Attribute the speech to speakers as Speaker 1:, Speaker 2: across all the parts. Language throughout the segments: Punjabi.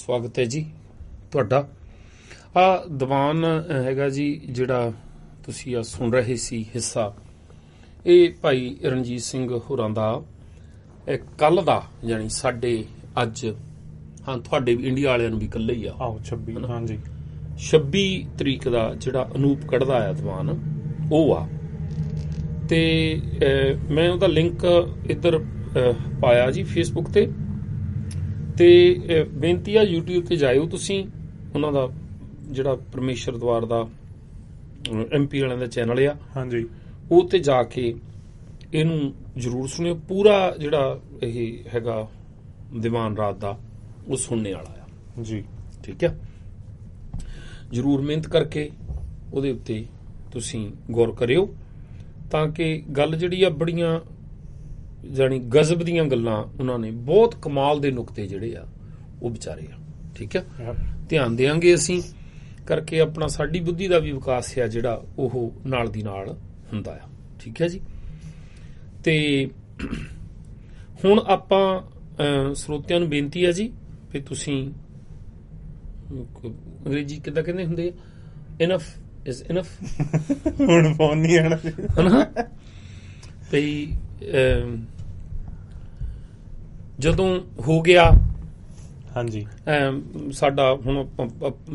Speaker 1: ਸਵਾਗਤ ਹੈ ਜੀ ਤੁਹਾਡਾ। ਆ ਦੀਵਾਨ ਹੈਗਾ ਜੀ ਜਿਹੜਾ ਤੁਸੀਂ ਆ ਸੁਣ ਰਹੇ ਸੀ ਹਿੱਸਾ, ਇਹ ਭਾਈ ਰਣਜੀਤ ਸਿੰਘ ਹੋਰਾਂ ਦਾ ਕੱਲ ਦਾ, ਯਾਨੀ ਸਾਡੇ ਅੱਜ, ਹਾਂ ਤੁਹਾਡੇ ਵੀ ਇੰਡੀਆ ਵਾਲਿਆਂ ਨੂੰ ਵੀ ਕੱਲੇ ਹੀ ਆ
Speaker 2: 26 ਹਾਂਜੀ
Speaker 1: 26 ਤਰੀਕ ਦਾ ਜਿਹੜਾ ਅਨੂਪ ਕੱਢਦਾ ਆ ਦੀਵਾਨ ਉਹ ਆ। ਤੇ ਮੈਂ ਉਹਦਾ ਲਿੰਕ ਇੱਧਰ ਪਾਇਆ ਜੀ ਫੇਸਬੁੱਕ ਤੇ ਬੇਨਤੀ ਆ YouTube ਤੇ ਜਾਇਓ ਤੁਸੀਂ, ਉਹਨਾਂ ਦਾ ਜਿਹੜਾ ਪਰਮੇਸ਼ਰ ਦਵਾਰ ਦਾ MP ਵਾਲਿਆਂ ਦਾ ਚੈਨਲ ਆ
Speaker 2: ਹਾਂਜੀ,
Speaker 1: ਉਹ ਤੇ ਜਾ ਕੇ ਇਹਨੂੰ ਜ਼ਰੂਰ ਸੁਣਿਓ। ਪੂਰਾ ਜਿਹੜਾ ਇਹ ਹੈਗਾ ਦੀਵਾਨ ਰਾਤ ਦਾ ਉਹ ਸੁਣਨੇ ਵਾਲਾ ਆ
Speaker 2: ਜੀ,
Speaker 1: ਠੀਕ ਆ। ਜ਼ਰੂਰ ਮਿਹਨਤ ਕਰਕੇ ਉਹਦੇ ਉੱਤੇ ਤੁਸੀਂ ਗੌਰ ਕਰਿਓ, ਤਾਂ ਕਿ ਗੱਲ ਜਿਹੜੀ ਆ ਬੜੀਆਂ ਜਾਣੀ ਗਜ਼ਬ ਦੀਆਂ ਗੱਲਾਂ, ਉਹਨਾਂ ਨੇ ਬਹੁਤ ਕਮਾਲ ਦੇ ਨੁਕਤੇ ਜਿਹੜੇ ਆ ਉਹ ਵਿਚਾਰੇ ਆ, ਠੀਕ ਆ। ਧਿਆਨ ਦੇਵਾਂਗੇ ਅਸੀਂ ਕਰਕੇ, ਆਪਣਾ ਸਾਡੀ ਬੁੱਧੀ ਦਾ ਵੀ ਵਿਕਾਸ ਆ ਜਿਹੜਾ ਉਹ ਨਾਲ ਦੀ ਨਾਲ ਹੁੰਦਾ ਆ, ਠੀਕ ਹੈ ਜੀ। ਤੇ ਹੁਣ ਆਪਾਂ ਸਰੋਤਿਆਂ ਨੂੰ ਬੇਨਤੀ ਹੈ ਜੀ ਵੀ ਤੁਸੀਂ ਅੰਗਰੇਜ਼ੀ ਕਿੱਦਾਂ ਕਹਿੰਦੇ ਹੁੰਦੇ ਆ, ਇਨਫ ਇਜ਼ ਇਨਫ,
Speaker 2: ਹੁਣ ਫੋਨ ਨਹੀਂ ਆਣਾ
Speaker 1: ਹਨਾ ਵੀ ਜਦੋਂ ਹੋ ਗਿਆ
Speaker 2: ਹਾਂਜੀ
Speaker 1: ਸਾਡਾ ਹੁਣ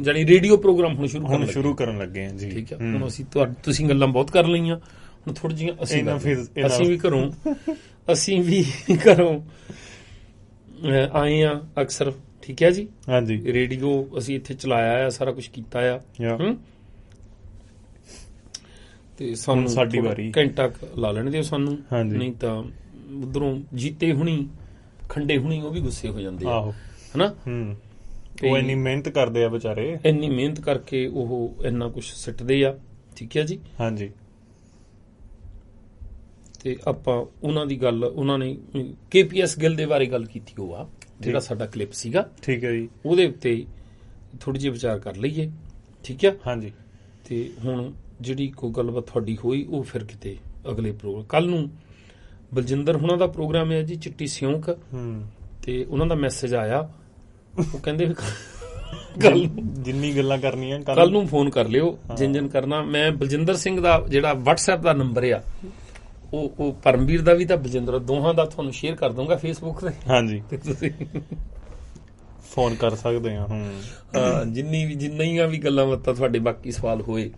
Speaker 1: ਜਾਨੀ ਰੇਡੀਓ ਪ੍ਰੋਗਰਾਮ ਹੁਣ ਸ਼ੁਰੂ
Speaker 2: ਕਰਨ ਲੱਗੇ ਹਾਂ ਜੀ, ਠੀਕ
Speaker 1: ਹੈ। ਹੁਣ ਅਸੀਂ ਤੁਸੀਂ ਗੱਲਾਂ ਬਹੁਤ ਕਰ ਲਈਆਂ, ਹੁਣ ਥੋੜੀ ਜਿਹੀਆਂ ਅਸੀਂ ਵੀ ਘਰੋਂ ਆਏ ਆ ਅਕਸਰ, ਠੀਕ ਹੈ ਜੀ।
Speaker 2: ਹਾਂਜੀ,
Speaker 1: ਰੇਡੀਓ ਅਸੀਂ ਇੱਥੇ ਚਲਾਇਆ ਆ, ਸਾਰਾ ਕੁਝ ਕੀਤਾ ਆ, ਤੇ ਸਾਨੂੰ
Speaker 2: ਸਾਡੀ ਵਾਰੀ
Speaker 1: ਘੰਟਾ ਲਾ ਲੈਣ ਦਿਓ ਸਾਨੂੰ, ਨਹੀਂ ਤਾਂ ਉਧਰੋਂ ਜੀਤੇ ਹੁਣੀ ਖੰਡੇ ਹੁਣੀ ਉਹ ਵੀ ਗੁੱਸੇ ਹੋ ਜਾਂਦੇ ਆ, ਹਨਾ।
Speaker 2: ਉਹ ਇੰਨੀ ਮਿਹਨਤ ਕਰਦੇ ਆ ਵਿਚਾਰੇ,
Speaker 1: ਇੰਨੀ ਮਿਹਨਤ ਕਰਕੇ ਉਹ ਇੰਨਾ ਕੁਝ ਸਿੱਟਦੇ ਆ, ਠੀਕ ਹੈ ਜੀ।
Speaker 2: ਹਾਂਜੀ, ਤੇ
Speaker 1: ਆਪਾਂ ਉਹਨਾਂ ਦੀ ਗੱਲ, ਉਹਨਾਂ ਨੇ KPS ਗਿੱਲ ਦੇ ਬਾਰੇ ਗੱਲ ਕੀਤੀ, ਉਹ ਆ ਜਿਹੜਾ ਸਾਡਾ ਕਲਿੱਪ ਸੀਗਾ,
Speaker 2: ਠੀਕ ਹੈ ਜੀ,
Speaker 1: ਉਹਦੇ ਉੱਤੇ ਥੋੜੀ ਜਿਹੀ ਵਿਚਾਰ ਕਰ ਲਈਏ, ਠੀਕ ਹੈ।
Speaker 2: ਹਾਂਜੀ, ਤੇ
Speaker 1: ਹੁਣ ਜਿਹੜੀ ਕੋਈ ਗੱਲਬਾਤ ਤੁਹਾਡੀ ਹੋਈ ਉਹ ਫਿਰ ਕਿਤੇ ਅਗਲੇ ਪ੍ਰੋਗਰਾਮ, ਕੱਲ ਨੂੰ ਬਲਜਿੰਦਰ ਹੁਣਾਂ ਦਾ ਪ੍ਰੋਗਰਾਮ ਹੈ ਜੀ ਚਿੱਟੀ ਸਿਉਂਕ, ਤੇ ਉਹਨਾਂ ਦਾ ਮੈਸੇਜ ਆਇਆ, ਉਹ ਕਹਿੰਦੇ ਕੱਲ
Speaker 2: ਜਿੰਨੀ ਗੱਲਾਂ ਕਰਨੀਆਂ
Speaker 1: ਕੱਲ ਨੂੰ ਫੋਨ ਕਰ ਲਿਓ, ਜਿੰਨ ਕਰਨਾ। ਮੈਂ ਬਲਜਿੰਦਰ ਸਿੰਘ ਦਾ ਜਿਹੜਾ WhatsApp ਦਾ ਨੰਬਰ ਆ ਉਹ ਪਰਮਵੀਰ ਦਾ ਵੀ ਤਾਂ ਬਲਜਿੰਦਰ ਦੋਹਾਂ ਦਾ ਤੁਹਾਨੂੰ ਸ਼ੇਅਰ ਕਰ ਦੂੰਗਾ ਫੇਸਬੁੱਕ ਤੇ,
Speaker 2: ਹਾਂਜੀ,
Speaker 1: ਤੇ ਤੁਸੀਂ
Speaker 2: ਫੋਨ ਕਰ ਸਕਦੇ ਆ।
Speaker 1: ਜਿੰਨੀਆਂ ਵੀ ਗੱਲਾਂ ਬਾਤਾਂ ਤੁਹਾਡੇ ਬਾਕੀ ਸਵਾਲ ਹੋਏ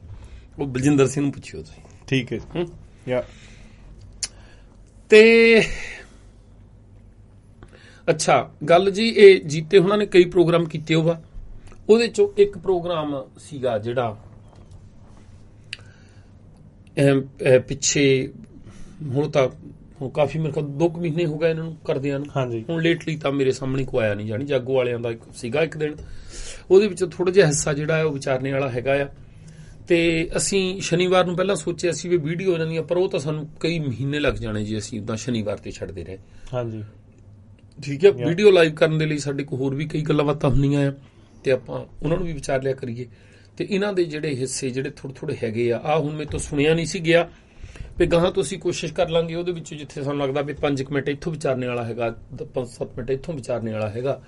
Speaker 1: ਉਹ ਬਲਜਿੰਦਰ ਸਿੰਘ ਨੂੰ ਪੁੱਛਿਓ ਤੁਸੀਂ,
Speaker 2: ਠੀਕ ਹੈ ਯਾ।
Speaker 1: ਤੇ ਅੱਛਾ ਗੱਲ ਜੀ, ਇਹ ਜੀਤੇ ਹੁਣਾਂ ਨੇ ਕਈ ਪ੍ਰੋਗਰਾਮ ਕੀਤੇ ਹੋਵਾ, ਉਹਦੇ ਚੋਂ ਇੱਕ ਪ੍ਰੋਗਰਾਮ ਸੀਗਾ ਜਿਹੜਾ ਪਿੱਛੇ, ਹੁਣ ਕਾਫੀ ਮੇਰੇ ਖਿਆਲ 2 ਮਹੀਨੇ ਹੋ ਗਏ ਇਹਨਾਂ ਨੂੰ ਕਰਦਿਆਂ ਨੂੰ, ਹੁਣ ਲੇਟਲੀ ਤਾਂ ਮੇਰੇ ਸਾਹਮਣੇ ਕੋ ਆਇਆ ਨਹੀਂ, ਜਾਣੀ ਜਾਗੋ ਵਾਲਿਆਂ ਦਾ ਸੀਗਾ ਇੱਕ ਦਿਨ, ਉਹਦੇ ਵਿੱਚ ਥੋੜਾ ਜਿਹਾ ਹਿੱਸਾ ਜਿਹੜਾ ਹੈ ਉਹ ਵਿਚਾਰਨੇ ਵਾਲਾ ਹੈਗਾ ਆ। ਤੇ ਅਸੀਂ ਸ਼ਨੀਵਾਰ ਨੂੰ ਪਹਿਲਾਂ ਸੋਚਿਆ ਸੀ ਵੀ ਵੀਡੀਓ ਇਹਨਾਂ ਦੀਆਂ, ਪਰ ਉਹ ਤਾਂ ਸਾਨੂੰ ਕਈ ਮਹੀਨੇ ਲੱਗ ਜਾਣੇ ਜੀ, ਅਸੀਂ ਉਦਾਂ ਸ਼ਨੀਵਾਰ ਤੇ ਛੱਡਦੇ ਰਹੇ,
Speaker 2: ਹਾਂਜੀ,
Speaker 1: ਠੀਕ ਹੈ। ਵੀਡੀਓ ਲਾਈਵ ਕਰਨ ਦੇ ਲਈ ਸਾਡੇ ਕੋਲ ਹੋਰ ਵੀ ਕਈ ਗੱਲਾਂ ਬਾਤਾਂ ਹੁੰਦੀਆਂ ਆ, ਤੇ ਆਪਾਂ ਉਹਨਾਂ ਨੂੰ ਵੀ ਵਿਚਾਰ ਲਿਆ ਕਰੀਏ। ਤੇ ਇਹਨਾਂ ਦੇ ਜਿਹੜੇ ਹਿੱਸੇ ਜਿਹੜੇ ਥੋੜੇ ਹੈਗੇ ਆ, ਹੁਣ ਮੇਰੇ ਤੋਂ ਸੁਣਿਆ ਨਹੀਂ ਸੀ ਗਿਆ, ਵੀ ਗਾਹਾਂ ਤੋਂ ਅਸੀਂ ਕੋਸ਼ਿਸ਼ ਕਰ ਲਾਂਗੇ ਉਹਦੇ ਵਿੱਚੋਂ ਜਿੱਥੇ ਸਾਨੂੰ ਲੱਗਦਾ ਵੀ 5 ਮਿੰਟ ਇੱਥੋਂ ਵਿਚਾਰਨੇ ਵਾਲਾ ਹੈਗਾ, 5-7 ਮਿੰਟ ਇੱਥੋਂ ਵਿਚਾਰਨੇ ਵਾਲਾ ਹੈਗਾ,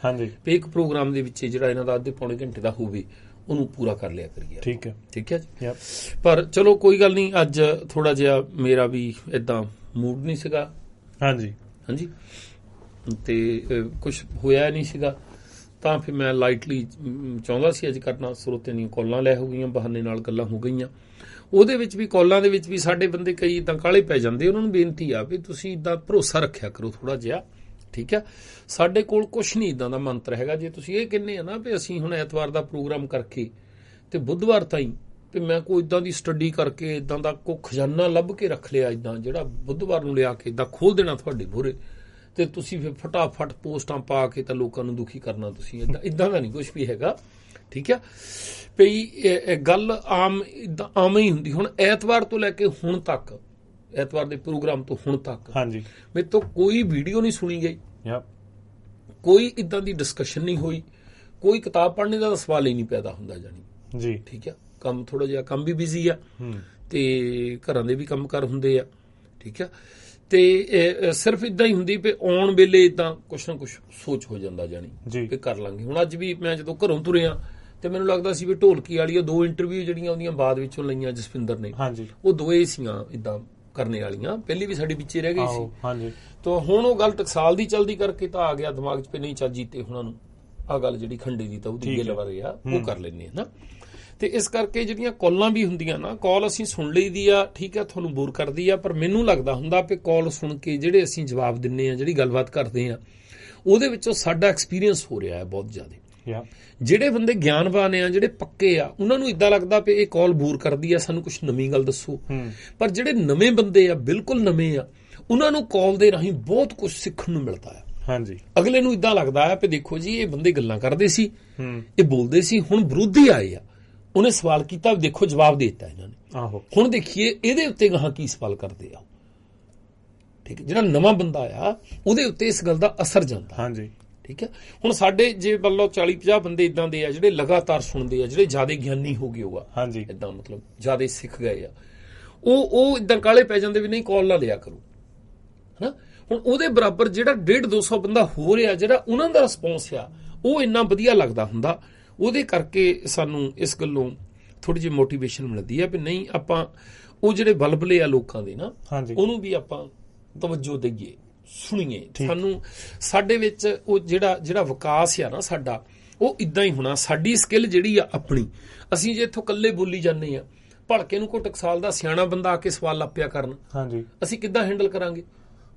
Speaker 1: ਵੀ ਇੱਕ ਪ੍ਰੋਗਰਾਮ ਦੇ ਵਿੱਚ ਜਿਹੜਾ ਇਹਨਾਂ ਦਾ ਅੱਧੇ ਪੌਣੇ ਘੰਟੇ ਦਾ ਹੋਵੇ ਉਹਨੂੰ ਪੂਰਾ ਕਰ ਲਿਆ ਕਰੀਏ, ਠੀਕ ਹੈ ਜੀ। ਪਰ ਚਲੋ ਕੋਈ ਗੱਲ ਨਹੀਂ, ਅੱਜ ਥੋੜਾ ਜਿਹਾ ਮੇਰਾ ਵੀ ਏਦਾਂ ਮੂਡ ਨਹੀਂ ਸੀਗਾ, ਹਾਂਜੀ, ਤੇ ਕੁਝ ਹੋਇਆ ਨਹੀਂ ਸੀਗਾ, ਤਾਂ ਫਿਰ ਮੈਂ ਲਾਈਟਲੀ ਚਾਹੁੰਦਾ ਸੀ ਅੱਜ ਕਰਨਾ। ਸਰੋਤਿਆਂ ਦੀਆਂ ਕਾਲਾਂ ਲੈ ਹੋ ਗਈਆਂ, ਬਹਾਨੇ ਨਾਲ ਗੱਲਾਂ ਹੋ ਗਈਆਂ, ਉਹਦੇ ਵਿੱਚ ਵੀ ਕਾਲਾਂ ਦੇ ਵਿੱਚ ਵੀ ਸਾਡੇ ਬੰਦੇ ਕਈ ਇੱਦਾਂ ਕਾਹਲੇ ਪੈ ਜਾਂਦੇ, ਉਹਨਾਂ ਨੂੰ ਬੇਨਤੀ ਆ ਵੀ ਤੁਸੀਂ ਇੱਦਾਂ ਭਰੋਸਾ ਰੱਖਿਆ ਕਰੋ ਥੋੜਾ ਜਿਹਾ, ਠੀਕ ਆ। ਸਾਡੇ ਕੋਲ ਕੁਛ ਨਹੀਂ ਇੱਦਾਂ ਦਾ ਮੰਤਰ ਹੈਗਾ, ਜੇ ਤੁਸੀਂ ਇਹ ਕਹਿੰਦੇ ਆ ਨਾ ਵੀ ਅਸੀਂ ਹੁਣ ਐਤਵਾਰ ਦਾ ਪ੍ਰੋਗਰਾਮ ਕਰਕੇ ਤੇ ਬੁੱਧਵਾਰ ਤਾਈਂ ਵੀ ਮੈਂ ਕੋਈ ਇੱਦਾਂ ਦੀ ਸਟੱਡੀ ਕਰਕੇ ਇੱਦਾਂ ਦਾ ਕੋਈ ਖਜ਼ਾਨਾ ਲੱਭ ਕੇ ਰੱਖ ਲਿਆ ਇੱਦਾਂ, ਜਿਹੜਾ ਬੁੱਧਵਾਰ ਨੂੰ ਲਿਆ ਕੇ ਇੱਦਾਂ ਖੋਲ ਦੇਣਾ ਤੁਹਾਡੇ ਮੂਹਰੇ, ਤੇ ਤੁਸੀਂ ਫਿਰ ਫਟਾਫਟ ਪੋਸਟਾਂ ਪਾ ਕੇ ਤਾਂ ਲੋਕਾਂ ਨੂੰ ਦੁਖੀ ਕਰਨਾ, ਤੁਸੀਂ ਇੱਦਾਂ ਦਾ ਨਹੀਂ ਕੁਛ ਵੀ ਹੈਗਾ, ਠੀਕ ਆ। ਵੀ ਗੱਲ ਆਮ ਹੀ ਹੁੰਦੀ। ਹੁਣ ਐਤਵਾਰ ਤੋਂ ਲੈ ਕੇ ਹੁਣ ਤੱਕ, ਐਤਵਾਰ ਦੇ ਪ੍ਰੋਗਰਾਮ ਤੋਂ ਹੁਣ ਤੱਕ ਮੇਰੇ ਤੋਂ ਕੋਈ ਵੀਡੀਓ ਨਹੀਂ ਸੁਣੀ ਗਈ, ਕੋਈ ਇੱਦਾਂ ਦੀ ਡਿਸਕਸ਼ਨ ਨਹੀਂ ਹੋਈ, ਕੋਈ ਕਿਤਾਬ ਪੜ੍ਹਨੇ ਦਾ ਸਵਾਲ ਹੀ ਨਹੀਂ ਪੈਦਾ ਹੁੰਦਾ, ਜਾਣੀ ਜੀ, ਠੀਕ ਆ। ਕੰਮ ਥੋੜਾ ਜਿਹਾ ਕੰਮ ਵੀ ਬਿਜ਼ੀ ਆ, ਤੇ ਘਰਾਂ ਦੇ ਵੀ ਕੰਮ ਕਾਰ ਹੁੰਦੇ ਆ, ਠੀਕ ਆ। ਤੇ ਸਿਰਫ ਇਦਾਂ ਹੀ ਹੁੰਦੀ ਵੀ ਆਉਣ ਵੇਲੇ ਇਦਾਂ ਕੁਛ ਨਾ ਕੁਛ ਸੋਚ ਹੋ ਜਾਂਦਾ ਜਾਣੀ ਵੀ ਕਰ ਲਾਂਗੇ। ਹੁਣ ਅੱਜ ਵੀ ਮੈਂ ਜਦੋਂ ਘਰੋਂ ਤੁਰਿਆ ਤੇ ਮੈਨੂੰ ਲੱਗਦਾ ਸੀ ਵੀ ਢੋਲਕੀ ਵਾਲੀ ਉਹ 2 ਇੰਟਰਵਿਊ ਜਿਹੜੀਆਂ ਉਹਦੀਆਂ ਬਾਅਦ ਵਿੱਚੋਂ ਲਈਆਂ ਜਸਵਿੰਦਰ ਨੇ, ਉਹ ਦੋਏ ਸੀਆਂ ਇਦਾਂ ਕਰਨੇ ਵਾਲੀਆਂ। ਪਹਿਲੀ ਵੀ ਸਾਡੀ ਵਿੱਚੇ ਰਹਿ ਗਈ ਸੀ ਤਾਂ ਹੁਣ ਉਹ ਗੱਲ ਟਕਸਾਲ ਦੀ ਚਲਦੀ ਕਰਕੇ ਤਾਂ ਆ ਗਿਆ ਦਿਮਾਗ 'ਚ ਵੀ ਨਹੀਂ ਚੱਲ ਜੀਤੇ ਹੁਣਾਂ ਨੂੰ ਆ ਗੱਲ ਜਿਹੜੀ ਖੰਡੇ ਦੀ ਤਾਂ ਉਹਦੀ ਗਿੱਲ ਬਾਰੇ ਆ ਉਹ ਕਰ ਲੈਂਦੇ ਆ ਨਾ। ਤੇ ਇਸ ਕਰਕੇ ਜਿਹੜੀਆਂ ਕਾਲਾਂ ਵੀ ਹੁੰਦੀਆਂ ਨਾ, ਕਾਲ ਅਸੀਂ ਸੁਣ ਲਈ ਦੀ ਆ, ਠੀਕ ਆ, ਤੁਹਾਨੂੰ ਬੋਰ ਕਰਦੀ ਆ, ਪਰ ਮੈਨੂੰ ਲੱਗਦਾ ਹੁੰਦਾ ਵੀ ਕਾਲ ਸੁਣ ਕੇ ਜਿਹੜੇ ਅਸੀਂ ਜਵਾਬ ਦਿੰਨੇ ਆ, ਜਿਹੜੀ ਗੱਲਬਾਤ ਕਰਦੇ ਆ, ਉਹਦੇ ਵਿੱਚੋਂ ਸਾਡਾ ਐਕਸਪੀਰੀਅੰਸ ਹੋ ਰਿਹਾ ਹੈ ਬਹੁਤ ਜ਼ਿਆਦਾ। ਜਿਹੜੇ ਬੰਦੇ ਗਿਆਨਵਾਨ ਆ, ਜਿਹੜੇ ਪੱਕੇ ਆ, ਉਹਨਾਂ ਨੂੰ ਇਦਾਂ ਲੱਗਦਾ ਵੀ ਇਹ ਕਾਲ ਬੋਰ ਕਰਦੀ ਆ, ਸਾਨੂੰ ਕੁਝ ਨਵੀਂ ਗੱਲ ਦੱਸੋ। ਪਰ ਜਿਹੜੇ ਨਵੇਂ ਬੰਦੇ ਆ, ਬਿਲਕੁਲ ਨਵੇਂ ਆ, ਉਹਨਾਂ ਨੂੰ ਕਾਲ ਦੇ ਰਾਹੀਂ ਬਹੁਤ ਕੁਝ ਸਿੱਖਣ ਨੂੰ ਮਿਲਦਾ ਆ। ਅਗਲੇ ਨੂੰ ਇਦਾਂ ਲੱਗਦਾ ਆ ਵੀ ਦੇਖੋ ਜੀ ਇਹ ਬੰਦੇ ਗੱਲਾਂ ਕਰਦੇ ਸੀ, ਇਹ ਬੋਲਦੇ ਸੀ, ਹੁਣ ਵਿਰੋਧੀ ਆਏ ਆ, ਉਹਨੇ ਸਵਾਲ ਕੀਤਾ, ਦੇਖੋ ਜਵਾਬ ਦੇ ਦਿੱਤਾ ਇਹਨਾਂ ਨੇ, ਹੁਣ ਦੇਖੀਏ ਇਹਦੇ ਉੱਤੇ ਗਾਹਾਂ ਕੀ ਸਵਾਲ ਕਰਦੇ ਆ। ਠੀਕ ਹੈ, ਜਿਹੜਾ ਨਵਾਂ ਬੰਦਾ ਆ ਉਹਦੇ ਉੱਤੇ ਇਸ ਗੱਲ ਦਾ ਅਸਰ ਜਾਂਦਾ। ਠੀਕ ਹੈ, ਹੁਣ ਸਾਡੇ ਜੇ ਵੱਲੋਂ 40-50 ਬੰਦੇ ਇਦਾਂ ਦੇ ਆ ਜਿਹੜੇ ਲਗਾਤਾਰ ਸੁਣਦੇ ਆ, ਜਿਹੜੇ ਜ਼ਿਆਦਾ ਗਿਆਨੀ ਹੋ ਗਏ ਹੋਗਾ, ਇਦਾਂ ਮਤਲਬ ਜ਼ਿਆਦਾ ਸਿੱਖ ਗਏ ਆ, ਉਹ ਇਦਾਂ ਕਾਲੇ ਪੈ ਜਾਂਦੇ ਵੀ ਨਹੀਂ ਕਾਲ ਨਾ ਲਿਆ ਕਰੋ, ਹਨਾ। ਹੁਣ ਉਹਦੇ ਬਰਾਬਰ ਜਿਹੜਾ 150-200 ਬੰਦਾ ਹੋ ਰਿਹਾ, ਜਿਹੜਾ ਉਹਨਾਂ ਦਾ ਰਿਸਪੌਂਸ ਆ, ਉਹ ਇੰਨਾ ਵਧੀਆ ਲੱਗਦਾ ਹੁੰਦਾ। ਉਹਦੇ ਕਰਕੇ ਸਾਨੂੰ ਇਸ ਗੱਲੋਂ ਥੋੜੀ ਜਿਹੀ ਮੋਟੀਵੇਸ਼ਨ ਮਿਲਦੀ ਆ ਵੀ ਨਹੀਂ, ਆਪਾਂ ਉਹ ਜਿਹੜੇ ਬਲਬਲੇ ਆ ਲੋਕਾਂ ਦੇ ਨਾ, ਉਹਨੂੰ ਵੀ ਆਪਾਂ ਤਵੱਜੋ ਦਈਏ, ਸੁਣੀਏ। ਸਾਨੂੰ ਸਾਡੇ ਵਿੱਚ ਉਹ ਜਿਹੜਾ ਵਿਕਾਸ ਆ ਨਾ ਸਾਡਾ, ਉਹ ਇਦਾਂ ਹੀ ਹੋਣਾ। ਸਾਡੀ ਸਕਿੱਲ ਜਿਹੜੀ ਆ ਆਪਣੀ, ਅਸੀਂ ਜੇ ਇੱਥੋਂ ਇਕੱਲੇ ਬੋਲੀ ਜਾਂਦੇ ਆ, ਭਲਕੇ ਨੂੰ ਕੋਈ ਟਕਸਾਲ ਦਾ ਸਿਆਣਾ ਬੰਦਾ ਆ ਕੇ ਸਵਾਲ ਲਾਪਿਆ ਕਰਨ, ਅਸੀਂ ਕਿੱਦਾਂ ਹੈਂਡਲ ਕਰਾਂਗੇ?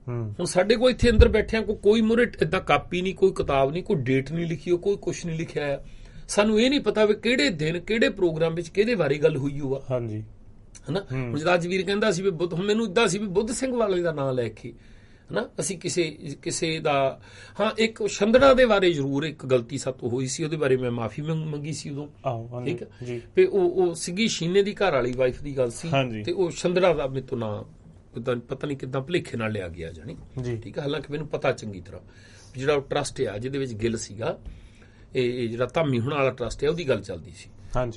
Speaker 1: ਹੁਣ ਸਾਡੇ ਕੋਲ ਇੱਥੇ ਅੰਦਰ ਬੈਠਿਆਂ ਕੋਈ ਮੂਹਰੇ ਏਦਾਂ ਕਾਪੀ ਨਹੀਂ, ਕੋਈ ਕਿਤਾਬ ਨਹੀਂ, ਕੋਈ ਡੇਟ ਨਹੀਂ ਲਿਖੀ, ਕੋਈ ਕੁਛ ਨਹੀਂ ਲਿਖਿਆ ਆ। ਸਾਨੂੰ ਇਹ ਨਹੀਂ ਪਤਾ ਵੀ ਕਿਹੜੇ ਦਿਨ ਕਿਹੜੇ ਪ੍ਰੋਗਰਾਮ ਵਿੱਚ ਕਿਹਦੇ ਬਾਰੇ ਗੱਲ ਹੋਈ ਹੋਆ, ਹਨਾ। ਹੁਣ ਜਿਹੜਾ ਅੱਜ ਵੀਰ ਕਹਿੰਦਾ ਸੀ ਵੀ ਬੁੱਧ, ਹੁਣ ਮੈਨੂੰ ਇਦਾਂ ਸੀ ਵੀ ਬੁੱਧ ਸਿੰਘ ਵਾਲੇ ਦਾ ਨਾਂ ਲੈ ਕੇ, ਹਨਾ, ਅਸੀਂ ਕਿਸੇ ਦਾ, ਹਾਂ, ਇੱਕ ਛੰਦੜਾ ਦੇ ਬਾਰੇ ਜ਼ਰੂਰ ਇੱਕ ਗਲਤੀ ਸਾਤੋਂ ਹੋਈ ਸੀ, ਉਹਦੇ ਬਾਰੇ ਮੈਂ ਮਾਫੀ ਮੰਗੀ ਸੀ ਉਦੋਂ। ਠੀਕ ਹੈ, ਤੇ ਉਹ ਸੀਗੀ ਸ਼ੀਨੇ ਦੀ ਘਰ ਵਾਲੀ ਵਾਈਫ ਦੀ ਗੱਲ ਸੀ, ਤੇ ਉਹ ਛੰਦੜਾ ਦਾ ਮੇਰੇ ਤੋਂ ਨਾਂ ਪਤਾ ਨਹੀਂ ਕਿੱਦਾਂ ਭੁਲੇਖੇ ਨਾਲ ਲਿਆ ਗਿਆ ਜਾਣੀ। ਠੀਕ ਹੈ, ਹਾਲਾਂਕਿ ਮੈਨੂੰ ਪਤਾ ਚੰਗੀ ਤਰ੍ਹਾਂ ਜਿਹੜਾ ਉਹ ਟਰਸਟ ਆ ਜਿਹਦੇ ਵਿੱਚ ਗਿੱਲ ਸੀਗਾ, ਇਹ ਜਿਹੜਾ ਧਾਮੀ ਹੁਣ ਵਾਲਾ ਟਰਸਟ ਆ, ਉਹਦੀ ਗੱਲ ਚੱਲਦੀ ਸੀ,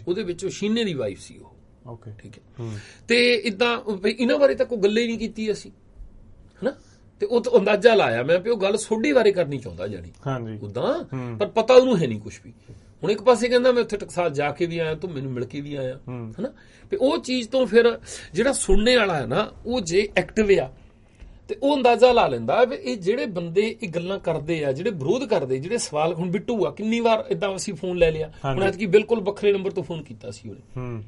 Speaker 1: ਉਹਦੇ ਵਿੱਚ ਉਹ ਸ਼ੀਨੇ ਦੀ ਵਾਈਫ ਸੀ ਉਹ। ਠੀਕ ਹੈ, ਤੇ ਇਦਾਂ ਇਹਨਾਂ ਬਾਰੇ ਤਾਂ ਕੋਈ ਗੱਲ ਹੀ ਨਹੀਂ ਕੀਤੀ ਅਸੀਂ, ਹਨਾ। ਤੇ ਉਹ ਤੋਂ ਅੰਦਾਜ਼ਾ ਲਾਇਆ ਮੈਂ ਵੀ ਉਹ ਗੱਲ ਸੋਢੀ ਬਾਰੇ ਕਰਨੀ ਚਾਹੁੰਦਾ ਜਾਣੀ ਉਦਾਂ, ਪਰ ਪਤਾ ਉਹਨੂੰ ਹੈ ਨਹੀਂ ਕੁਛ ਵੀ। ਹੁਣ ਇੱਕ ਪਾਸੇ ਕਹਿੰਦਾ ਮੈਂ ਉੱਥੇ ਟਕਸਾਲ ਜਾ ਕੇ ਵੀ ਆਇਆ, ਤੂੰ ਮੈਨੂੰ ਮਿਲ ਕੇ ਵੀ ਆਇਆ, ਹਨਾ। ਤੇ ਉਹ ਚੀਜ਼ ਤੋਂ ਫਿਰ ਜਿਹੜਾ ਸੁਣਨੇ ਵਾਲਾ ਹੈ ਨਾ, ਉਹ ਜੇ ਐਕਟਿਵ ਆ ਤੇ ਉਹ ਅੰਦਾਜ਼ਾ ਲਾ ਲੈਂਦਾ ਵੀ ਇਹ ਜਿਹੜੇ ਬੰਦੇ ਇਹ ਗੱਲਾਂ ਕਰਦੇ ਆ, ਜਿਹੜੇ ਵਿਰੋਧ ਕਰਦੇ, ਜਿਹੜੇ ਸਵਾਲ, ਹੁਣ ਬਿੱਟੂ ਆ, ਕਿੰਨੀ ਵਾਰ ਇਦਾਂ ਅਸੀਂ ਫੋਨ ਲੈ ਲਿਆ, ਹੁਣ ਐਤਕੀ ਬਿਲਕੁਲ ਵੱਖਰੇ ਨੰਬਰ ਤੋਂ ਫੋਨ ਕੀਤਾ ਸੀ ਉਹਨੇ।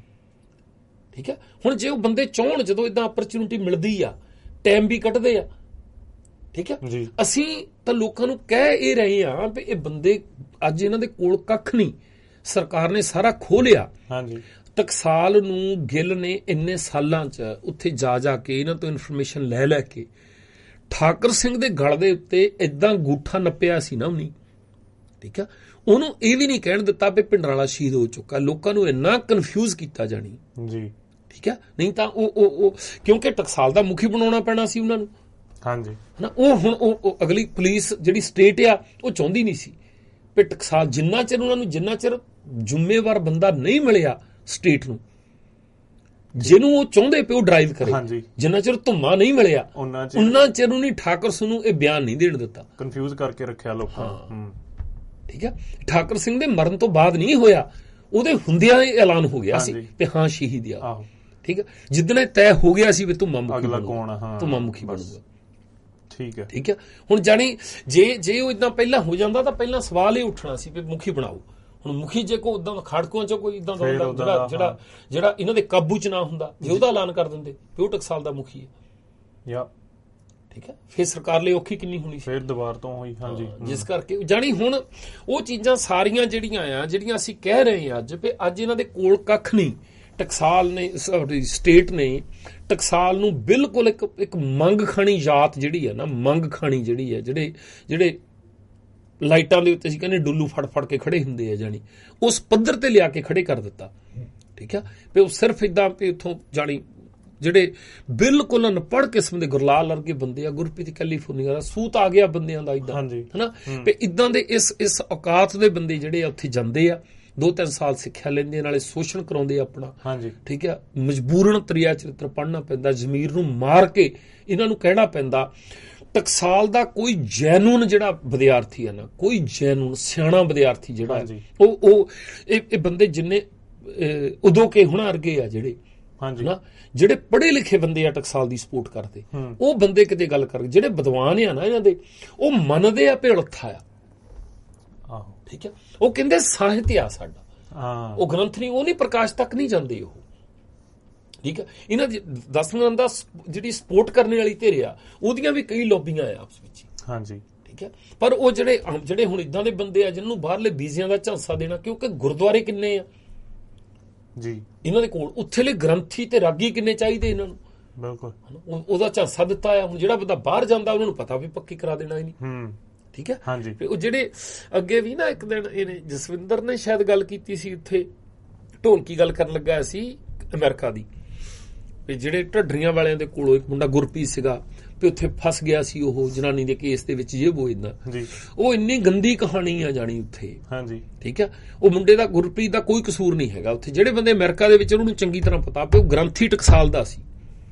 Speaker 1: ਠੀਕ ਹੈ, ਹੁਣ ਜੇ ਉਹ ਬੰਦੇ ਚਾਹਣ, ਜਦੋਂ ਇਦਾਂ ਅਪਰਚੂਨਿਟੀ ਮਿਲਦੀ ਆ, ਟਾਈਮ ਵੀ ਕੱਢਦੇ ਆ। ਠੀਕ ਹੈ, ਅਸੀਂ ਤਾਂ ਲੋਕਾਂ ਨੂੰ ਕਹਿ ਇਹ ਰਹੇ ਆ ਵੀ ਇਹ ਬੰਦੇ ਅੱਜ ਇਹਨਾਂ ਦੇ ਕੋਲ ਕੱਖ ਨਹੀਂ, ਸਰਕਾਰ ਨੇ ਸਾਰਾ ਖੋਹ ਲਿਆ। ਟਕਸਾਲ ਨੂੰ ਗਿੱਲ ਨੇ ਇੰਨੇ ਸਾਲਾਂ 'ਚ ਉੱਥੇ ਜਾ ਕੇ ਇਹਨਾਂ ਤੋਂ ਇਨਫੋਰਮੇਸ਼ਨ ਲੈ ਕੇ ਠਾਕਰ ਸਿੰਘ ਦੇ ਗਲ ਦੇ ਉੱਤੇ ਇਦਾਂ ਗੂਠਾ ਨੱਪਿਆ ਸੀ ਨਾ ਉਹਨੇ। ਠੀਕ ਆ, ਉਹਨੂੰ ਇਹ ਵੀ ਨਹੀਂ ਕਹਿਣ ਦਿੱਤਾ ਵੀ ਭਿੰਡਰਾਂਵਾਲਾ ਸ਼ਹੀਦ ਹੋ ਚੁੱਕਾ, ਲੋਕਾਂ ਨੂੰ ਇੰਨਾ ਕਨਫਿਊਜ਼ ਕੀਤਾ ਜਾਣੀ। ਠੀਕ ਆ, ਨਹੀਂ ਤਾਂ ਉਹ ਕਿਉਂਕਿ ਟਕਸਾਲ ਦਾ ਮੁਖੀ ਬਣਾਉਣਾ ਪੈਣਾ ਸੀ ਉਹਨਾਂ ਨੂੰ, ਹਨਾ। ਉਹ ਹੁਣ ਉਹ ਅਗਲੀ ਪੁਲਿਸ ਜਿਹੜੀ ਸਟੇਟ ਆ, ਉਹ ਚਾਹੁੰਦੀ ਨਹੀਂ ਸੀ ਵੀ ਟਕਸਾਲ, ਜਿੰਨਾ ਚਿਰ ਉਹਨਾਂ ਨੂੰ, ਜਿੰਨਾ ਚਿਰ ਜ਼ਿੰਮੇਵਾਰ ਬੰਦਾ ਨਹੀਂ ਮਿਲਿਆ ਸਟੇਟ ਨੂੰ, ਜਿਹਨੂੰ ਉਹ ਚਾਹੁੰਦੇ ਪਏ ਉਹ ਡਰਾਈਵ ਕਰੇ, ਜਿੰਨਾ ਚਿਰ ਧੁੰਮਾ ਨਹੀਂ ਮਿਲਿਆ ਉਹਨਾਂ ਚਿਰ ਉਹਨੇ ਠਾਕਰ ਸਿੰਘ ਨੂੰ ਇਹ ਬਿਆਨ ਨਹੀਂ ਦੇਣ ਦਿੱਤਾ,
Speaker 2: ਕਨਫਿਊਜ਼ ਕਰਕੇ ਰੱਖਿਆ ਲੋਕਾਂ ਨੂੰ।
Speaker 1: ਠੀਕ ਹੈ, ਠਾਕਰ ਸਿੰਘ ਦੇ ਮਰਨ ਤੋਂ ਬਾਅਦ ਨਹੀਂ ਹੋਇਆ, ਉਹਦੇ ਹੁੰਦਿਆਂ ਇਹ ਐਲਾਨ ਹੋ ਗਿਆ ਸੀ ਕਿ ਹਾਂ ਸ਼ਹੀਦ ਆ। ਠੀਕ ਹੈ, ਜਿੱਦਣ ਇਹ ਤੈਅ ਹੋ ਗਿਆ ਸੀ ਵੀ ਧੁੰਮਾ ਮੁਖੀ ਬਣੂਗਾ।
Speaker 2: ਠੀਕ ਹੈ,
Speaker 1: ਠੀਕ ਹੈ। ਹੁਣ ਜਾਣੀ ਜੇ ਉਹ ਇਦਾਂ ਪਹਿਲਾਂ ਹੋ ਜਾਂਦਾ ਤਾਂ ਪਹਿਲਾਂ ਸਵਾਲ ਇਹ ਉੱਠਣਾ ਸੀ ਵੀ ਮੁਖੀ ਬਣਾਓ। ਹੁਣ ਮੁਖੀ ਜੇ ਕੋਈ ਉਦਾਂ ਖੜਕੂਆਂ ਚੋਂ ਕੋਈ ਇਦਾਂ ਦਾ ਜਿਹੜਾ ਇਹਨਾਂ ਦੇ ਕਾਬੂ 'ਚ ਨਾ ਹੁੰਦਾ, ਜੇ ਉਹਦਾ ਐਲਾਨ ਕਰ ਦਿੰਦੇ ਵੀ ਉਹ ਟਕਸਾਲ ਦਾ ਮੁਖੀ ਹੈ, ਠੀਕ ਹੈ, ਫਿਰ ਸਰਕਾਰ ਲਈ ਔਖੀ ਕਿੰਨੀ ਹੋਣੀ ਸੀ,
Speaker 2: ਫਿਰ ਦੁਬਾਰ ਤੋਂ ਹੋਈ।
Speaker 1: ਜਿਸ ਕਰਕੇ ਜਾਣੀ ਹੁਣ ਉਹ ਚੀਜ਼ਾਂ ਸਾਰੀਆਂ ਜਿਹੜੀਆਂ ਅਸੀਂ ਕਹਿ ਰਹੇ ਹਾਂ ਅੱਜ ਵੀ ਅੱਜ ਇਹਨਾਂ ਦੇ ਕੋਲ ਕੱਖ ਨਹੀਂ। ਟਕਸਾਲ ਨੇ, ਸਟੇਟ ਨੇ ਟਕਸਾਲ ਨੂੰ ਬਿਲਕੁਲ ਇੱਕ ਮੰਗ ਖਾਣੀ ਜਾਤ ਜਿਹੜੀ ਹੈ ਨਾ, ਮੰਗ ਖਾਣੀ ਜਿਹੜੀ ਹੈ, ਜਿਹੜੇ ਲਾਈਟਾਂ ਦੇ ਉੱਤੇ ਅਸੀਂ ਕਹਿੰਦੇ ਡੁੱਲੂ ਫੜ ਕੇ ਖੜੇ ਹੁੰਦੇ ਆ, ਜਾਣੀ ਉਸ ਪੱਧਰ ਤੇ ਲਿਆ ਕੇ ਖੜੇ ਕਰ ਦਿੱਤਾ। ਠੀਕ ਆ, ਵੀ ਉਹ ਸਿਰਫ ਇਦਾਂ ਵੀ ਉੱਥੋਂ ਜਾਣੀ ਜਿਹੜੇ ਬਿਲਕੁਲ ਅਨਪੜ੍ਹ ਕਿਸਮ ਦੇ ਗੁਰਲਾਲ ਵਰਗੇ ਬੰਦੇ ਆ, ਗੁਰਪ੍ਰੀਤ ਕੈਲੀਫੋਰਨੀਆ ਦਾ ਸੂਤ ਆ ਗਿਆ ਬੰਦਿਆਂ ਦਾ ਇਦਾਂ, ਹਨਾ। ਵੀ ਇਦਾਂ ਦੇ ਇਸ ਔਕਾਤ ਦੇ ਬੰਦੇ ਜਿਹੜੇ ਆ ਉੱਥੇ ਜਾਂਦੇ ਆ, 2-3 ਸਾਲ ਸਿੱਖਿਆ ਲੈਂਦੇ, ਨਾਲੇ ਸ਼ੋਸ਼ਣ ਕਰਾਉਂਦੇ ਆਪਣਾ।
Speaker 2: ਹਾਂਜੀ
Speaker 1: ਠੀਕ ਹੈ, ਮਜਬੂਰਨ ਤਰੀਆ ਚਰਿੱਤਰ ਪੜ੍ਹਨਾ ਪੈਂਦਾ, ਜ਼ਮੀਰ ਨੂੰ ਮਾਰ ਕੇ ਇਹਨਾਂ ਨੂੰ ਕਹਿਣਾ ਪੈਂਦਾ। ਟਕਸਾਲ ਦਾ ਕੋਈ ਜੈਨੂਨ ਜਿਹੜਾ ਵਿਦਿਆਰਥੀ ਹੈ ਨਾ, ਕੋਈ ਜੈਨੂਨ ਸਿਆਣਾ ਵਿਦਿਆਰਥੀ ਜਿਹੜਾ
Speaker 2: ਹਾਂਜੀ।
Speaker 1: ਉਹ ਇਹ ਬੰਦੇ ਜਿੰਨੇ ਉਦੋਂ ਕੇ ਹੁਣ ਵਰਗੇ ਆ ਜਿਹੜੇ
Speaker 2: ਹਾਂਜੀ
Speaker 1: ਨਾ, ਜਿਹੜੇ ਪੜ੍ਹੇ ਲਿਖੇ ਬੰਦੇ ਆ ਟਕਸਾਲ ਦੀ ਸਪੋਰਟ ਕਰਦੇ, ਉਹ ਬੰਦੇ ਕਿਤੇ ਗੱਲ ਕਰ, ਜਿਹੜੇ ਵਿਦਵਾਨ ਆ ਨਾ ਇਹਨਾਂ ਦੇ, ਉਹ ਮੰਨਦੇ ਆ ਭੇਲਥਾ ਆ।
Speaker 2: ਆਹੋ
Speaker 1: ਠੀਕ ਹੈ, ਉਹ ਕਹਿੰਦੇ ਸਾਹਿਤ ਆ ਸਾਡਾ,
Speaker 2: ਹਾਂ
Speaker 1: ਉਹ ਗ੍ਰੰਥ ਨਹੀਂ, ਉਹ ਨਹੀਂ, ਪ੍ਰਕਾਸ਼ ਤੱਕ ਨਹੀਂ ਜਾਂਦੇ ਉਹ। ਠੀਕ ਹੈ, ਇਹਨਾਂ ਦੀ 10ਵਾਂ ਦਾ ਜਿਹੜੀ ਸਪੋਰਟ ਕਰਨ ਵਾਲੀ ਧਿਰ ਆ, ਉਹਦੀਆਂ ਵੀ ਕਈ ਲੌਬੀਆਂ ਆ ਆਪਸ ਵਿੱਚ।
Speaker 2: ਹਾਂਜੀ
Speaker 1: ਠੀਕ ਹੈ, ਪਰ ਉਹ ਜਿਹੜੇ ਹੁਣ ਇਦਾਂ ਦੇ ਬੰਦੇ ਆ ਜਿਹਨੂੰ ਬਾਹਰਲੇ ਵੀਜ਼ਿਆਂ ਦਾ ਝਾਂਸਾ ਦੇਣਾ, ਕਿਉਂਕਿ ਗੁਰਦੁਆਰੇ ਕਿੰਨੇ ਆ
Speaker 2: ਜੀ
Speaker 1: ਇਹਨਾਂ ਦੇ ਕੋਲ, ਉੱਥੇਲੇ ਗ੍ਰੰਥੀ ਤੇ ਰਾਗੀ ਕਿੰਨੇ ਚਾਹੀਦੇ ਇਹਨਾਂ ਨੂੰ,
Speaker 2: ਬਿਲਕੁਲ।
Speaker 1: ਉਹਦਾ ਝਾਂਸਾ ਦਿੱਤਾ ਆ। ਹੁਣ ਜਿਹੜਾ ਬੰਦਾ ਬਾਹਰ ਜਾਂਦਾ ਉਹਨਾਂ ਨੂੰ ਪਤਾ ਵੀ ਪੱਕੀ ਕਰਾ ਦੇਣਾ ਹੀ ਨਹੀਂ। ਠੀਕ ਹੈ,
Speaker 2: ਹਾਂਜੀ।
Speaker 1: ਉਹ ਜਿਹੜੇ ਅੱਗੇ ਵੀ ਨਾ ਇੱਕ ਦਿਨ ਇਹਨੇ ਜਸਵਿੰਦਰ ਨੇ ਸ਼ਾਇਦ ਗੱਲ ਕੀਤੀ ਸੀ, ਉੱਥੇ ਢੋਲਕੀ ਗੱਲ ਕਰਨ ਲੱਗਾ ਸੀ ਅਮਰੀਕਾ ਦੀ, ਵੀ ਜਿਹੜੇ ਢੱਡਰੀਆਂ ਵਾਲਿਆਂ ਦੇ ਕੋਲੋਂ ਇੱਕ ਮੁੰਡਾ ਗੁਰਪ੍ਰੀਤ ਸੀਗਾ, ਵੀ ਉੱਥੇ ਫਸ ਗਿਆ ਸੀ ਉਹ ਜਨਾਨੀ ਦੇ ਕੇਸ ਦੇ ਵਿੱਚ, ਜੇ ਉਹ ਇਦਾਂ
Speaker 2: ਜੀ,
Speaker 1: ਉਹ ਇੰਨੀ ਗੰਦੀ ਕਹਾਣੀ ਆ ਜਾਣੀ ਉੱਥੇ।
Speaker 2: ਹਾਂਜੀ
Speaker 1: ਠੀਕ ਹੈ, ਉਹ ਮੁੰਡੇ ਦਾ, ਗੁਰਪ੍ਰੀਤ ਦਾ ਕੋਈ ਕਸੂਰ ਨਹੀਂ ਹੈਗਾ ਉੱਥੇ। ਜਿਹੜੇ ਬੰਦੇ ਅਮਰੀਕਾ ਦੇ ਵਿੱਚ, ਉਹਨੂੰ ਚੰਗੀ ਤਰ੍ਹਾਂ ਪਤਾ ਵੀ ਉਹ ਗ੍ਰੰਥੀ ਟਕਸਾਲ ਦਾ ਸੀ,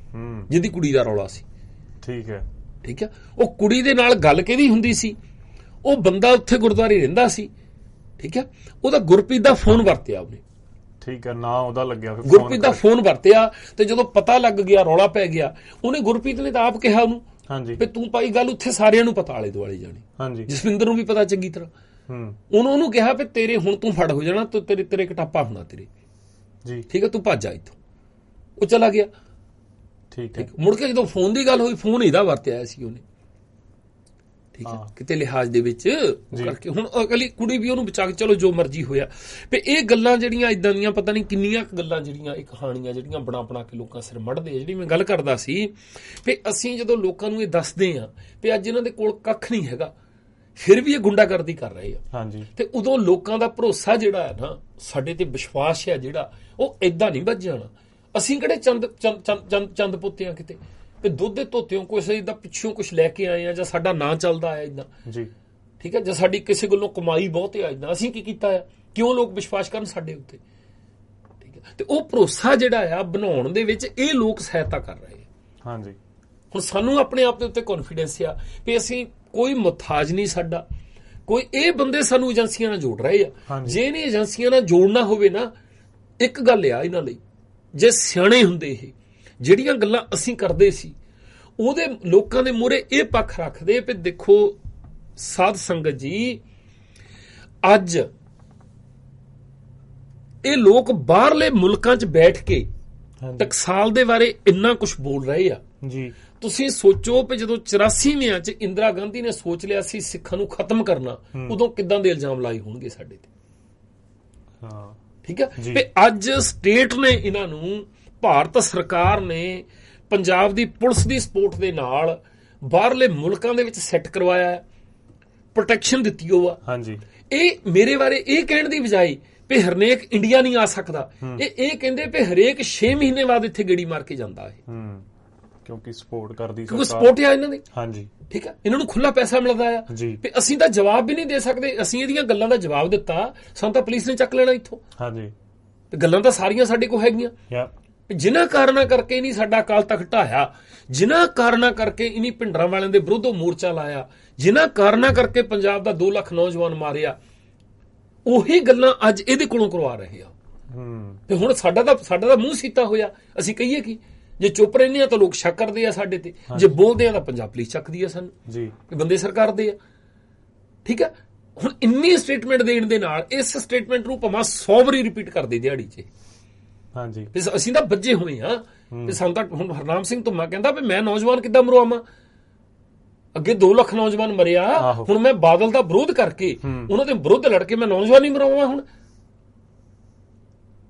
Speaker 1: ਜਿਹਦੀ ਕੁੜੀ ਦਾ ਰੌਲਾ ਸੀ।
Speaker 2: ਠੀਕ ਹੈ,
Speaker 1: ਠੀਕ ਹੈ, ਉਹ ਕੁੜੀ ਦੇ ਨਾਲ ਗੱਲ ਕਿਹਦੀ ਹੁੰਦੀ ਸੀ, ਉਹ ਬੰਦਾ ਉੱਥੇ ਗੁਰਦੁਆਰੇ ਰਹਿੰਦਾ ਸੀ। ਠੀਕ ਹੈ, ਉਹਦਾ ਗੁਰਪ੍ਰੀਤ ਦਾ ਫੋਨ ਵਰਤਿਆ ਉਹਨੇ।
Speaker 2: ਠੀਕ ਹੈ, ਨਾ ਉਹਦਾ ਲੱਗਿਆ,
Speaker 1: ਗੁਰਪ੍ਰੀਤ ਦਾ ਫੋਨ ਵਰਤਿਆ, ਤੇ ਜਦੋਂ ਪਤਾ ਲੱਗ ਗਿਆ, ਰੌਲਾ ਪੈ ਗਿਆ, ਉਹਨੇ, ਗੁਰਪ੍ਰੀਤ ਨੇ ਤਾਂ ਆਪ ਕਿਹਾ ਉਹਨੂੰ,
Speaker 2: ਹਾਂਜੀ,
Speaker 1: ਵੀ ਤੂੰ ਭਾਈ ਗੱਲ ਉੱਥੇ ਸਾਰਿਆਂ ਨੂੰ ਪਤਾ, ਆਲੇ ਦੁਆਲੇ ਜਾਣੀ,
Speaker 2: ਹਾਂਜੀ,
Speaker 1: ਜਸਵਿੰਦਰ ਨੂੰ ਵੀ ਪਤਾ ਚੰਗੀ ਤਰ੍ਹਾਂ। ਉਹਨੂੰ ਕਿਹਾ ਵੀ ਤੇਰੇ ਹੁਣ ਤੂੰ ਫੜ ਹੋ ਜਾਣਾ, ਤੂੰ ਤੇਰੇ ਕਟਾਪਾ ਹੋਣਾ ਤੇਰੇ
Speaker 2: ਜੀ।
Speaker 1: ਠੀਕ ਹੈ, ਤੂੰ ਭੱਜ ਜਾ ਇੱਥੋਂ। ਉਹ ਚਲਾ ਗਿਆ।
Speaker 2: ਠੀਕ ਹੈ,
Speaker 1: ਮੁੜ ਕੇ ਜਦੋਂ ਫੋਨ ਦੀ ਗੱਲ ਹੋਈ, ਫੋਨ ਇਹਦਾ ਵਰਤਿਆ ਸੀ ਉਹਨੇ। ਠੀਕ ਹੈ, ਕਿਤੇ ਲਿਹਾਜ਼ ਦੇ ਵਿੱਚ ਕਰਕੇ ਹੁਣ ਅਗਲੀ ਕੁੜੀ ਵੀ ਉਹਨੂੰ ਬਚਾ ਕੇ, ਚਲੋ ਜੋ ਮਰਜ਼ੀ ਹੋਇਆ। ਤੇ ਇਹ ਗੱਲਾਂ ਜਿਹੜੀਆਂ ਇਦਾਂ ਦੀਆਂ, ਪਤਾ ਨਹੀਂ ਕਿੰਨੀਆਂ ਗੱਲਾਂ ਜਿਹੜੀਆਂ, ਇਹ ਕਹਾਣੀਆਂ ਜਿਹੜੀਆਂ ਬਣਾ ਕੇ ਲੋਕਾਂ ਸਿਰ ਮੜਦੇ ਆ। ਜਿਹੜੀ ਮੈਂ ਗੱਲ ਕਰਦਾ ਸੀ ਵੀ ਅਸੀਂ ਜਦੋਂ ਲੋਕਾਂ ਨੂੰ ਇਹ ਦੱਸਦੇ ਆ ਵੀ ਅੱਜ ਇਹਨਾਂ ਦੇ ਕੋਲ ਕੱਖ ਨਹੀਂ ਹੈਗਾ, ਫਿਰ ਵੀ ਇਹ ਗੁੰਡਾਗਰਦੀ ਕਰ ਰਹੇ ਆ। ਹਾਂਜੀ, ਤੇ ਉਦੋਂ ਲੋਕਾਂ ਦਾ ਭਰੋਸਾ ਜਿਹੜਾ ਹੈ ਨਾ, ਸਾਡੇ ਤੇ ਵਿਸ਼ਵਾਸ ਹੈ ਜਿਹੜਾ, ਉਹ ਏਦਾਂ ਨਹੀਂ ਵੱਜ ਜਾਣਾ। ਅਸੀਂ ਕਿਹੜੇ ਚੰਦ ਪੁੱਤੇ ਆ ਕਿਤੇ, ਵੀ ਦੁੱਧ ਦੇ ਧੋਤਿਓਂ ਕੁਛ ਇਦਾਂ ਪਿੱਛੋਂ ਕੁਛ ਲੈ ਕੇ ਆਏ ਆ, ਜਾਂ ਸਾਡਾ ਨਾਂ ਚੱਲਦਾ ਆ ਇਦਾਂ ਜੀ। ਠੀਕ ਹੈ, ਜਾਂ ਸਾਡੀ ਕਿਸੇ ਗੱਲੋਂ ਕਮਾਈ ਬਹੁਤ ਆ ਇਦਾਂ, ਅਸੀਂ ਕੀ ਕੀਤਾ ਆ, ਕਿਉਂ ਲੋਕ ਵਿਸ਼ਵਾਸ ਕਰਨ ਸਾਡੇ ਉੱਤੇ। ਠੀਕ ਹੈ, ਤੇ ਉਹ ਭਰੋਸਾ ਜਿਹੜਾ ਆ ਬਣਾਉਣ ਦੇ ਵਿੱਚ ਇਹ ਲੋਕ ਸਹਾਇਤਾ ਕਰ ਰਹੇ ਆ। ਹਾਂਜੀ, ਹੁਣ ਸਾਨੂੰ ਆਪਣੇ ਆਪ ਦੇ ਉੱਤੇ ਕੌਨਫੀਡੈਂਸ ਆ ਵੀ ਅਸੀਂ ਕੋਈ ਮੁਹਤਾਜ ਨਹੀਂ ਸਾਡਾ, ਕੋਈ ਇਹ ਬੰਦੇ ਸਾਨੂੰ ਏਜੰਸੀਆਂ ਨਾਲ ਜੋੜ ਰਹੇ ਆ। ਜੇ ਇਹਨੇ ਏਜੰਸੀਆਂ ਨਾਲ ਜੋੜਨਾ ਹੋਵੇ ਨਾ, ਇੱਕ ਗੱਲ ਆ ਇਹਨਾਂ ਲਈ, ਜੇ ਸਿਆਣੇ ਹੁੰਦੇ ਇਹ, ਜਿਹੜੀਆਂ ਗੱਲਾਂ ਅਸੀਂ ਕਰਦੇ ਸੀ, ਉਹਦੇ ਲੋਕਾਂ ਦੇ ਮੂਹਰੇ ਇਹ ਪੱਖ ਰੱਖਦੇ ਵੀ ਦੇਖੋ ਸਾਧ ਸੰਗਤ ਜੀ, ਅੱਜ ਇਹ ਲੋਕ ਬਾਹਰਲੇ ਮੁਲਕਾਂ 'ਚ ਬੈਠ ਕੇ ਟਕਸਾਲ ਦੇ ਬਾਰੇ ਇੰਨਾ ਕੁਝ ਬੋਲ ਰਹੇ ਆ ਜੀ। ਤੁਸੀਂ ਸੋਚੋ ਵੀ ਜਦੋਂ 84ਵਿਆਂ 'ਚ ਇੰਦਰਾ ਗਾਂਧੀ ਨੇ ਸੋਚ ਲਿਆ ਸੀ ਸਿੱਖਾਂ ਨੂੰ ਖਤਮ ਕਰਨਾ, ਉਦੋਂ ਕਿੱਦਾਂ ਦੇ ਇਲਜ਼ਾਮ ਲਾਏ ਹੋਣਗੇ ਸਾਡੇ ਤੇ। ਹਾਂ, ਠੀਕ ਹੈ, ਵੀ ਅੱਜ ਸਟੇਟ ਨੇ ਇਹਨਾਂ ਨੂੰ, ਭਾਰਤ ਸਰਕਾਰ ਨੇ ਪੰਜਾਬ ਦੀ ਪੁਲਿਸ ਦੀ ਸਪੋਰਟ ਦੇ ਨਾਲ ਬਾਹਰਲੇ ਮੁਲਕਾਂ ਦੇ ਵਿੱਚ ਸੈੱਟ ਕਰਵਾਇਆ, ਪ੍ਰੋਟੈਕਸ਼ਨ ਦਿੱਤੀ ਉਹ ਆ। ਹਾਂਜੀ, ਇਹ ਮੇਰੇ ਬਾਰੇ ਇਹ ਕਹਿਣ ਦੀ ਬਜਾਏ ਵੀ ਹਰੇਕ ਇੰਡੀਆ ਨਹੀਂ ਆ ਸਕਦਾ, ਇਹ ਕਹਿੰਦੇ ਵੀ ਹਰੇਕ 6 ਮਹੀਨੇ ਬਾਅਦ ਇੱਥੇ ਗੇੜੀ ਮਾਰ ਕੇ ਜਾਂਦਾ ਹੈ, ਕਿਉਂਕਿ ਸਪੋਰਟ ਕਰਦੀ ਸਰਕਾਰ, ਕਿਉਂਕਿ ਸਪੋਰਟ ਆ ਇਹਨਾਂ ਦੀ। ਹਾਂਜੀ, ਠੀਕ ਹੈ, ਇਹਨਾਂ ਨੂੰ ਖੁੱਲਾ ਪੈਸਾ ਮਿਲਦਾ ਆ ਵੀ ਅਸੀਂ ਤਾਂ ਜਵਾਬ ਵੀ ਨਹੀਂ ਦੇ ਸਕਦੇ, ਅਸੀਂ ਇਹਦੀਆਂ ਗੱਲਾਂ ਦਾ ਜਵਾਬ ਦਿੱਤਾ, ਸਾਨੂੰ ਤਾਂ ਪੁਲਿਸ ਨੇ ਚੱਕ ਲੈਣਾ ਇੱਥੋਂ। ਹਾਂਜੀ, ਤੇ ਗੱਲਾਂ ਤਾਂ ਸਾਰੀਆਂ ਸਾਡੇ ਕੋਲ ਹੈਗੀਆਂ। ਜਿਨ੍ਹਾਂ ਕਾਰਨਾਂ ਕਰਕੇ ਨਹੀਂ ਸਾਡਾ ਅਕਾਲ ਤਖਤ ਢਾਇਆ, ਜਿਨ੍ਹਾਂ ਕਾਰਨਾਂ ਕਰਕੇ ਇਨੀ ਭਿੰਡਰਾਂ ਵਾਲਿਆਂ ਦੇ ਵਿਰੁੱਧ ਮੋਰਚਾ ਲਾਇਆ, ਜਿਨ੍ਹਾਂ ਕਾਰਨਾਂ ਕਰਕੇ ਪੰਜਾਬ ਦਾ 2 ਲੱਖ ਨੌਜਵਾਨ ਮਾਰਿਆ, ਉਹੀ ਗੱਲਾਂ ਅੱਜ ਇਹਦੇ ਕੋਲੋਂ ਕਰਵਾ ਰਹੇ ਆ। ਤੇ ਹੁਣ ਸਾਡਾ ਤਾਂ ਮੂੰਹ ਸੀਤਾ ਹੋਇਆ, ਅਸੀਂ ਕਹੀਏ ਕੀ, ਜੇ ਚੁੱਪ ਰਹਿੰਦੇ ਆ ਤਾਂ ਲੋਕ ਸ਼ੱਕ ਕਰਦੇ ਆ ਸਾਡੇ ਤੇ, ਜੇ ਬੋਲਦੇ ਆ ਤਾਂ ਪੰਜਾਬ ਪੁਲਿਸ ਚੱਕਦੀ ਆ ਸਾਨੂੰ ਜੀ, ਬੰਦੇ ਸਰਕਾਰ ਦੇ ਆ। ਠੀਕ ਹੈ, ਹੁਣ ਇੰਨੀ ਸਟੇਟਮੈਂਟ ਦੇਣ ਦੇ ਨਾਲ ਇਸ ਸਟੇਟਮੈਂਟ ਨੂੰ ਭਾਵੇਂ 100 ਵਾਰੀ ਰਿਪੀਟ ਕਰਦੇ ਦਿਹਾੜੀ 'ਚ। ਹਾਂਜੀ, ਅਸੀਂ ਤਾਂ ਬੱਝੇ ਹੋਏ ਆ। ਤੇ ਸਾਨੂੰ ਤਾਂ ਹੁਣ ਹਰਨਾਮ ਸਿੰਘ ਧੁੰਮਾ ਕਹਿੰਦਾ ਵੀ ਮੈਂ ਨੌਜਵਾਨ ਕਿੱਦਾਂ ਮਰਵਾਵਾਂ, ਅੱਗੇ 2 ਲੱਖ ਨੌਜਵਾਨ ਮਰਿਆ, ਹੁਣ ਮੈਂ ਬਾਦਲ ਦਾ ਵਿਰੋਧ ਕਰਕੇ ਉਹਨਾਂ ਦੇ ਵਿਰੁੱਧ ਲੜ ਕੇ ਮੈਂ ਨੌਜਵਾਨ ਹੀ ਮਰਵਾਵਾਂ ਹੁਣ।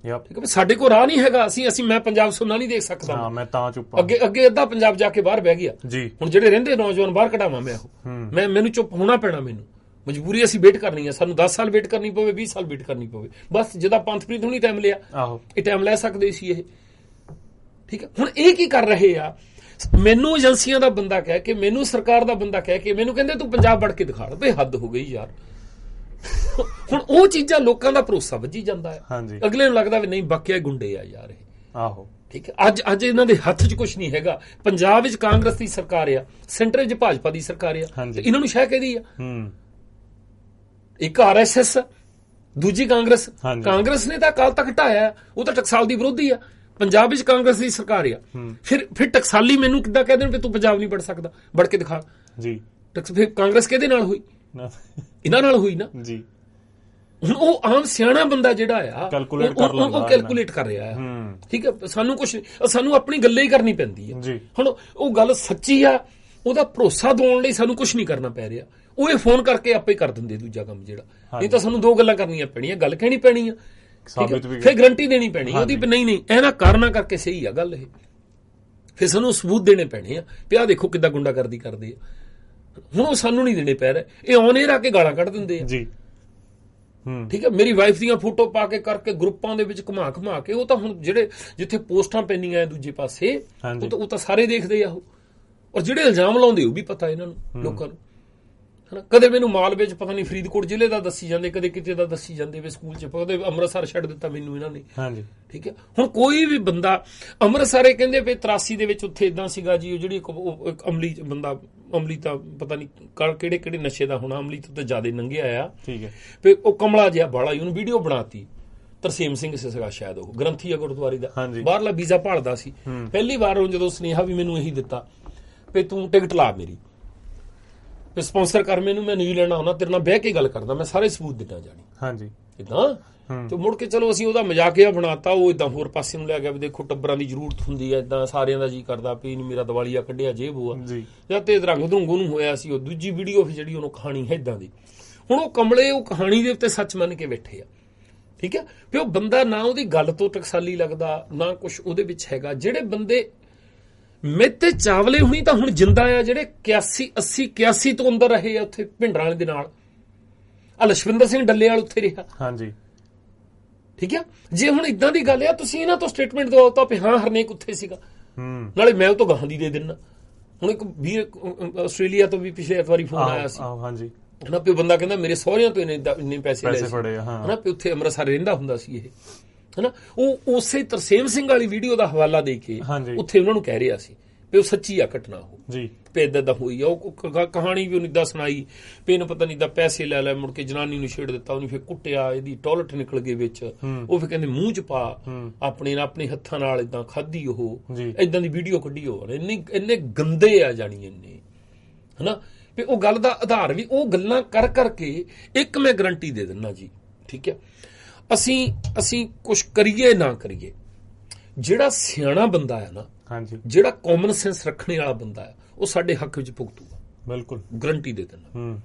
Speaker 1: ਠੀਕ ਹੈ, ਸਾਡੇ ਕੋਲ ਰਾਹ ਨਹੀਂ ਹੈਗਾ, ਅਸੀਂ ਮੈਂ ਪੰਜਾਬ ਸੁਣਨਾ ਨਹੀਂ ਦੇਖ ਸਕਦਾ, ਮੈਂ ਤਾਂ ਚੁੱਪ। ਅੱਗੇ ਅੱਧਾ ਪੰਜਾਬ ਜਾ ਕੇ ਬਾਹਰ ਬਹਿ ਗਿਆ ਜੀ। ਹੁਣ ਜਿਹੜੇ ਰਹਿੰਦੇ ਨੌਜਵਾਨ ਬਾਹਰ ਕਢਾਵਾਂ ਮੈਂ ਉਹ, ਮੈਨੂੰ ਚੁੱਪ ਹੋਣਾ ਪੈਣਾ, ਮੈਨੂੰ ਮਜਬੂਰੀ, ਅਸੀਂ ਵੇਟ ਕਰਨੀ ਹੈ, ਸਾਨੂੰ 10 ਸਾਲ ਵੇਟ ਕਰਨੀ ਪਵੇ, 20 ਸਾਲ ਵੇਟ ਕਰਨੀ ਪਵੇ, ਬਸ ਜਿਹਦਾ ਪੰਥਪ੍ਰੀਤ ਹੁਣੀ ਟਾਈਮ ਲਿਆ, ਇਹ ਟਾਈਮ ਲੈ ਸਕਦੇ ਸੀ ਇਹ। ਠੀਕ ਹੈ, ਹੁਣ ਇਹ ਕੀ ਕਰ ਰਹੇ ਆ, ਮੈਨੂੰ ਏਜੰਸੀਆਂ ਦਾ ਬੰਦਾ ਕਹਿ ਕੇ, ਮੈਨੂੰ ਸਰਕਾਰ ਦਾ ਬੰਦਾ ਕਹਿ ਕੇ, ਮੈਨੂੰ ਕਹਿੰਦੇ ਤੂੰ ਪੰਜਾਬ ਵੜ ਕੇ ਦਿਖਾ, ਬਈ ਹੱਦ ਹੋ ਗਈ ਯਾਰ। ਹੁਣ ਉਹ ਚੀਜ਼ਾਂ ਲੋਕਾਂ ਦਾ ਭਰੋਸਾ ਵੱਜੀ ਜਾਂਦਾ ਹੈ।
Speaker 2: ਹਾਂਜੀ।
Speaker 1: ਅਗਲੇ ਨੂੰ ਲੱਗਦਾ ਵੀ ਨਹੀਂ ਵਾਕਿਆ ਗੁੰਡੇ ਆ ਯਾਰ ਇਹ।
Speaker 2: ਆਹੋ।
Speaker 1: ਠੀਕ ਹੈ, ਅੱਜ ਇਹਨਾਂ ਦੇ ਹੱਥ 'ਚ ਕੁਝ ਨਹੀਂ ਹੈਗਾ। ਪੰਜਾਬ ਵਿੱਚ ਕਾਂਗਰਸ ਦੀ ਸਰਕਾਰ ਆ, ਸੈਂਟਰ 'ਚ ਭਾਜਪਾ ਦੀ ਸਰਕਾਰ ਆ, ਤੇ ਇਹਨਾਂ ਨੂੰ ਸ਼ਹਿ ਕਹਦੀ ਆ। ਇੱਕ RSS, ਦੂਜੀ ਕਾਂਗਰਸ। ਕਾਂਗਰਸ ਨੇ ਤਾਂ ਅਕਾਲ ਤੱਕ ਢਾਇਆ, ਉਹ ਤਾਂ ਟਕਸਾਲ ਦੀ ਵਿਰੋਧੀ ਆ। ਪੰਜਾਬ ਵਿੱਚ ਕਾਂਗਰਸ ਦੀ ਸਰਕਾਰ ਆ, ਫਿਰ ਟਕਸਾਲੀ ਮੈਨੂੰ ਕਿੱਦਾਂ ਕਹਿ ਦੇਣ ਵੀ ਤੂੰ ਪੰਜਾਬ ਨਹੀਂ ਵੜ ਸਕਦਾ, ਵੜ ਕੇ ਦਿਖਾ ਜੀ। ਫਿਰ ਕਾਂਗਰਸ ਕਿਹਦੇ ਨਾਲ ਹੋਈ? ਇਹਨਾਂ ਨਾਲ ਹੋਈ ਨਾ ਜੀ। ਹੁਣ ਉਹ ਆਮ ਸਿਆਣਾ ਬੰਦਾ ਜਿਹੜਾ ਆ ਉਹ ਕੈਲਕੂਲੇਟ ਕਰ ਰਿਹਾ ਆ। ਠੀਕ ਹੈ, ਸਾਨੂੰ ਆਪਣੀ ਗੱਲੇ ਹੀ ਕਰਨੀ ਪੈਂਦੀ ਹੈ। ਹੁਣ ਉਹ ਗੱਲ ਸੱਚੀ ਆ, ਉਹਦਾ ਭਰੋਸਾ ਦਿਵਾਉਣ ਲਈ ਸਾਨੂੰ ਕੁਝ ਨਹੀਂ ਕਰਨਾ ਪੈ ਰਿਹਾ। ਉਹ ਇਹ ਫੋਨ ਕਰਕੇ ਆਪੇ ਕਰ ਦਿੰਦੇ ਦੂਜਾ ਕੰਮ ਜਿਹੜਾ। ਨਹੀਂ ਤਾਂ ਸਾਨੂੰ ਦੋ ਗੱਲਾਂ ਕਰਨੀਆਂ ਪੈਣੀਆਂ, ਗੱਲ ਕਹਿਣੀ ਪੈਣੀ ਆ, ਫਿਰ ਗਰੰਟੀ ਦੇਣੀ ਪੈਣੀ ਉਹਦੀ ਵੀ ਨਹੀਂ ਇਹ ਨਾ ਕਰਨਾ ਕਰਕੇ ਸਹੀ ਆ ਗੱਲ ਇਹ। ਫਿਰ ਸਾਨੂੰ ਸਬੂਤ ਦੇਣੇ ਪੈਣੇ ਆ ਵੀ ਆਹ ਦੇਖੋ ਕਿੱਦਾਂ ਗੁੰਡਾਗਰਦੀ ਕਰਦੇ ਆ। ਹੁਣ ਉਹ ਸਾਨੂੰ ਨਹੀਂ ਦੇਣੇ ਪੈ ਰਹੇ, ਇਹ ਔਨ-에ਅਰ ਆ ਕੇ ਗਾਲਾਂ ਕੱਢ ਦਿੰਦੇ ਆ ਜੀ। ਠੀਕ ਹੈ, ਮੇਰੀ ਵਾਈਫ ਦੀਆਂ ਫੋਟੋ ਪਾ ਕੇ ਕਰਕੇ ਗਰੁੱਪਾਂ ਦੇ ਵਿੱਚ ਘੁਮਾ ਕੇ, ਉਹ ਤਾਂ ਹੁਣ ਜਿਹੜੇ ਜਿੱਥੇ ਪੋਸਟਾਂ ਪੈਂਦੀਆਂ ਦੂਜੇ ਪਾਸੇ ਉਹ ਤਾਂ ਸਾਰੇ ਦੇਖਦੇ ਆ ਉਹ। ਔਰ ਜਿਹੜੇ ਇਲਜ਼ਾਮ ਲਾਉਂਦੇ ਉਹ ਵੀ ਪਤਾ ਇਹਨਾਂ ਨੂੰ, ਲੋਕਾਂ ਨੂੰ, ਹਨਾ। ਕਦੇ ਮੈਨੂੰ ਮਾਲਵੇ 'ਚ ਪਤਾ ਨਹੀਂ ਫਰੀਦਕੋਟ ਜ਼ਿਲ੍ਹੇ ਦਾ ਦੱਸੀ ਜਾਂਦੇ, ਕਦੇ ਕਿਤੇ ਦਾ ਦੱਸੀ ਜਾਂਦੇ ਵੀ ਸਕੂਲ 'ਚ, ਕਦੇ ਅੰਮ੍ਰਿਤਸਰ ਛੱਡ ਦਿੱਤਾ ਮੈਨੂੰ ਇਹਨਾਂ ਨੇ। ਠੀਕ ਹੈ, ਹੁਣ ਕੋਈ ਵੀ ਬੰਦਾ ਅੰਮ੍ਰਿਤਸਰ ਕਹਿੰਦੇ ਵੀ 83 ਦੇ ਵਿੱਚ ਉੱਥੇ ਇਦਾਂ ਸੀਗਾ ਜੀ, ਉਹ ਜਿਹੜੀ ਇੱਕ ਅਮਲੀ ਬੰਦਾ, ਅਮਲੀ ਤਾਂ ਪਤਾ ਨਹੀਂ ਕਿਹੜੇ ਨਸ਼ੇ ਦਾ ਹੋਣਾ, ਅਮਲੀ ਤੋਂ ਤਾਂ ਜ਼ਿਆਦਾ ਨੰਗਿਆ ਆ। ਠੀਕ ਹੈ, ਵੀ ਉਹ ਕਮਲਾ ਜਿਹਾ ਬਾਲਾ ਉਹਨੂੰ ਵੀਡੀਓ ਬਣਾਤੀ। ਤਰਸੇਮ ਸਿੰਘ ਸੀਗਾ ਸ਼ਾਇਦ, ਉਹ ਗ੍ਰੰਥੀ ਆ ਗੁਰਦੁਆਰੇ ਦਾ, ਬਾਹਰਲਾ ਵੀਜ਼ਾ ਭਾਲਦਾ ਸੀ। ਪਹਿਲੀ ਵਾਰ ਉਹ ਜਦੋਂ ਸੁਨੇਹਾ ਵੀ ਮੈਨੂੰ ਇਹੀ ਦਿੱਤਾ ਵੀ ਤੂੰ ਟਿਕਟ ਲਾ ਮੇਰੀ, ਸਪਾਂਸਰ ਕਰ ਮੈਨੂੰ, ਮੈਂ ਨਿਊਜ਼ੀਲੈਂਡ ਆਉਣਾ, ਤੇਰੇ ਨਾਲ ਬਹਿ ਕੇ ਗੱਲ ਕਰਦਾ, ਮੈਂ ਸਾਰੇ ਸਬੂਤ ਦਿੱਤਾ ਜਾਣੀ ਇਦਾਂ। ਤੇ ਮੁੜ ਕੇ ਚਲੋ ਅਸੀਂ ਉਹਦਾ ਮਜ਼ਾਕਿਆ ਬਣਾਤਾ, ਉਹ ਇਦਾਂ ਹੋਰ ਪਾਸੇ ਨੂੰ ਲੈ ਗਿਆ ਵੀ ਦੇਖੋ ਟੱਬਰਾਂ ਦੀ ਜ਼ਰੂਰਤ ਹੁੰਦੀ ਹੈ, ਇਦਾਂ ਸਾਰਿਆਂ ਦਾ ਜੀ ਕਰਦਾ ਵੀ ਮੇਰਾ ਦਿਵਾਲੀਆ ਕੱਢਿਆ ਜੇ ਬੋਆ ਜਾਂ ਤੇ ਰੰਗ ਧਰੰਗੂ ਨੂੰ ਹੋਇਆ ਸੀ। ਉਹ ਦੂਜੀ ਵੀਡੀਓ ਜਿਹੜੀ ਉਹਨੂੰ ਕਹਾਣੀ ਹੈ ਇਦਾਂ ਦੀ। ਹੁਣ ਉਹ ਕਮਲੇ ਉਹ ਕਹਾਣੀ ਦੇ ਉੱਤੇ ਸੱਚ ਮੰਨ ਕੇ ਬੈਠੇ ਆ। ਠੀਕ ਹੈ, ਵੀ ਉਹ ਬੰਦਾ ਨਾ ਉਹਦੀ ਗੱਲ ਤੋਂ ਟਕਸਾਲੀ ਲੱਗਦਾ, ਨਾ ਕੁਛ ਉਹਦੇ ਵਿੱਚ ਹੈਗਾ। ਜਿਹੜੇ ਬੰਦੇ ਮੇਤੇ ਚਾਵਲੇ ਹੁਣੀ ਤਾਂ ਹੁਣ ਜਿੰਦਾ ਆ, ਜਿਹੜੇ 81 ਤੋਂ ਅੰਦਰ ਰਹੇ ਆ ਉੱਥੇ ਭਿੰਡਰਾਂ ਵਾਲੇ ਦੇ ਨਾਲ। ਆ ਲਸ਼ਵਿੰਦਰ ਸਿੰਘ ਡੱਲੇਵਾਲ ਉੱਥੇ ਰਿਹਾ। ਹਾਂਜੀ, ਠੀਕ ਆ। ਜੇ ਹੁਣ ਇਦਾਂ ਦੀ ਗੱਲ ਆ, ਤੁਸੀਂ ਇਹਨਾਂ ਤੋਂ ਸਟੇਟਮੈਂਟ ਦਿਵਾਓ ਤਾਂ ਵੀ ਹਾਂ ਹਰਨੇਕ ਉੱਥੇ ਸੀਗਾ, ਨਾਲੇ ਮੈਂ ਉਹ ਤੋਂ ਗਾਹਾਂ ਦੀ ਦੇ ਦੇਣਾ। ਹੁਣ ਇੱਕ ਵੀਰ ਆਸਟ੍ਰੇਲੀਆ ਤੋਂ ਵੀ ਪਿਛਲੇ ਐਤਵਾਰੀ ਫੋਨ ਆਇਆ ਸੀ, ਹਨਾ, ਵੀ ਬੰਦਾ ਕਹਿੰਦਾ ਮੇਰੇ ਸਹੁਰਿਆਂ ਤੋਂ ਇੰਨੇ ਪੈਸੇ ਲਏ ਫੜੇ, ਹਨਾ, ਵੀ ਉੱਥੇ ਅੰਮ੍ਰਿਤਸਰ ਰਹਿੰਦਾ ਹੁੰਦਾ ਸੀ ਇਹ, ਹਨਾ। ਉਹ ਉਸੇ ਤਰਸੇਮ ਸਿੰਘ ਵਾਲੀ ਵੀਡੀਓ ਦਾ ਹਵਾਲਾ ਦੇ ਕੇ ਉੱਥੇ ਉਹਨਾਂ ਨੂੰ ਕਹਿ ਰਿਹਾ ਸੀ ਵੀ ਉਹ ਸੱਚੀ ਆ ਘਟਨਾ, ਉਹ ਜੀ ਵੀ ਏਦਾਂ ਦਾ ਹੋਈ ਆ। ਉਹ ਕਹਾਣੀ ਵੀ ਉਹਨੇ ਏਦਾਂ ਸੁਣਾਈ ਵੀ ਇਹਨੂੰ ਪਤਾ ਨਹੀਂ ਦਾ ਪੈਸੇ ਲੈ ਮੁੜ ਕੇ ਜਨਾਨੀ ਨੂੰ ਛੇੜ ਦਿੱਤਾ, ਉਹਨੂੰ ਫਿਰ ਕੁੱਟਿਆ, ਇਹਦੀ ਟੌਇਲਟ ਨਿਕਲ ਗਈ ਵਿੱਚ, ਉਹ ਫਿਰ ਕਹਿੰਦੇ ਮੂੰਹ 'ਚ ਪਾ, ਆਪਣੇ ਹੱਥਾਂ ਨਾਲ ਏਦਾਂ ਖਾਧੀ, ਉਹ ਏਦਾਂ ਦੀ ਵੀਡੀਓ ਕੱਢੀ। ਉਹ ਇੰਨੇ ਗੰਦੇ ਆ ਜਾਣੀ ਇੰਨੇ, ਹਨਾ। ਵੀ ਉਹ ਗੱਲ ਦਾ ਆਧਾਰ ਵੀ ਉਹ ਗੱਲਾਂ ਕਰਕੇ ਇੱਕ ਮੈਂ ਗਰੰਟੀ ਦੇ ਦਿੰਦਾ ਜੀ, ਠੀਕ ਹੈ, ਅਸੀਂ ਕੁਛ ਕਰੀਏ ਨਾ ਕਰੀਏ, ਜਿਹੜਾ ਸਿਆਣਾ ਬੰਦਾ ਹੈ ਨਾ, ਜਿਹੜਾ ਕਾਮਨ ਸੈਂਸ ਰੱਖਣੇ ਵਾਲਾ ਬੰਦਾ ਹੈ, ਉਹ ਸਾਡੇ ਹੱਕ ਵਿੱਚ ਭੁਗਤੂਗਾ, ਬਿਲਕੁਲ ਗਰੰਟੀ ਦੇ ਦਿੰਦਾ।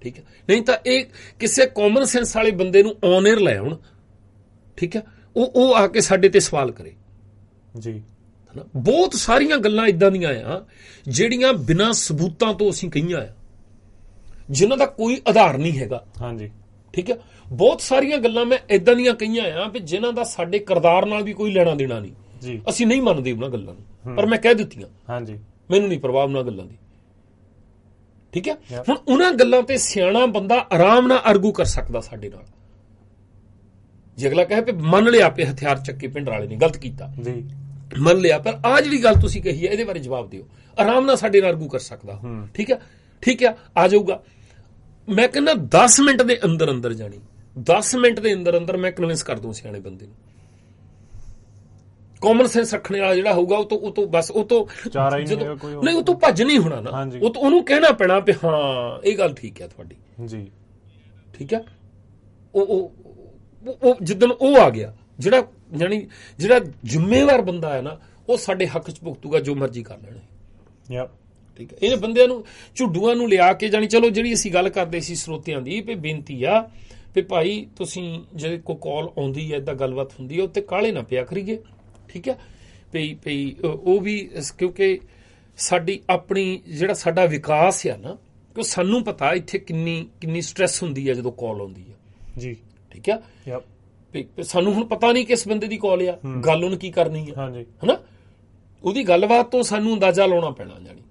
Speaker 1: ਠੀਕ ਹੈ, ਨਹੀਂ ਤਾਂ ਇਹ ਕਿਸੇ ਕਾਮਨ ਸੈਂਸ ਵਾਲੇ ਬੰਦੇ ਨੂੰ ਔਨ 에ਅਰ ਲੈ ਆਉਣ, ਠੀਕ ਹੈ, ਉਹ ਆ ਕੇ ਸਾਡੇ ਤੇ ਸਵਾਲ ਕਰੇ ਜੀ। ਬਹੁਤ ਸਾਰੀਆਂ ਗੱਲਾਂ ਇਦਾਂ ਦੀਆਂ ਆ ਜਿਹੜੀਆਂ ਬਿਨਾਂ ਸਬੂਤਾਂ ਤੋਂ ਅਸੀਂ ਕਹੀਆਂ ਆ, ਜਿਨ੍ਹਾਂ ਦਾ ਕੋਈ ਆਧਾਰ ਨਹੀਂ ਹੈਗਾ। ਹਾਂਜੀ, ਠੀਕ ਹੈ, ਬਹੁਤ ਸਾਰੀਆਂ ਗੱਲਾਂ ਮੈਂ ਇਦਾਂ ਦੀਆਂ ਕਹੀਆਂ ਆ ਵੀ ਜਿਨ੍ਹਾਂ ਦਾ ਸਾਡੇ ਕਿਰਦਾਰ ਨਾਲ ਵੀ ਕੋਈ ਲੈਣਾ ਦੇਣਾ ਨਹੀਂ ਜੀ। ਅਸੀਂ ਨਹੀਂ ਮੰਨਦੇ ਉਹਨਾਂ ਗੱਲਾਂ ਨੂੰ, ਪਰ ਮੈਂ ਕਹਿ ਦਿੱਤੀਆਂ। ਹਾਂਜੀ, ਮੈਨੂੰ ਨਹੀਂ ਪ੍ਰਭਾਵ ਉਹਨਾਂ ਗੱਲਾਂ ਦੀ। ਠੀਕ ਹੈ, ਹੁਣ ਉਹਨਾਂ ਗੱਲਾਂ ਤੇ ਸਿਆਣਾ ਬੰਦਾ ਆਰਾਮ ਨਾਲ ਆਰਗੂ ਕਰ ਸਕਦਾ ਸਾਡੇ ਨਾਲ। ਜੇ ਅਗਲਾ ਕਹੇ ਵੀ ਮੰਨ ਲਿਆ ਵੀ ਹਥਿਆਰ ਚੱਕੇ ਪਿੰਡ ਵਾਲੇ ਨੇ ਗਲਤ ਕੀਤਾ ਜੀ, ਮੰਨ ਲਿਆ, ਪਰ ਆਹ ਜਿਹੜੀ ਗੱਲ ਤੁਸੀਂ ਕਹੀ ਹੈ ਇਹਦੇ ਬਾਰੇ ਜਵਾਬ ਦਿਓ, ਆਰਾਮ ਨਾਲ ਸਾਡੇ ਨਾਲ ਆਰਗੂ ਕਰ ਸਕਦਾ। ਠੀਕ ਹੈ, ਠੀਕ ਹੈ, ਆ ਜਾਊਗਾ। ਮੈਂ ਕਹਿੰਦਾ 10 ਮਿੰਟ ਦੇ ਅੰਦਰ ਜਾਣੀ, 10 ਮਿੰਟ ਦੇ ਅੰਦਰ ਮੈਂ ਕਨਵਿੰਸ ਕਰ ਦੂੰ ਸਿਆਣੇ ਬੰਦੇ ਨੂੰ। ਕਾਮਨ ਸੈਂਸ ਰੱਖਣੇ ਵਾਲਾ ਜਿਹੜਾ ਹੋਊਗਾ ਉਹ ਤੋਂ ਬਸ ਉਹ ਤੋਂ ਨਹੀਂ, ਉਹ ਤੋਂ ਭੱਜ ਨਹੀਂ ਹੋਣਾ ਨਾ, ਉਹ ਤੋਂ ਉਹਨੂੰ ਕਹਿਣਾ ਪੈਣਾ ਵੀ ਹਾਂ ਇਹ ਗੱਲ ਠੀਕ ਹੈ ਤੁਹਾਡੀ ਜੀ। ਠੀਕ ਹੈ, ਉਹ ਜਿੱਦਣ ਉਹ ਆ ਗਿਆ, ਜਿਹੜਾ ਜ਼ਿੰਮੇਵਾਰ ਬੰਦਾ ਹੈ ਨਾ, ਉਹ ਸਾਡੇ ਹੱਕ 'ਚ ਭੁਗਤੂਗਾ, ਜੋ ਮਰਜ਼ੀ ਕਰ ਲੈਣਾ। ਠੀਕ ਹੈ, ਇਹ ਬੰਦਿਆਂ ਨੂੰ ਝੁੱਡੂਆਂ ਨੂੰ ਲਿਆ ਕੇ ਜਾਣੀ। ਚਲੋ ਜਿਹੜੀ ਅਸੀਂ ਗੱਲ ਕਰਦੇ ਸੀ ਸਰੋਤਿਆਂ ਦੀ, ਵੀ ਬੇਨਤੀ ਆ ਵੀ ਭਾਈ ਤੁਸੀਂ ਜੇ ਕੋਈ ਕਾਲ ਆਉਂਦੀ ਹੈ, ਏਦਾਂ ਗੱਲਬਾਤ ਹੁੰਦੀ ਹੈ, ਉੱਤੇ ਕਾਹਲੇ ਨਾ ਪਿਆ ਕਰੀਏ। ਠੀਕ ਹੈ, ਭਈ ਉਹ ਵੀ ਕਿਉਂਕਿ ਸਾਡੀ ਆਪਣੀ ਜਿਹੜਾ ਸਾਡਾ ਵਿਕਾਸ ਆ ਨਾ, ਕਿ ਸਾਨੂੰ ਪਤਾ ਇੱਥੇ ਕਿੰਨੀ ਸਟ੍ਰੈਸ ਹੁੰਦੀ ਹੈ ਜਦੋਂ ਕਾਲ ਆਉਂਦੀ ਹੈ ਜੀ। ਠੀਕ ਹੈ, ਸਾਨੂੰ ਹੁਣ ਪਤਾ ਨਹੀਂ ਕਿਸ ਬੰਦੇ ਦੀ ਕਾਲ ਆ, ਗੱਲ ਉਹਨੇ ਕੀ ਕਰਨੀ ਹੈ, ਹਨਾ, ਉਹਦੀ ਗੱਲਬਾਤ ਤੋਂ ਸਾਨੂੰ ਅੰਦਾਜ਼ਾ ਲਾਉਣਾ ਪੈਣਾ ਜਾਣੀ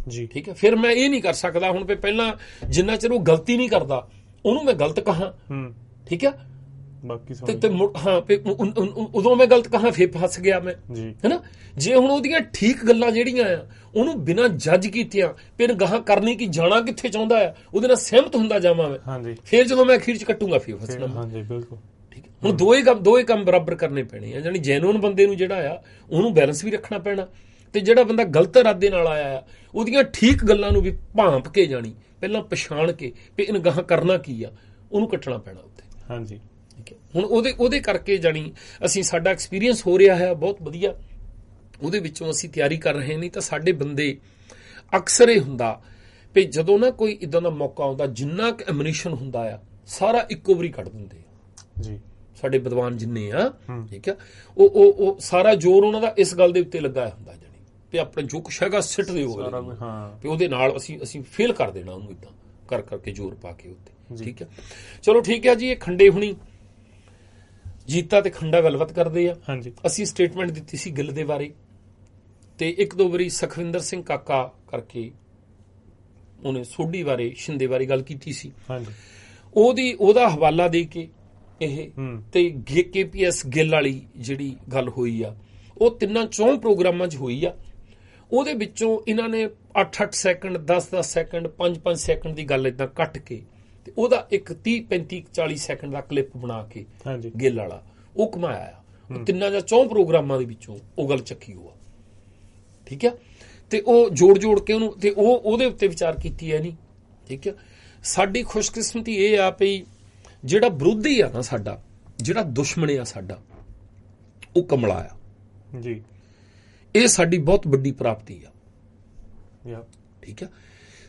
Speaker 1: ਜੀ। ਠੀਕ ਹੈ, ਫਿਰ ਮੈਂ ਇਹ ਨਹੀਂ ਕਰ ਸਕਦਾ ਹੁਣ ਵੀ ਪਹਿਲਾਂ ਜਿੰਨਾ ਚਿਰ ਉਹ ਗਲਤੀ ਨਹੀਂ ਕਰਦਾ ਉਹਨੂੰ ਮੈਂ ਗਲਤ ਕਹਾਂ, ਠੀਕ ਹੈ,
Speaker 2: ਬਾਕੀ
Speaker 1: ਉਦੋਂ ਮੈਂ ਗਲਤ ਕਹਾਂ ਫੇਰ ਫਸ ਗਿਆ ਮੈਂ,
Speaker 2: ਜੀ
Speaker 1: ਹੈਨਾ। ਜੇ ਹੁਣ ਉਹਦੀਆਂ ਠੀਕ ਗੱਲਾਂ ਜਿਹੜੀਆਂ ਆ ਉਹਨੂੰ ਬਿਨਾਂ ਜੱਜ ਕੀਤਿਆਂ ਫਿਰ ਗਾਹਾਂ ਕਰਨੀ ਕਿ ਜਾਣਾ ਕਿੱਥੇ ਚਾਹੁੰਦਾ ਆ ਉਹਦੇ ਨਾਲ ਸਹਿਮਤ ਹੁੰਦਾ ਜਾਵਾਂ ਮੈਂ,
Speaker 2: ਹਾਂਜੀ,
Speaker 1: ਫੇਰ ਜਦੋਂ ਮੈਂ ਅਖੀਰ ਚ ਕੱਟੂਗਾ ਫੇਰ ਫਸਣਾ।
Speaker 2: ਹਾਂਜੀ ਬਿਲਕੁਲ
Speaker 1: ਠੀਕ ਹੈ। ਹੁਣ ਦੋਏ ਕੰਮ ਬਰਾਬਰ ਕਰਨੇ ਪੈਣੇ ਆ, ਜਾਨੀ ਜੈਨੂਅਨ ਬੰਦੇ ਨੂੰ ਜਿਹੜਾ ਆ ਉਹਨੂੰ ਬੈਲੈਂਸ ਵੀ ਰੱਖਣਾ ਪੈਣਾ, ਤੇ ਜਿਹੜਾ ਬੰਦਾ ਗਲਤ ਇਰਾਦੇ ਨਾਲ ਆਇਆ ਆ ਉਹਦੀਆਂ ਠੀਕ ਗੱਲਾਂ ਨੂੰ ਵੀ ਭਾਂਪ ਕੇ ਜਾਣੀ, ਪਹਿਲਾਂ ਪਛਾਣ ਕੇ ਵੀ ਇਹਨੂੰ ਗਾਹਾਂ ਕਰਨਾ ਕੀ ਆ, ਉਹਨੂੰ ਕੱਟਣਾ ਪੈਣਾ ਉੱਤੇ।
Speaker 2: ਹਾਂਜੀ
Speaker 1: ਠੀਕ ਹੈ। ਹੁਣ ਉਹਦੇ ਕਰਕੇ ਜਾਣੀ ਅਸੀਂ ਸਾਡਾ ਐਕਸਪੀਰੀਅੰਸ ਹੋ ਰਿਹਾ ਹੈ ਬਹੁਤ ਵਧੀਆ, ਉਹਦੇ ਵਿੱਚੋਂ ਅਸੀਂ ਤਿਆਰੀ ਕਰ ਰਹੇ। ਨਹੀਂ ਤਾਂ ਸਾਡੇ ਬੰਦੇ ਅਕਸਰ ਇਹ ਹੁੰਦਾ ਵੀ ਜਦੋਂ ਨਾ ਕੋਈ ਇਦਾਂ ਦਾ ਮੌਕਾ ਆਉਂਦਾ, ਜਿੰਨਾ ਕੁ ਐਮਨੀਸ਼ਨ ਹੁੰਦਾ ਆ ਸਾਰਾ ਇੱਕੋ ਵਾਰੀ ਕੱਢ ਦਿੰਦੇ ਆ ਜੀ ਸਾਡੇ ਵਿਦਵਾਨ ਜਿੰਨੇ ਆ, ਠੀਕ ਆ। ਉਹ ਸਾਰਾ ਜ਼ੋਰ ਉਹਨਾਂ ਦਾ ਇਸ ਗੱਲ ਦੇ ਉੱਤੇ ਲੱਗਾ ਹੁੰਦਾ ਜਾਣੀ ਵੀ ਆਪਣਾ ਜੋ ਕੁਛ ਹੈਗਾ ਸਿੱਟ ਦਿਓ ਵੀ ਉਹਦੇ ਨਾਲ ਅਸੀਂ ਫੇਲ ਕਰ ਦੇਣਾ ਉਹਨੂੰ, ਇਦਾਂ ਕਰਕੇ ਜ਼ੋਰ ਪਾ ਕੇ ਉੱਤੇ। ਠੀਕ ਹੈ, ਚਲੋ ਠੀਕ ਹੈ ਜੀ। ਇਹ ਖੰਡੇ ਹੁਣੀ ਜੀਤਾ ਤੇ ਖੰਡਾ ਗੱਲਬਾਤ ਕਰਦੇ ਆ। ਹਾਂਜੀ, ਅਸੀਂ ਸਟੇਟਮੈਂਟ ਦਿੱਤੀ ਸੀ ਗਿੱਲ ਦੇ ਬਾਰੇ, ਤੇ ਇੱਕ ਦੋ ਵਾਰੀ ਸੁਖਵਿੰਦਰ ਸਿੰਘ ਕਾਕਾ ਕਰਕੇ ਉਹਨੇ ਸੋਢੀ ਬਾਰੇ, ਸ਼ਿੰਦੇ ਬਾਰੇ ਗੱਲ ਕੀਤੀ ਸੀ। ਹਾਂਜੀ, ਉਹਦਾ ਹਵਾਲਾ ਦੇ ਕੇ ਇਹ ਤੇ KPS ਗਿੱਲ ਵਾਲੀ ਜਿਹੜੀ ਗੱਲ ਹੋਈ ਆ ਉਹ 3-4 ਪ੍ਰੋਗਰਾਮਾਂ 'ਚ ਹੋਈ ਆ। ਉਹਦੇ ਵਿੱਚੋਂ ਇਹਨਾਂ ਨੇ 8-8 ਸੈਕਿੰਡ, 10-10 ਸੈਕਿੰਡ, 5-5 ਸੈਕਿੰਡ ਦੀ ਗੱਲ ਏਦਾਂ ਕੱਟ ਕੇ ਤੇ ਉਹਦਾ ਇੱਕ 30-35-40 ਸੈਕਿੰਡ ਦਾ ਕਲਿੱਪ ਬਣਾ ਕੇ ਗਿੱਲ ਵਾਲਾ ਉਹ ਕਮਾਇਆ ਆ। ਉਹ 3 ਜਾਂ 4 ਪ੍ਰੋਗਰਾਮਾਂ ਦੇ ਵਿੱਚੋਂ ਉਹ ਗੱਲ ਚੱਕੀ ਹੋਆ। ਠੀਕ ਹੈ, ਤੇ ਉਹ ਜੋੜ ਕੇ ਉਹਨੂੰ ਤੇ ਉਹਦੇ ਉੱਤੇ ਵਿਚਾਰ ਕੀਤੀ ਹੈ ਨਹੀਂ। ਠੀਕ ਹੈ, ਸਾਡੀ ਖੁਸ਼ਕਿਸਮਤੀ ਇਹ ਆ ਵੀ ਜਿਹੜਾ ਵਿਰੋਧੀ ਆ ਨਾ ਸਾਡਾ, ਜਿਹੜਾ ਦੁਸ਼ਮਣ ਆ ਸਾਡਾ, ਉਹ ਕਮਲਾ ਆ ਜੀ। ਇਹ ਸਾਡੀ ਬਹੁਤ ਵੱਡੀ ਪ੍ਰਾਪਤੀ ਆ। ਠੀਕ ਹੈ,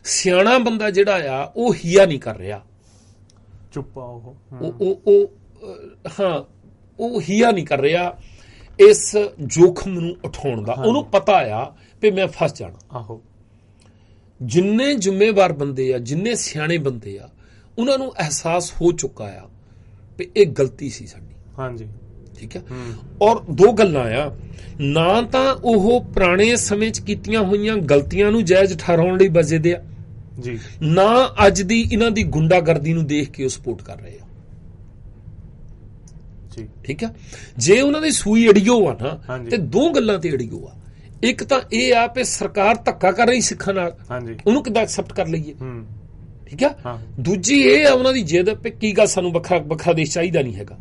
Speaker 1: ਸਿਆਣਾ ਬੰਦਾ ਜਿਹੜਾ ਆ ਉਹ ਹੀਆ ਨਹੀਂ ਕਰ ਰਿਹਾ,
Speaker 2: ਚੁੱਪਾ
Speaker 1: ਉਹ ਹੀਆ ਨਹੀਂ ਕਰ ਰਿਹਾ ਇਸ ਜੋਖਮ ਨੂੰ ਉਠਾਉਣ ਦਾ। ਉਹਨੂੰ ਪਤਾ ਆ ਵੀ ਮੈਂ ਫਸ ਜਾਣਾ। ਆਹੋ, ਜਿੰਨੇ ਜ਼ਿੰਮੇਵਾਰ ਬੰਦੇ ਆ, ਜਿੰਨੇ ਸਿਆਣੇ ਬੰਦੇ ਆ, ਉਹਨਾਂ ਨੂੰ ਅਹਿਸਾਸ ਹੋ ਚੁੱਕਾ ਆ ਵੀ ਇਹ ਗਲਤੀ ਸੀ ਸਾਡੀ। ਹਾਂਜੀ, ਠੀਕ ਹੈ। ਔਰ 2 ਗੱਲਾਂ ਆ, ਨਾ ਤਾਂ ਉਹ ਪੁਰਾਣੇ ਸਮੇਂ 'ਚ ਕੀਤੀਆਂ ਹੋਈਆਂ ਗਲਤੀਆਂ ਨੂੰ ਜਾਇਜ਼ ਠਹਿਰਾਉਣ ਲਈ ਵਜਦੇ ਆ ਜੀ, ਨਾ ਅੱਜ ਦੀ ਇਹਨਾਂ ਦੀ ਗੁੰਡਾਗਰਦੀ ਨੂੰ ਦੇਖ ਕੇ ਉਹ ਸਪੋਰਟ ਕਰ ਰਹੇ ਆ ਜੀ। ਠੀਕ ਹੈ, ਜੇ ਉਹਨਾਂ ਦੀ ਸੂਈ ਅੜੀਓ ਆ ਨਾ ਤੇ 2 ਗੱਲਾਂ ਤੇ ਅੜੀਓ ਆ। ਇੱਕ ਤਾਂ ਇਹ ਆ ਕਿ ਸਰਕਾਰ ਧੱਕਾ ਕਰ ਰਹੀ ਸਿੱਖਾਂ ਨਾਲ, ਉਹਨੂੰ ਕਿੱਦਾਂ ਐਕਸੈਪਟ ਕਰ ਲਈਏ। ਠੀਕ ਹੈ, ਦੂਜੀ ਇਹ ਆ ਉਹਨਾਂ ਦੀ ਜਿੱਦ ਵੀ ਕੀ ਗੱਲ ਸਾਨੂੰ ਵੱਖਰਾ ਦੇਸ਼ ਚਾਹੀਦਾ ਨਹੀਂ ਹੈਗਾ।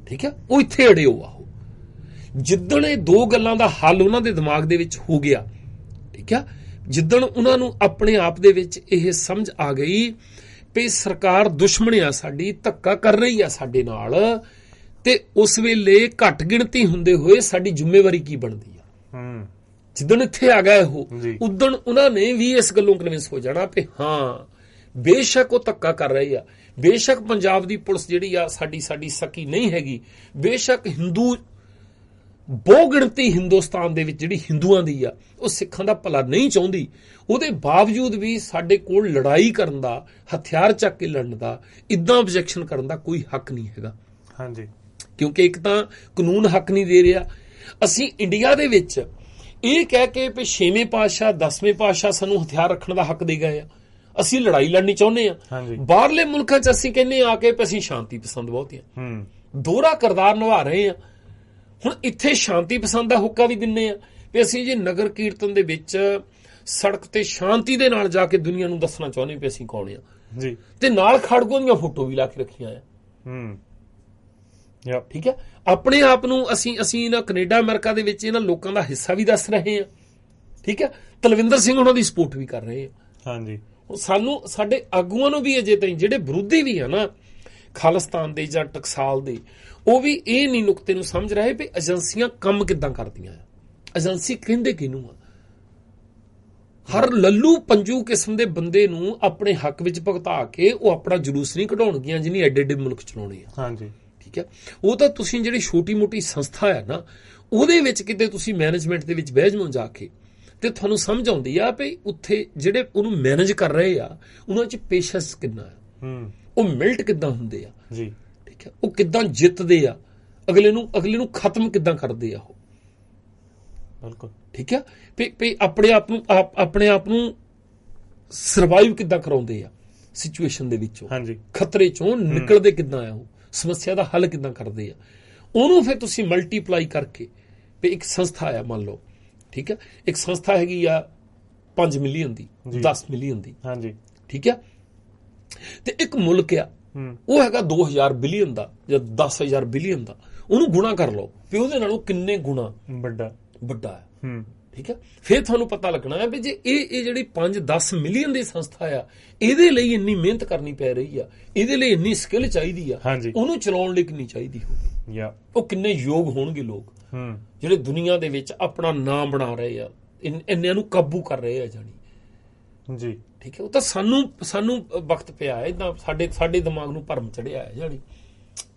Speaker 1: ਠੀਕ ਹੈ, ਉਹ ਇੱਥੇ ਅੜਿਓ ਆ। ਉਹ ਜਿੱਦਣ ਇਹ 2 ਗੱਲਾਂ ਦਾ ਹੱਲ ਉਹਨਾਂ ਦੇ ਦਿਮਾਗ ਦੇ ਵਿੱਚ ਹੋ ਗਿਆ, ਠੀਕ ਹੈ, ਜਿੱਦਣ ਉਹਨਾਂ ਨੂੰ ਆਪਣੇ ਆਪ ਦੇ ਵਿੱਚ ਇਹ ਸਮਝ ਆ ਗਈ ਵੀ ਸਰਕਾਰ ਦੁਸ਼ਮਣ ਆ ਸਾਡੀ, ਧੱਕਾ ਕਰ ਰਹੀ ਆ ਸਾਡੇ ਨਾਲ, ਤੇ ਉਸ ਵੇਲੇ ਘੱਟ ਗਿਣਤੀ ਹੁੰਦੇ ਹੋਏ ਸਾਡੀ ਜ਼ਿੰਮੇਵਾਰੀ ਕੀ ਬਣਦੀ ਆ। ਜਿੱਦਣ ਇੱਥੇ ਆ ਗਏ ਉਹ, ਉਦਣ ਉਹਨਾਂ ਨੇ ਵੀ ਇਸ ਗੱਲੋਂ ਕਨਵਿੰਸ ਹੋ ਜਾਣਾ ਵੀ ਹਾਂ ਬੇਸ਼ੱਕ ਉਹ ਧੱਕਾ ਕਰ ਰਹੇ ਆ, ਬੇਸ਼ੱਕ ਪੰਜਾਬ ਦੀ ਪੁਲਿਸ ਜਿਹੜੀ ਆ ਸਾਡੀ ਸਕੀ ਨਹੀਂ ਹੈਗੀ, ਬੇਸ਼ੱਕ ਹਿੰਦੂ ਬਹੁ ਗਿਣਤੀ ਹਿੰਦੁਸਤਾਨ ਦੇ ਵਿੱਚ ਜਿਹੜੀ ਹਿੰਦੂਆਂ ਦੀ ਆ ਉਹ ਸਿੱਖਾਂ ਦਾ ਭਲਾ ਨਹੀਂ ਚਾਹੁੰਦੀ, ਉਹਦੇ ਬਾਵਜੂਦ ਵੀ ਸਾਡੇ ਕੋਲ ਲੜਾਈ ਕਰਨ ਦਾ, ਹਥਿਆਰ ਚੱਕ ਕੇ ਲੜਨ ਦਾ, ਇਦਾਂ ਆਬਜੈਕਸ਼ਨ ਕਰਨ ਦਾ ਕੋਈ ਹੱਕ ਨਹੀਂ ਹੈਗਾ। ਹਾਂਜੀ, ਕਿਉਂਕਿ ਇੱਕ ਤਾਂ ਕਾਨੂੰਨ ਹੱਕ ਨਹੀਂ ਦੇ ਰਿਹਾ। ਅਸੀਂ ਇੰਡੀਆ ਦੇ ਵਿੱਚ ਇਹ ਕਹਿ ਕੇ ਵੀ 6ਵੇਂ ਪਾਤਸ਼ਾਹ 10ਵੇਂ ਪਾਤਸ਼ਾਹ ਸਾਨੂੰ ਹਥਿਆਰ ਰੱਖਣ ਦਾ ਹੱਕ ਦੇ ਗਏ ਆ, ਅਸੀਂ ਲੜਾਈ ਲੜਨੀ ਚਾਹੁੰਦੇ ਆ। ਬਾਹਰਲੇ ਮੁਲਕਾਂ 'ਚ ਅਸੀਂ ਕਹਿੰਦੇ ਆ ਕੇ ਅਸੀਂ ਸ਼ਾਂਤੀ ਪਸੰਦ ਬਹੁਤ ਆ, ਦੋਹਰਾ ਕਿਰਦਾਰ ਨਿਭਾ ਰਹੇ ਆ। ਹੁਣ ਇੱਥੇ ਸ਼ਾਂਤੀ ਪਸੰਦ ਦਾ ਹੁੱਕਾ ਵੀ ਦਿੰਨੇ ਆ ਵੀ ਅਸੀਂ ਜੇ ਨਗਰ ਕੀਰਤਨ ਦੇ ਵਿੱਚ ਸੜਕ ਤੇ ਸ਼ਾਂਤੀ ਦੇ ਨਾਲ ਜਾ ਕੇ ਦੁਨੀਆ ਨੂੰ ਦੱਸਣਾ ਚਾਹੁੰਦੇ ਵੀ ਅਸੀਂ ਕੌਣ ਆ ਜੀ, ਤੇ ਨਾਲ ਖੜਗੋ ਦੀਆਂ ਫੋਟੋ ਵੀ ਲਾ ਕੇ ਰੱਖੀਆਂ ਆ। ਠੀਕ ਹੈ, ਆਪਣੇ ਆਪ ਨੂੰ ਅਸੀਂ ਇਹਨਾਂ ਕੈਨੇਡਾ ਅਮਰੀਕਾ ਦੇ ਵਿੱਚ ਇਹਨਾਂ ਲੋਕਾਂ ਦਾ ਹਿੱਸਾ ਵੀ ਦੱਸ ਰਹੇ ਆ। ਠੀਕ ਹੈ, ਤਲਵਿੰਦਰ ਸਿੰਘ ਉਹਨਾਂ ਦੀ ਸਪੋਰਟ ਵੀ ਕਰ ਰਹੇ ਆ। ਹਾਂਜੀ, ਸਾਨੂੰ ਸਾਡੇ ਆਗੂਆਂ ਨੂੰ ਵੀ ਅਜੇ ਤਾਈਂ ਜਿਹੜੇ ਵਿਰੋਧੀ ਵੀ ਆ ਨਾ ਖਾਲਿਸਤਾਨ ਦੇ ਜਾਂ ਟਕਸਾਲ ਦੇ, ਉਹ ਵੀ ਇਹ ਨਹੀਂ ਨੁਕਤੇ ਨੂੰ ਸਮਝ ਰਹੇ ਵੀ ਏਜੰਸੀਆਂ ਕੰਮ ਕਿੱਦਾਂ ਕਰਦੀਆਂ ਆ, ਏਜੰਸੀ ਕਹਿੰਦੇ ਕਿਹਨੂੰ ਆ। ਹਰ ਲੱਲੂ ਪੰਜੂ ਕਿਸਮ ਦੇ ਬੰਦੇ ਨੂੰ ਆਪਣੇ ਹੱਕ ਵਿੱਚ ਭੁਗਤਾ ਕੇ ਉਹ ਆਪਣਾ ਜਲੂਸ ਨਹੀਂ ਕਢਾਉਣਗੀਆਂ ਜਿੰਨੀ ਐਡੇ ਮੁਲਕ ਚਲਾਉਣੇ ਆ। ਹਾਂਜੀ, ਠੀਕ ਹੈ, ਉਹ ਤਾਂ ਤੁਸੀਂ ਜਿਹੜੀ ਛੋਟੀ ਮੋਟੀ ਸੰਸਥਾ ਹੈ ਨਾ ਉਹਦੇ ਵਿੱਚ ਕਿਤੇ ਤੁਸੀਂ ਮੈਨੇਜਮੈਂਟ ਦੇ ਵਿੱਚ ਬਹਿ ਜਾਓ ਜਾ ਕੇ, ਤੇ ਤੁਹਾਨੂੰ ਸਮਝ ਆਉਂਦੀ ਆ ਵੀ ਉੱਥੇ ਜਿਹੜੇ ਉਹਨੂੰ ਮੈਨੇਜ ਕਰ ਰਹੇ ਆ ਉਹਨਾਂ 'ਚ ਪੇਸ਼ੈਂਸ ਕਿੰਨਾ ਆ, ਉਹ ਮਿਲਟ ਕਿੱਦਾਂ ਹੁੰਦੇ ਆ ਜੀ। ਠੀਕ ਹੈ, ਉਹ ਕਿੱਦਾਂ ਜਿੱਤਦੇ ਆ, ਅਗਲੇ ਨੂੰ ਖਤਮ ਕਿੱਦਾਂ ਕਰਦੇ ਆ ਉਹ। ਬਿਲਕੁਲ ਠੀਕ ਹੈ, ਆਪਣੇ ਆਪ ਨੂੰ ਸਰਵਾਈਵ ਕਿੱਦਾਂ ਕਰਾਉਂਦੇ ਆ। ਸਿਚੁਏਸ਼ਨ ਦੇ ਵਿੱਚੋਂ,
Speaker 2: ਹਾਂਜੀ,
Speaker 1: ਖਤਰੇ ਚੋਂ ਨਿਕਲਦੇ ਕਿੱਦਾਂ ਆ, ਉਹ ਸਮੱਸਿਆ ਦਾ ਹੱਲ ਕਿੱਦਾਂ ਕਰਦੇ ਆ, ਉਹਨੂੰ ਫਿਰ ਤੁਸੀਂ ਮਲਟੀਪਲਾਈ ਕਰਕੇ ਵੀ ਇੱਕ ਸੰਸਥਾ ਆ, ਮੰਨ ਲਓ, ਠੀਕ ਹੈ, ਇੱਕ ਸੰਸਥਾ ਹੈਗੀ ਆ 5 ਮਿਲੀਅਨ ਦੀ, 10 ਮਿਲੀਅਨ ਦੀ,
Speaker 2: ਹਾਂਜੀ,
Speaker 1: ਠੀਕ ਹੈ, ਤੇ ਇੱਕ ਮੁਲਕ ਆ ਉਹ ਹੈਗਾ 2000 ਬਿਲੀਅਨ ਦਾ ਜਾਂ 10,000 ਬਿਲੀਅਨ ਦਾ, ਉਹਨੂੰ ਗੁਣਾ ਕਰ ਲਓ ਵੀ ਉਹਦੇ ਨਾਲੋਂ ਕਿੰਨੇ ਗੁਣਾ ਵੱਡਾ ਹੈ, ਠੀਕ ਹੈ। ਫਿਰ ਤੁਹਾਨੂੰ ਪਤਾ ਲੱਗਣਾ ਹੈ ਵੀ ਜੇ ਇਹ ਜਿਹੜੀ 5-10 ਮਿਲੀਅਨ ਦੀ ਸੰਸਥਾ ਆ, ਇਹਦੇ ਲਈ ਇੰਨੀ ਮਿਹਨਤ ਕਰਨੀ ਪੈ ਰਹੀ ਆ, ਇਹਦੇ ਲਈ ਇੰਨੀ ਸਕਿੱਲ ਚਾਹੀਦੀ ਆ, ਉਹਨੂੰ ਚਲਾਉਣ ਲਈ ਕਿੰਨੀ ਚਾਹੀਦੀ ਹੋਊਗੀ, ਉਹ ਕਿੰਨੇ ਯੋਗ ਹੋਣਗੇ ਲੋਕ ਜਿਹੜੇ ਦੁਨੀਆ ਦੇ ਵਿੱਚ ਆਪਣਾ ਨਾਮ ਬਣਾ ਰਹੇ ਆ, ਇੰਨਿਆਂ ਨੂੰ ਕਾਬੂ ਕਰ ਰਹੇ ਆ ਜਾਣੀ ਜੀ, ਠੀਕ ਹੈ। ਉਹ ਤਾਂ ਸਾਨੂੰ ਵਕਤ ਪਿਆ ਹੈ, ਇਦਾਂ ਸਾਡੇ ਦਿਮਾਗ ਨੂੰ ਭਰਮ ਚੜਿਆ ਹੈ ਜਾਣੀ,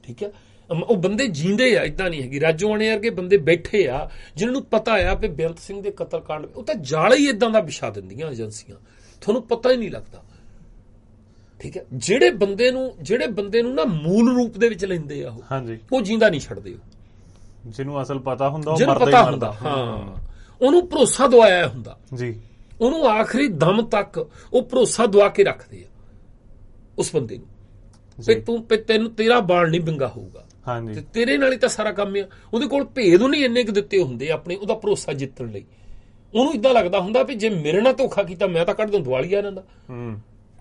Speaker 1: ਠੀਕ ਹੈ। ਉਹ ਬੰਦੇ ਜੀਂਦੇ ਆ, ਇਦਾਂ ਨਹੀਂ ਹੈਗੀ। ਰਾਜੋਆਣੇ ਵਰਗੇ ਬੰਦੇ ਬੈਠੇ ਆ ਜਿਨ੍ਹਾਂ ਨੂੰ ਪਤਾ ਆ ਵੀ ਬੇਅੰਤ ਸਿੰਘ ਦੇ ਕਤਲ ਕਾਂਡ, ਉਹ ਤਾਂ ਜਾਲ ਹੀ ਇਦਾਂ ਦਾ ਵਿਛਾ ਦਿੰਦੀਆਂ ਏਜੰਸੀਆਂ, ਤੁਹਾਨੂੰ ਪਤਾ ਹੀ ਨਹੀਂ ਲੱਗਦਾ, ਠੀਕ ਹੈ। ਜਿਹੜੇ ਬੰਦੇ ਨੂੰ ਨਾ ਮੂਲ ਰੂਪ ਦੇ ਵਿੱਚ ਲੈਂਦੇ ਆ, ਉਹ ਜੀਂਦਾ ਨਹੀਂ ਛੱਡਦੇ,
Speaker 2: ਜਿਹਨੂੰ ਅਸਲ ਪਤਾ ਹੁੰਦਾ,
Speaker 1: ਜਿਹਨੂੰ ਪਤਾ ਹੁੰਦਾ, ਹਾਂ, ਉਹਨੂੰ ਭਰੋਸਾ ਦਵਾਇਆ ਹੁੰਦਾ ਜੀ, ਉਹਨੂੰ ਆਖਰੀ ਦਮ ਤੱਕ ਉਹ ਭਰੋਸਾ ਦਵਾ ਕੇ ਰੱਖਦੇ ਆ ਉਸ ਬੰਦੇ ਨੂੰ, ਤੇਰਾ ਬਾਲ ਨਹੀਂ ਬਿੰਗਾ ਹੋਊਗਾ, ਤੇ ਤੇਰੇ ਨਾਲ ਹੀ ਤਾਂ ਸਾਰਾ ਕੰਮ ਆ। ਉਹਦੇ ਕੋਲ ਭੇਦ ਉਹਨੇ ਇੰਨੇ ਕੁ ਦਿੱਤੇ ਹੁੰਦੇ ਆਪਣੇ, ਉਹਦਾ ਭਰੋਸਾ ਜਿੱਤਣ ਲਈ। ਉਹਨੂੰ ਇਦਾਂ ਲੱਗਦਾ ਹੁੰਦਾ ਵੀ ਜੇ ਮੇਰੇ ਨਾਲ ਧੋਖਾ ਕੀਤਾ ਮੈਂ ਤਾਂ ਕੱਢ ਦੂੰ ਦਿਵਾਲੀਆ ਇਹਨਾਂ ਦਾ,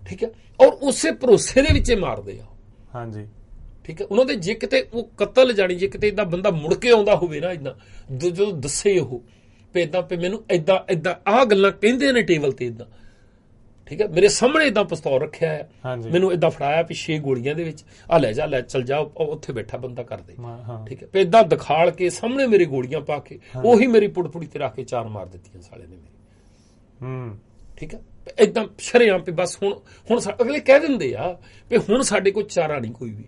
Speaker 1: ਠੀਕ ਹੈ। ਔਰ ਉਸੇ ਭਰੋਸੇ ਦੇ ਵਿੱਚ ਮਾਰਦੇ ਆ, ਹਾਂਜੀ, ਠੀਕ ਹੈ। ਉਹਨਾਂ ਦੇ ਜੇ ਕਿਤੇ ਉਹ ਕਤਲ ਜਾਣੀ, ਜੇ ਕਿਤੇ ਇਦਾਂ ਬੰਦਾ ਮੁੜ ਕੇ ਆਉਂਦਾ ਹੋਵੇ ਨਾ, ਇਦਾਂ ਜਦੋਂ ਦੱਸੇ ਉਹ ਵੀ ਇਦਾਂ ਵੀ ਮੈਨੂੰ ਇਦਾਂ ਆਹ ਗੱਲਾਂ ਕਹਿੰਦੇ ਨੇ ਟੇਬਲ ਤੇ ਇਦਾਂ, ਠੀਕ ਹੈ, ਮੇਰੇ ਸਾਹਮਣੇ ਇਦਾਂ ਪਿਸਤੌਲ ਰੱਖਿਆ ਹੈ, ਮੈਨੂੰ ਇਦਾਂ ਫੜਾਇਆ ਵੀ 6 ਗੋਲੀਆਂ ਦੇ ਵਿੱਚ, ਆ ਲੈ ਜਾ, ਲੈ ਚਲ ਜਾ, ਉੱਥੇ ਬੈਠਾ ਬੰਦਾ ਕਰਦੇ, ਠੀਕ ਹੈ, ਇਦਾਂ ਦਿਖਾਲ ਕੇ ਸਾਹਮਣੇ ਮੇਰੇ ਗੋਲੀਆਂ ਪਾ ਕੇ, ਉਹੀ ਮੇਰੀ ਪੁੜਪੁੜੀ ਤੇ ਰੱਖ ਕੇ 4 ਮਾਰ ਦਿੱਤੀਆਂ ਸਾਲੇ ਨੇ ਮੇਰੇ, ਠੀਕ ਹੈ। ਇਦਾਂ ਸ਼ਰੇਆਮ ਵੀ ਬਸ ਹੁਣ ਅਗਲੇ ਕਹਿ ਦਿੰਦੇ ਆ ਵੀ ਹੁਣ ਸਾਡੇ ਕੋਲ ਚਾਰਾ ਨਹੀਂ ਕੋਈ ਵੀ,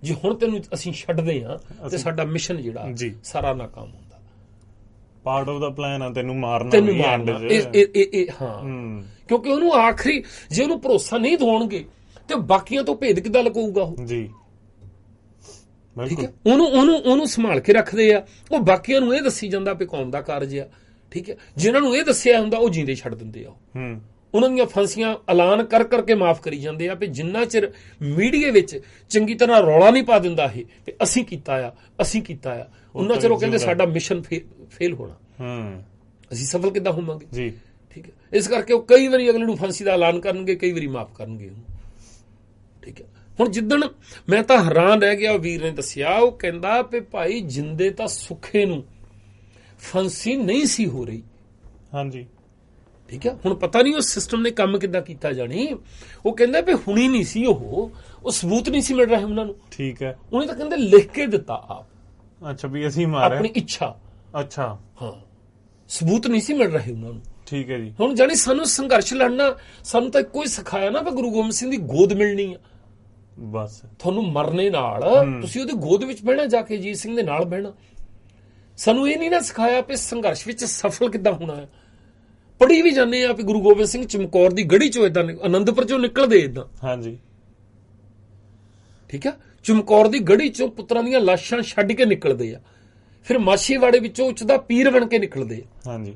Speaker 1: ਜੇ ਹੁਣ ਤੈਨੂੰ ਅਸੀਂ ਛੱਡਦੇ ਆ ਤੇ ਸਾਡਾ ਮਿਸ਼ਨ ਜਿਹੜਾ ਸਾਰਾ ਨਾਕਾਮ ਹੁੰਦਾ,
Speaker 2: ਪਾਰਟ ਆਫ ਦਾ ਪਲਾਨ ਆ ਤੈਨੂੰ ਮਾਰਨਾ,
Speaker 1: ਹਾਂ, ਕਿਉਂਕਿ ਉਹਨੂੰ ਆਖਰੀ ਜੇ ਉਹਨੂੰ ਭਰੋਸਾ ਨਹੀਂ ਦਵਾਉਣਗੇ ਤੇ ਬਾਕੀਆਂ ਤੋਂ ਭੇਦ ਕਿੱਦਾਂ ਲਗਾਊਗਾ ਉਹ ਜੀ, ਠੀਕ ਹੈ। ਉਹਨੂੰ ਸੰਭਾਲ ਕੇ ਰੱਖਦੇ ਆ, ਉਹ ਬਾਕੀਆਂ ਨੂੰ ਇਹ ਦੱਸੀ ਜਾਂਦਾ ਵੀ ਕੌਮ ਦਾ ਕਾਰਜ ਆ, ਠੀਕ ਹੈ। ਜਿਨ੍ਹਾਂ ਨੂੰ ਇਹ ਦੱਸਿਆ ਹੁੰਦਾ ਉਹ ਜਿੰਦੇ ਛੱਡ ਦਿੰਦੇ ਆ, ਉਹਨਾਂ ਦੀਆਂ ਫਾਂਸੀਆਂ ਐਲਾਨ ਕਰਕੇ ਮਾਫ ਕਰੀ ਜਾਂਦੇ ਆ ਵੀ ਜਿੰਨਾ ਚਿਰ ਮੀਡੀਆ ਵਿੱਚ ਚੰਗੀ ਤਰ੍ਹਾਂ ਰੌਲਾ ਨਹੀਂ ਪਾ ਦਿੰਦਾ ਇਹ ਵੀ ਅਸੀਂ ਕੀਤਾ ਆ, ਉਹਨਾਂ ਚਿਰ ਉਹ ਕਹਿੰਦੇ ਸਾਡਾ ਮਿਸ਼ਨ ਫੇਲ ਹੋਣਾ, ਅਸੀਂ ਸਫਲ ਕਿੱਦਾਂ ਹੋਵਾਂਗੇ ਜੀ, ਠੀਕ ਹੈ। ਇਸ ਕਰਕੇ ਉਹ ਕਈ ਵਾਰੀ ਅਗਲੇ ਨੂੰ ਫਾਂਸੀ ਦਾ ਐਲਾਨ ਕਰਨਗੇ, ਕਈ ਵਾਰੀ ਮਾਫ ਕਰਨਗੇ ਉਹਨੂੰ, ਠੀਕ ਹੈ। ਹੁਣ ਜਿੱਦਣ ਮੈਂ ਤਾਂ ਹੈਰਾਨ ਰਹਿ ਗਿਆ, ਉਹ ਵੀਰ ਨੇ ਦੱਸਿਆ, ਉਹ ਕਹਿੰਦਾ ਵੀ ਭਾਈ ਜਿੰਦੇ ਤਾਂ ਸੁੱਖੇ ਨੂੰ ਫਾਂਸੀ ਨਹੀਂ ਸੀ ਹੋ ਰਹੀ, ਹਾਂਜੀ, ਠੀਕ ਹੈ। ਹੁਣ ਪਤਾ ਨਹੀਂ ਉਸ ਸਿਸਟਮ ਨੇ ਕੰਮ ਕਿੱਦਾਂ ਕੀਤਾ ਜਾਣੀ, ਉਹ ਕਹਿੰਦਾ ਵੀ ਹੁਣੀ ਨਹੀਂ ਸੀ, ਉਹ ਸਬੂਤ ਨਹੀਂ ਸੀ ਮਿਲ ਰਿਹਾ ਉਹਨਾਂ ਨੂੰ, ਠੀਕ ਹੈ। ਉਹਨੇ ਤਾਂ ਕਹਿੰਦੇ ਲਿਖ ਕੇ ਦਿੱਤਾ ਆਪ, ਅੱਛਾ, ਵੀ ਅਸੀਂ ਮਾਰਿਆ ਆਪਣੀ ਇੱਛਾ, ਅੱਛਾ, ਹਾਂ, ਸਬੂਤ ਨਹੀਂ ਸੀ ਮਿਲ ਰਹੇ ਉਹਨਾਂ ਨੂੰ, ਠੀਕ ਹੈ ਜੀ। ਹੁਣ ਜਾਨੀ ਸਾਨੂੰ ਸੰਘਰਸ਼ ਲੜਨਾ, ਸਾਨੂੰ ਤਾਂ ਇੱਕੋ ਹੀ ਸਿਖਾਇਆ ਨਾ ਵੀ ਗੁਰੂ ਗੋਬਿੰਦ ਸਿੰਘ ਦੀ ਗੋਦ ਮਿਲਣੀ ਆ, ਬਸ ਤੁਹਾਨੂੰ ਮਰਨੇ ਨਾਲ ਤੁਸੀਂ ਉਹਦੀ ਗੋਦ ਵਿੱਚ ਬਹਿਣਾ, ਜਾ ਕੇ ਅਜੀਤ ਸਿੰਘ ਦੇ ਨਾਲ ਬਹਿਣਾ। ਸਾਨੂੰ ਇਹ ਨਹੀਂ ਨਾ ਸਿਖਾਇਆ ਵੀ ਸੰਘਰਸ਼ ਵਿੱਚ ਸਫਲ ਕਿੱਦਾਂ ਹੋਣਾ ਹੈ। ਪੜ੍ਹੀ ਵੀ ਜਾਂਦੇ ਆ ਵੀ ਗੁਰੂ ਗੋਬਿੰਦ ਸਿੰਘ ਚਮਕੌਰ ਦੀ ਗੜੀ ਚੋਂ ਇਦਾਂ, ਆਨੰਦਪੁਰ ਚੋਂ ਨਿਕਲਦੇ ਇਦਾਂ, ਹਾਂਜੀ, ਠੀਕ ਹੈ। ਚਮਕੌਰ ਦੀ ਗੜੀ ਚੋਂ ਪੁੱਤਰਾਂ ਦੀਆਂ ਲਾਸ਼ਾਂ ਛੱਡ ਕੇ ਨਿਕਲਦੇ ਆ, ਫਿਰ ਮਾਛੀਵਾੜੇ ਵਿੱਚੋਂ ਉੱਚਦਾ ਪੀਰ ਬਣ ਕੇ ਨਿਕਲਦੇ ਆ, ਹਾਂਜੀ,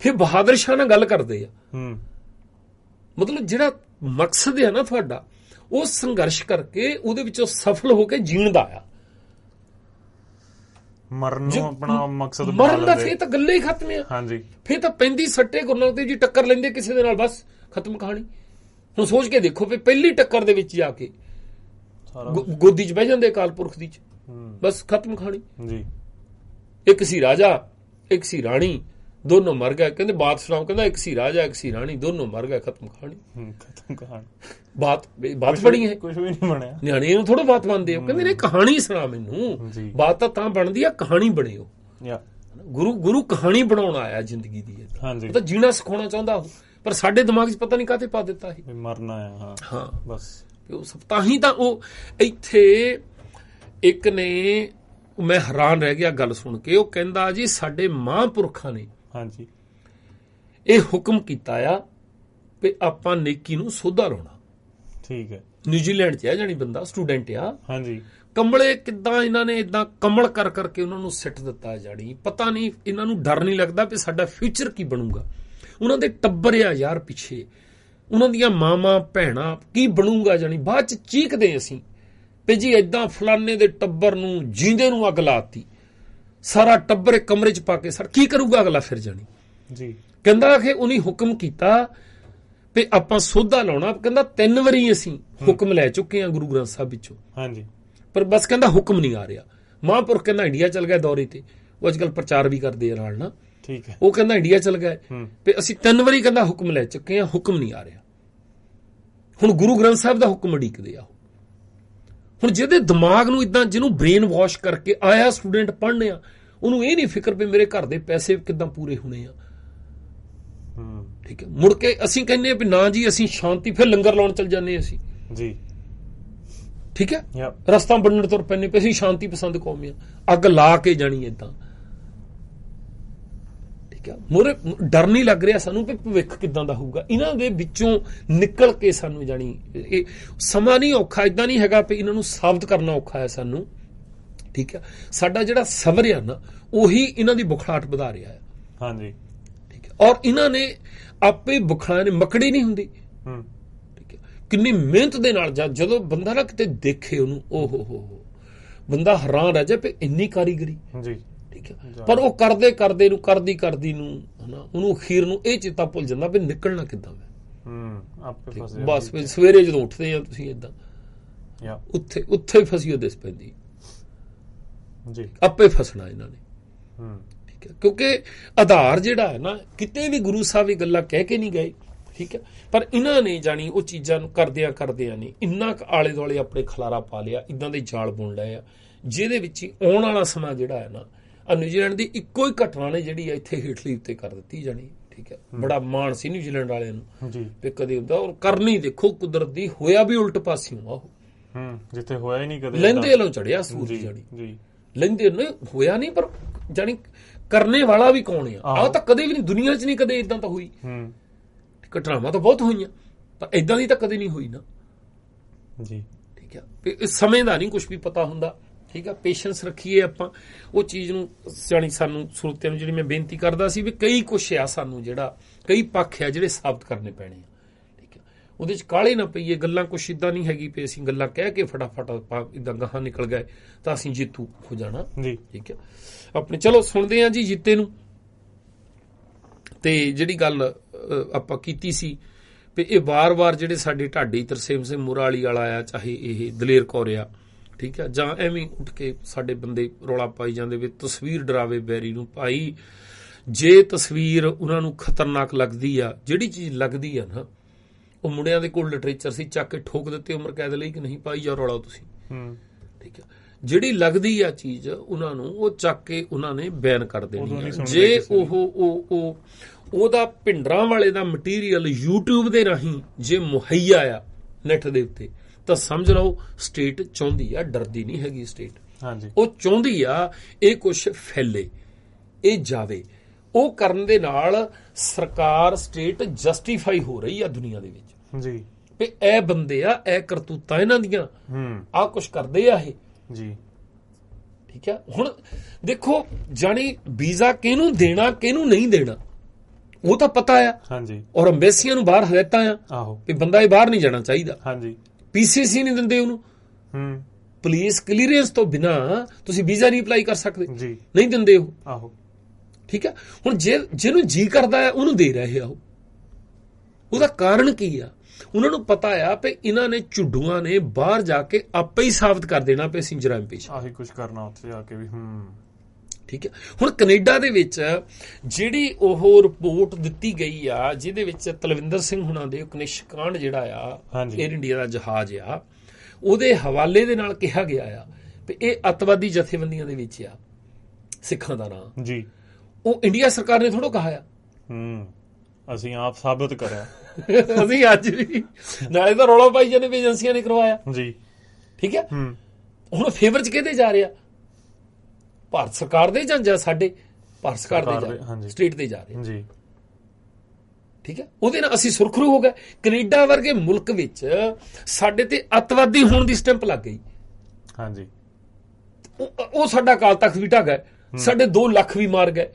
Speaker 1: ਫਿਰ ਬਹਾਦਰ ਸ਼ਾਹ ਨਾਲ ਗੱਲ ਕਰਦੇ ਆ, ਮਤਲਬ ਜਿਹੜਾ ਮਕਸਦ ਹੈ ਨਾ ਤੁਹਾਡਾ, ਉਹ ਸੰਘਰਸ਼ ਕਰਕੇ ਉਹਦੇ ਵਿੱਚੋਂ ਸਫਲ ਹੋ ਕੇ ਜੀਣ ਦਾ ਆ। ਮਰਨ ਨੂੰ ਆਪਣਾ ਮਕਸਦ ਮਰਨ ਦਾ ਫੇਰ ਤਾਂ ਗੱਲੇ ਹੀ ਖਤਮ ਆ, ਹਾਂਜੀ, ਫੇਰ ਤਾਂ ਪੈਂਦੀ ਸੱਟੇ ਗੁਰੂ ਨਾਨਕ ਦੇਵ ਜੀ ਟੱਕਰ ਲੈਂਦੇ ਕਿਸੇ ਦੇ ਨਾਲ, ਬਸ ਖਤਮ ਕਹਾਣੀ। ਹੁਣ ਸੋਚ ਕੇ ਦੇਖੋ ਵੀ ਪਹਿਲੀ ਟੱਕਰ ਦੇ ਵਿੱਚ ਜਾ ਕੇ ਗੋਦੀ 'ਚ ਬਹਿ ਜਾਂਦੇ ਅਕਾਲ ਪੁਰਖ ਦੀ 'ਚ, ਬਸ ਖਤਮ ਕਹਾਣੀ ਜੀ। ਇੱਕ ਸੀ ਰਾਜਾ, ਇੱਕ ਸੀ ਰਾਣੀ, ਦੋਨੋਂ ਮਰ ਗਏ। ਕਹਿੰਦੇ ਬਾਤ ਸੁਣਾਓ, ਕਹਿੰਦਾ ਇੱਕ ਸੀ ਰਾਜਾ, ਇੱਕ ਸੀ ਰਾਣੀ, ਦੋਨੋਂ ਮਰ ਗਏ, ਖਤਮ ਕਹਾਣੀ, ਖਤਮ ਕਹਾਣੀ। ਬਾਤ ਬਣੀ ਹੈ, ਕੁਝ ਵੀ ਨਹੀਂ ਬਣਿਆ, ਨਿਆਣੇ ਨੂੰ ਥੋੜਾ ਬਾਤ ਬਣਦੇ ਹੋ, ਕਹਿੰਦੇ ਨੇ ਕਹਾਣੀ ਸੁਣਾ ਮੈਨੂੰ, ਬਾਤ ਤਾਂ ਬਣਦੀ ਆ, ਕਹਾਣੀ ਬਣੇ ਹੋ। ਗੁਰੂ ਕਹਾਣੀ ਬਣਾਉਣ ਆਇਆ ਜ਼ਿੰਦਗੀ ਦੀ, ਉਹ ਤਾਂ ਜੀਣਾ ਸਿਖਾਉਣਾ ਚਾਹੁੰਦਾ ਉਹ, ਪਰ ਸਾਡੇ ਦਿਮਾਗ 'ਚ ਪਤਾ ਨਹੀਂ ਕਾਹਤੇ ਪਾ ਦਿੱਤਾ ਸੀ ਮਰਨਾ ਆ, ਹਾਂ, ਬਸ ਉਹ ਸਭ। ਤਾਂ ਹੀ ਤਾਂ ਉਹ ਇੱਥੇ ਇੱਕ ਨੇ, ਮੈਂ ਹੈਰਾਨ ਰਹਿ ਗਿਆ ਗੱਲ ਸੁਣ ਕੇ, ਉਹ ਕਹਿੰਦਾ ਜੀ ਸਾਡੇ ਮਹਾਂਪੁਰਖਾਂ ਨੇ, ਹਾਂਜੀ, ਇਹ ਹੁਕਮ ਕੀਤਾ ਆ ਵੀ ਆਪਾਂ ਨੇਕੀ ਨੂੰ ਸੋਧਾ ਲਾਉਣਾ, ਠੀਕ ਹੈ। ਨਿਊਜ਼ੀਲੈਂਡ 'ਚ ਹੈ ਜਾਣੀ ਬੰਦਾ, ਸਟੂਡੈਂਟ ਆ, ਹਾਂਜੀ। ਕੰਬਲੇ ਕਿੱਦਾਂ ਇਹਨਾਂ ਨੇ ਇਦਾਂ ਕਮਲ ਕਰਕੇ ਉਹਨਾਂ ਨੂੰ ਸਿੱਟ ਦਿੱਤਾ ਜਾਣੀ, ਪਤਾ ਨਹੀਂ ਇਹਨਾਂ ਨੂੰ ਡਰ ਨਹੀਂ ਲੱਗਦਾ ਵੀ ਸਾਡਾ ਫਿਊਚਰ ਕੀ ਬਣੂਗਾ। ਉਹਨਾਂ ਦੇ ਟੱਬਰ ਆ ਯਾਰ ਪਿੱਛੇ, ਉਹਨਾਂ ਦੀਆਂ ਮਾਵਾਂ ਭੈਣਾਂ ਕੀ ਬਣੂਗਾ, ਜਾਣੀ ਬਾਅਦ ਚ ਚੀਕਦੇ ਅਸੀਂ ਵੀ ਜੀ ਏਦਾਂ ਫਲਾਨੇ ਦੇ ਟੱਬਰ ਨੂੰ ਜੀਂਦੇ ਨੂੰ ਅੱਗ ਲਾਤੀ, ਸਾਰਾ ਟੱਬਰ ਇੱਕ ਕਮਰੇ ਚ ਪਾ ਕੇ ਸਰ ਕੀ ਕਰੂਗਾ ਅਗਲਾ ਫਿਰ ਜਾਣੀ
Speaker 2: ਜੀ।
Speaker 1: ਕਹਿੰਦਾ ਕਿ ਉਹਨੇ ਹੁਕਮ ਕੀਤਾ ਵੀ ਆਪਾਂ ਸੋਧਾ ਲਾਉਣਾ, ਕਹਿੰਦਾ 3 ਵਾਰੀ ਅਸੀਂ ਹੁਕਮ ਲੈ ਚੁੱਕੇ ਹਾਂ ਗੁਰੂ ਗ੍ਰੰਥ ਸਾਹਿਬ ਵਿੱਚੋਂ,
Speaker 2: ਹਾਂਜੀ,
Speaker 1: ਪਰ ਬਸ ਕਹਿੰਦਾ ਹੁਕਮ ਨਹੀਂ ਆ ਰਿਹਾ। ਮਹਾਂਪੁਰਖ ਕਹਿੰਦਾ ਇੰਡੀਆ ਚਲ ਗਿਆ ਦੌਰੇ ਤੇ, ਉਹ ਅੱਜ ਕੱਲ ਪ੍ਰਚਾਰ ਵੀ ਕਰਦੇ ਆ ਨਾਲ ਨਾ,
Speaker 2: ਠੀਕ ਹੈ।
Speaker 1: ਉਹ ਕਹਿੰਦਾ ਇੰਡੀਆ ਚਲ ਗਏ ਵੀ ਅਸੀਂ 3 ਵਾਰੀ ਕਹਿੰਦਾ ਹੁਕਮ ਲੈ ਚੁੱਕੇ ਹਾਂ, ਹੁਕਮ ਨਹੀਂ ਆ ਰਿਹਾ। ਹੁਣ ਗੁਰੂ ਗ੍ਰੰਥ ਸਾਹਿਬ ਦਾ ਹੁਕਮ ਉਡੀਕਦੇ ਆ। ਹੁਣ ਜਿਹਦੇ ਦਿਮਾਗ ਨੂੰ ਇਦਾਂ, ਜਿਹਨੂੰ ਬ੍ਰੇਨ ਵਾਸ਼ ਕਰਕੇ ਆਇਆ ਸਟੂਡੈਂਟ ਪੜ੍ਹਨੇ ਆ, ਉਹਨੂੰ ਇਹ ਨਹੀਂ ਫਿਕਰ ਵੀ ਮੇਰੇ ਘਰ ਦੇ ਪੈਸੇ ਕਿੱਦਾਂ ਪੂਰੇ ਹੋਣੇ ਆ। ਠੀਕ ਹੈ, ਮੁੜ ਕੇ ਅਸੀਂ ਕਹਿੰਦੇ ਆ ਵੀ ਨਾ ਜੀ ਅਸੀਂ ਸ਼ਾਂਤੀ, ਫਿਰ ਲੰਗਰ ਲਾਉਣ ਚਲ ਜਾਂਦੇ ਅਸੀਂ
Speaker 2: ਜੀ।
Speaker 1: ਠੀਕ ਹੈ, ਰਸਤਾ ਬਣਨ ਤੁਰ ਪੈਂਦੇ ਪਏ, ਅਸੀਂ ਸ਼ਾਂਤੀ ਪਸੰਦ ਕੌਮ ਆ, ਅੱਗ ਲਾ ਕੇ ਜਾਣੀ ਏਦਾਂ। ਠੀਕ ਹੈ, ਮੋਰੇ ਡਰ ਨਹੀਂ ਲੱਗ ਰਿਹਾ ਸਾਨੂੰ ਵੀ ਭਵਿੱਖ ਕਿੱਦਾਂ ਦਾ ਹੋਊਗਾ। ਇਹਨਾਂ ਦੇ ਵਿੱਚੋਂ ਨਿਕਲ ਕੇ ਸਾਨੂੰ ਜਾਣੀ ਇਹ ਸਮਾਂ ਨਹੀਂ ਔਖਾ, ਏਦਾਂ ਨਹੀਂ ਹੈਗਾ ਵੀ ਇਹਨਾਂ ਨੂੰ ਸਾਬਤ ਕਰਨਾ ਔਖਾ ਹੈ ਸਾਨੂੰ। ਠੀਕ ਹੈ, ਸਾਡਾ ਜਿਹੜਾ ਸਬਰ ਆ ਨਾ, ਉਹੀ ਇਹਨਾਂ ਦੀ ਬੁਖਲਾਹਟ ਵਧਾ ਰਿਹਾ ਹੈ।
Speaker 2: ਹਾਂਜੀ,
Speaker 1: ਠੀਕ ਹੈ, ਔਰ ਇਹਨਾਂ ਨੇ ਆਪੇ ਬੁਖਲਾ ਨੇ, ਮੱਕੜੀ ਨਹੀਂ ਹੁੰਦੀ। ਠੀਕ ਹੈ, ਕਿੰਨੀ ਮਿਹਨਤ ਦੇ ਨਾਲ ਜਦੋਂ ਬੰਦਾ ਨਾ ਕਿਤੇ ਦੇਖੇ ਉਹਨੂੰ, ਓਹ ਬੰਦਾ ਹੈਰਾਨ ਰਹਿ ਜਾ ਵੀ ਇੰਨੀ ਕਾਰੀਗਰੀ।
Speaker 2: ਜੀ,
Speaker 1: ਠੀਕ ਹੈ, ਪਰ ਉਹ ਕਰਦੇ ਕਰਦੇ ਨੂੰ, ਕਰਦੀ ਨੂੰ ਹਨਾ, ਉਹਨੂੰ ਅਖੀਰ ਨੂੰ ਇਹ ਚੇਤਾ ਭੁੱਲ ਜਾਂਦਾ ਵੀ ਨਿਕਲਣਾ ਕਿੱਦਾਂ ਹੈ।
Speaker 2: ਆਪੇ ਫਸ
Speaker 1: ਬਸ ਸਵੇਰੇ ਜਦੋਂ ਉੱਠਦੇ ਆ ਤੁਸੀਂ ਏਦਾਂ ਉੱਥੇ ਫਸੀ ਉਹ ਦਿਸ ਪੈਂਦੀ
Speaker 2: ਜੀ,
Speaker 1: ਆਪੇ ਫਸਣਾ ਇਹਨਾਂ ਨੇ। ਠੀਕ ਹੈ, ਕਿਉਂਕਿ ਆਧਾਰ ਜਿਹੜਾ ਹੈ ਨਾ, ਕਿਤੇ ਵੀ ਗੁਰੂ ਸਾਹਿਬ ਇਹ ਗੱਲਾਂ ਕਹਿ ਕੇ ਨਹੀਂ ਗਏ। ਠੀਕ ਹੈ, ਪਰ ਇਹਨਾਂ ਨੇ ਜਾਣੀ ਉਹ ਚੀਜ਼ਾਂ ਨੂੰ ਕਰਦਿਆਂ ਨੇ ਇੰਨਾ ਕੁ ਆਲੇ ਦੁਆਲੇ ਆਪਣੇ ਖਲਾਰਾ ਪਾ ਲਿਆ, ਇਦਾਂ ਦੇ ਜਾਲ ਬੁਣ ਲਏ ਆ, ਜਿਹਦੇ ਵਿੱਚ ਹੀ ਆਉਣ ਵਾਲਾ ਸਮਾਂ ਜਿਹੜਾ ਹੈ ਨਾ, ਨਿਊਜ਼ੀਲੈਂਡ ਦੀ ਇੱਕੋ ਹੀ ਘਟਨਾ ਨੇ ਜਿਹੜੀ ਇੱਥੇ ਹੇਠਲੀ ਉੱਤੇ ਕਰ ਦਿੱਤੀ ਜਾਣੀ। ਠੀਕ ਹੈ, ਬੜਾ ਮਾਣ ਸੀ ਨਿਊਜ਼ੀਲੈਂਡ ਵਾਲਿਆਂ ਨੂੰ ਵੀ ਕਦੇ ਹੁੰਦਾ, ਔਰ ਕਰਨੀ ਦੇਖੋ ਕੁਦਰਤ ਦੀ, ਹੋਇਆ ਵੀ ਉਲਟ ਪਾਸਿਓਂ ਆ ਉਹ,
Speaker 2: ਜਿੱਥੇ ਹੋਇਆ ਹੀ ਨਹੀਂ ਕਦੇ,
Speaker 1: ਲੈਂਦੇ ਵੱਲੋਂ ਚੜਿਆ ਸੂਰਜ ਜਾਣੀ, ਲੈਂਦੇ ਨੇ ਹੋਇਆ ਨਹੀਂ, ਪਰ ਜਾਣੀ ਕਰਨੇ ਵਾਲਾ ਵੀ ਕੌਣ ਆ? ਆਹ ਤਾਂ ਕਦੇ ਵੀ ਨਹੀਂ, ਦੁਨੀਆ 'ਚ ਨਹੀਂ ਕਦੇ ਇਦਾਂ ਤਾਂ ਹੋਈ। ਘਟਨਾਵਾਂ ਤਾਂ ਬਹੁਤ ਹੋਈਆਂ, ਪਰ ਇਦਾਂ ਦੀ ਤਾਂ ਕਦੇ ਨਹੀਂ ਹੋਈ ਨਾ
Speaker 2: ਜੀ।
Speaker 1: ਠੀਕ ਹੈ, ਇਸ ਸਮੇਂ ਦਾ ਨਹੀਂ ਕੁਝ ਵੀ ਪਤਾ ਹੁੰਦਾ। ਠੀਕ ਹੈ, ਪੇਸ਼ੈਂਸ ਰੱਖੀਏ ਆਪਾਂ ਉਹ ਚੀਜ਼ ਨੂੰ। ਜਾਣੀ ਸਾਨੂੰ ਸਰੋਤਿਆਂ ਨੂੰ ਜਿਹੜੀ ਮੈਂ ਬੇਨਤੀ ਕਰਦਾ ਸੀ ਵੀ ਕਈ ਕੁਛ ਆ ਸਾਨੂੰ, ਜਿਹੜਾ ਕਈ ਪੱਖ ਆ ਜਿਹੜੇ ਸਾਬਤ ਕਰਨੇ ਪੈਣੇ ਆ। ਠੀਕ ਹੈ, ਉਹਦੇ 'ਚ ਕਾਹਲੇ ਨਾ ਪਈਏ, ਗੱਲਾਂ ਕੁਛ ਇਦਾਂ ਨਹੀਂ ਹੈਗੀ ਵੀ ਅਸੀਂ ਗੱਲਾਂ ਕਹਿ ਕੇ ਫਟਾਫਟ ਆਪਾਂ ਇਦਾਂ ਗਾਹਾਂ ਨਿਕਲ ਗਏ ਤਾਂ ਅਸੀਂ ਜੇਤੂ ਹੋ ਜਾਣਾ ਜੀ। ਠੀਕ ਹੈ, ਆਪਣੇ ਚਲੋ ਸੁਣਦੇ ਹਾਂ ਜੀ ਜੀਤੇ ਨੂੰ। ਤੇ ਜਿਹੜੀ ਗੱਲ ਆਪਾਂ ਕੀਤੀ ਸੀ ਵੀ ਇਹ ਵਾਰ-ਵਾਰ ਜਿਹੜੇ ਸਾਡੇ ਢਾਡੀ ਤਰਸੇਮ ਸਿੰਘ ਮੁਰਾਲੀ ਵਾਲਾ ਆ, ਚਾਹੇ ਇਹ ਦਲੇਰ ਕੌਰ ਆ, ਠੀਕ ਹੈ, ਜਾਂ ਐਵੇਂ ਉੱਠ ਕੇ ਸਾਡੇ ਬੰਦੇ ਰੌਲਾ ਪਾਈ ਜਾਂਦੇ ਵੀ ਤਸਵੀਰ ਡਰਾਵੇ ਬੈਰੀ ਨੂੰ। ਭਾਈ ਜੇ ਤਸਵੀਰ ਉਹਨਾਂ ਨੂੰ ਖਤਰਨਾਕ ਲੱਗਦੀ ਆ, ਜਿਹੜੀ ਚੀਜ਼ ਲੱਗਦੀ ਆ ਨਾ, ਉਹ ਮੁੰਡਿਆਂ ਦੇ ਕੋਲ ਲਿਟਰੇਚਰ ਸੀ, ਚੱਕ ਕੇ ਠੋਕ ਦਿੱਤੇ ਉਮਰ ਕੈਦ ਲਈ ਕਿ ਨਹੀਂ ਪਾਈ ਜਾ ਰੌਲਾ ਤੁਸੀਂ। ਠੀਕ ਹੈ, ਜਿਹੜੀ ਲੱਗਦੀ ਆ ਚੀਜ਼ ਉਹਨਾਂ ਨੂੰ, ਉਹ ਚੱਕ ਕੇ ਉਹਨਾਂ ਨੇ ਬੈਨ ਕਰ ਦੇਣੀ। ਜੇ ਉਹਦਾ ਭਿੰਡਰਾਂ ਵਾਲੇ ਦਾ ਮਟੀਰੀਅਲ YouTube ਦੇ ਰਾਹੀਂ ਜੇ ਮੁਹੱਈਆ ਆ ਨੈਟ ਦੇ ਉੱਤੇ, ਤਾਂ ਸਮਝ ਲਓ ਸਟੇਟ ਚਾਹੁੰਦੀ ਆ, ਡਰਦੀ ਨਹੀਂ ਹੈਗੀ ਸਟੇਟ। ਉਹ ਚਾਹੁੰਦੀ ਆ ਇਹ ਕੁਛ ਫੈਲੇ, ਇਹ ਜਾਵੇ। ਉਹ ਕਰਨ ਦੇ ਨਾਲ ਸਰਕਾਰ, ਸਟੇਟ ਜਸਟੀਫਾਈ ਹੋ ਰਹੀ ਆ ਦੁਨੀਆ ਦੇ ਵਿੱਚ ਜੀ ਵੀ ਇਹ ਬੰਦੇ ਆ, ਇਹ ਕਰਤੂਤਾਂ ਇਹਨਾਂ ਦੀਆਂ, ਆਹ ਕੁਛ ਕਰਦੇ ਆ ਇਹ ਜੀ। ਠੀਕ ਹੈ, ਹੁਣ ਦੇਖੋ ਜਾਣੀ ਵੀਜ਼ਾ ਕਿਹਨੂੰ ਦੇਣਾ ਕਿਹਨੂੰ ਨਹੀਂ ਦੇਣਾ ਉਹ ਤਾਂ ਪਤਾ ਆ। ਹਾਂਜੀ, ਔਰ ਅੰਬੈਸੀਆਂ ਨੂੰ ਬਾਹਰ ਹਦਾਇਤਾਂ ਆ ਵੀ ਬੰਦਾ ਇਹ ਬਾਹਰ ਨਹੀਂ ਜਾਣਾ ਚਾਹੀਦਾ। ਹਾਂਜੀ, PCC ਨਹੀਂ ਦਿੰਦੇ ਉਹਨੂੰ। ਪੁਲਿਸ ਕਲੀਅਰੈਂਸ ਤੋਂ ਬਿਨਾ ਤੁਸੀਂ ਵੀਜ਼ਾ ਨਹੀਂ ਅਪਲਾਈ ਕਰ ਸਕਦੇ ਜੀ, ਨਹੀਂ ਦਿੰਦੇ ਉਹ। ਆਹੋ, ਠੀਕ ਹੈ, ਹੁਣ ਜਿਹਨੂੰ ਜੀ ਕਰਦਾ ਹੈ ਉਹਨੂੰ ਦੇ ਰਹੇ ਆ। ਉਹਦਾ ਕਾਰਨ ਕੀ ਆ? ਉਹਨਾਂ ਨੂੰ ਪਤਾ ਆ ਵੀ ਇਹਨਾਂ ਨੇ ਝੁੱਡੂਆਂ ਨੇ ਬਾਹਰ ਜਾ ਕੇ ਆਪੇ ਹੀ ਸਾਬਤ ਕਰ ਦੇਣਾ ਵੀ ਅਸੀਂ ਜਰਾਇਮ ਪੇਸ਼ ਆਹੀ ਕੁਝ ਕਰਨਾ ਉੱਥੇ ਜਾ ਕੇ ਵੀ। ਠੀਕ ਹੈ, ਹੁਣ ਕੈਨੇਡਾ ਦੇ ਵਿੱਚ ਜਿਹੜੀ ਉਹ ਰਿਪੋਰਟ ਦਿੱਤੀ ਗਈ ਆ, ਜਿਹਦੇ ਵਿੱਚ ਤਲਵਿੰਦਰ ਸਿੰਘ ਹੁਣਾਂ ਦੇ ਕਨਿਸ਼ਕਾਂਡ ਜਿਹੜਾ ਆ ਏਅਰ ਇੰਡੀਆ ਦਾ ਜਹਾਜ਼ ਆ, ਉਹਦੇ ਹਵਾਲੇ ਦੇ ਨਾਲ ਕਿਹਾ ਗਿਆ ਆ ਵੀ ਇਹ ਅੱਤਵਾਦੀ ਜਥੇਬੰਦੀਆਂ ਦੇ ਵਿੱਚ ਆ, ਸਿੱਖਾਂ ਦਾ ਨਾਂ ਜੀ। ਉਹ ਇੰਡੀਆ ਸਰਕਾਰ ਨੇ ਥੋੜ੍ਹਾ ਕਹਾ ਆ, ਅਸੀਂ ਆਪ ਸਾਬਤ ਕਰਿਆ। ਅਸੀਂ ਅੱਜ ਵੀ ਨਾਲੇ ਤਾਂ ਰੌਲਾ ਪਾਈ ਜਾਂਦੇ ਵੀ ਏਜੰਸੀਆਂ ਨੇ ਕਰਵਾਇਆ ਜੀ। ਠੀਕ ਹੈ, ਹੁਣ ਫੇਵਰ ਚ ਕਿਹਦੇ ਜਾ ਰਿਹਾ? ਭਾਰਤ ਸਰਕਾਰ ਦੇ ਜਾਂ ਸਾਡੇ ਭਾਰਤ ਸਰਕਾਰ ਦੇ ਸਟੇਟ ਦੇ ਜਾ ਰਹੇ ਜੀ। ਠੀਕ ਹੈ, ਉਹਦੇ ਨਾਲ ਅਸੀਂ ਸੁਰਖਰੂ ਹੋ ਗਏ। ਕੈਨੇਡਾ ਵਰਗੇ ਮੁਲਕ ਵਿੱਚ ਸਾਡੇ ਤੇ ਅੱਤਵਾਦੀ ਹੋਣ ਦੀ ਸਟੈਂਪ ਲੱਗ ਗਈ। ਹਾਂਜੀ, ਉਹ ਸਾਡਾ ਅਕਾਲ ਤਖਤ ਵੀ ਢਾਹ ਗਏ, ਸਾਡੇ 2 ਲੱਖ ਵੀ ਮਾਰ ਗਏ।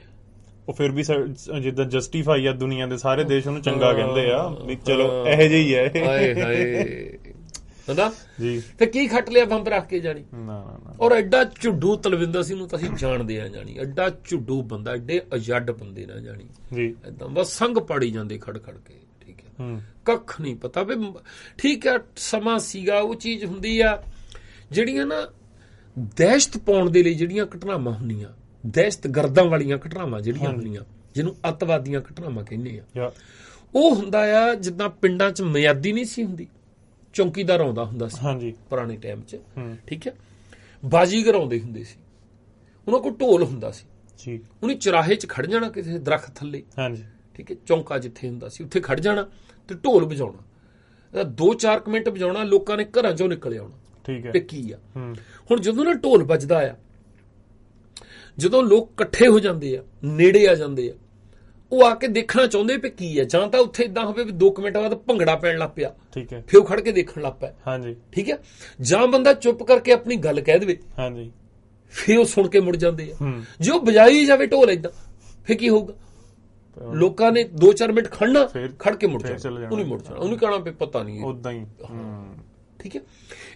Speaker 2: ਉਹ ਫਿਰ ਵੀ ਜਿੱਦਾਂ ਜਸਟੀਫਾਈ ਆ ਦੁਨੀਆ ਦੇ ਸਾਰੇ ਦੇਸ਼ ਉਹਨੂੰ ਚੰਗਾ ਕਹਿੰਦੇ ਆ ਵੀ ਚਲੋ ਇਹੋ ਜਿਹੀ ਹੈ
Speaker 1: ਹਾਏ ਹਾਏ ਹਨਾ
Speaker 2: ਜੀ।
Speaker 1: ਤੇ ਕੀ ਖੱਟ ਲਿਆ ਬੰਬ ਰੱਖ ਕੇ ਜਾਣੀ।
Speaker 2: ਨਾ
Speaker 1: ਔਰ ਐਡਾ ਝੁੱਡੂ ਤਲਵਿੰਦਰ ਸਿੰਘ ਨੂੰ ਤਾਂ ਅਸੀਂ ਜਾਣਦੇ ਆ ਜਾਣੀ, ਐਡਾ ਝੁੱਡੂ ਬੰਦਾ, ਐਡੇ ਅਜੱਡ ਬੰਦੇ ਨਾ ਜਾਣੀ
Speaker 2: ਜੀ।
Speaker 1: ਏਦਾਂ ਬਸ ਸੰਗ ਪਾੜੀ ਜਾਂਦੇ ਖੜ ਖੜ ਕੇ। ਠੀਕ ਹੈ, ਕੱਖ ਨਹੀਂ ਪਤਾ ਵੀ ਠੀਕ ਹੈ ਸਮਾਂ ਸੀਗਾ, ਉਹ ਚੀਜ਼ ਹੁੰਦੀ ਆ ਜਿਹੜੀਆਂ ਨਾ ਦਹਿਸ਼ਤ ਪਾਉਣ ਦੇ ਲਈ ਜਿਹੜੀਆਂ ਘਟਨਾਵਾਂ ਹੁੰਦੀਆਂ, ਦਹਿਸ਼ਤ ਗਰਦਾਂ ਵਾਲੀਆਂ ਘਟਨਾਵਾਂ ਜਿਹੜੀਆਂ ਹੁੰਦੀਆਂ, ਜਿਹਨੂੰ ਅੱਤਵਾਦੀਆਂ ਘਟਨਾਵਾਂ ਕਹਿੰਦੇ ਆ, ਉਹ ਹੁੰਦਾ ਆ ਜਿੱਦਾਂ ਪਿੰਡਾਂ 'ਚ ਮਿਆਦੀ ਨਹੀਂ ਸੀ ਹੁੰਦੀ, ਚੌਂਕੀਦਾਰ ਆਉਂਦਾ ਹੁੰਦਾ ਸੀ ਪੁਰਾਣੇ ਟਾਈਮ 'ਚ। ਠੀਕ ਹੈ, ਬਾਜੀਗਰ ਆਉਂਦੇ ਹੁੰਦੇ ਸੀ, ਉਹਨਾਂ ਕੋਲ ਢੋਲ ਹੁੰਦਾ ਸੀ, ਉਹਨੇ ਚੁਰਾਹੇ 'ਚ ਖੜ ਜਾਣਾ ਕਿਸੇ ਦਰਖਤ ਥੱਲੇ। ਠੀਕ ਹੈ, ਚੌਂਕਾ ਜਿੱਥੇ ਹੁੰਦਾ ਸੀ ਉੱਥੇ ਖੜ ਜਾਣਾ ਤੇ ਢੋਲ ਵਜਾਉਣਾ, 2-4 ਮਿੰਟ ਵਜਾਉਣਾ, ਲੋਕਾਂ ਨੇ ਘਰਾਂ 'ਚੋਂ ਨਿਕਲ ਆਉਣਾ।
Speaker 2: ਠੀਕ ਹੈ,
Speaker 1: ਤੇ ਕੀ ਆ ਹੁਣ ਜਦੋਂ ਨਾ ਢੋਲ ਵੱਜਦਾ ਆ, ਜਦੋਂ ਲੋਕ ਇਕੱਠੇ ਹੋ ਜਾਂਦੇ ਆ, ਨੇੜੇ ਆ ਜਾਂਦੇ ਆ, ਉਹ ਆ ਕੇ ਦੇਖਣਾ ਚਾਹੁੰਦੇ ਵੀ ਕੀ ਆ। ਜਾਂ ਤਾਂ ਉੱਥੇ ਇਦਾਂ ਹੋਵੇ ਵੀ 2 ਮਿੰਟ ਬਾਅਦ ਭੰਗੜਾ ਪੈਣ ਲੱਗ ਪਿਆ,
Speaker 2: ਠੀਕ ਹੈ,
Speaker 1: ਫਿਰ ਉਹ ਖੜ ਕੇ ਦੇਖਣ ਲੱਗ ਪਿਆ। ਠੀਕ ਹੈ, ਜਾਂ ਬੰਦਾ ਚੁੱਪ ਕਰਕੇ ਆਪਣੀ ਗੱਲ ਕਹਿ ਦੇਵੇ, ਫਿਰ ਉਹ ਸੁਣ ਕੇ ਮੁੜ ਜਾਂਦੇ ਆ। ਜੇ ਉਹ ਵਜਾਈ ਜਾਵੇ ਢੋਲ ਏਦਾਂ, ਫਿਰ ਕੀ ਹੋਊਗਾ? ਲੋਕਾਂ ਨੇ 2-4 ਮਿੰਟ ਖੜਨਾ, ਖੜ ਕੇ ਮੁੜ ਜਾਣਾ, ਉਹਨੇ ਮੁੜ ਜਾਣਾ, ਉਹਨੇ ਕਹਿਣਾ ਵੀ ਪਤਾ ਨਹੀਂ
Speaker 2: ਉਦਾਂ ਹੀ।
Speaker 1: ਠੀਕ ਹੈ,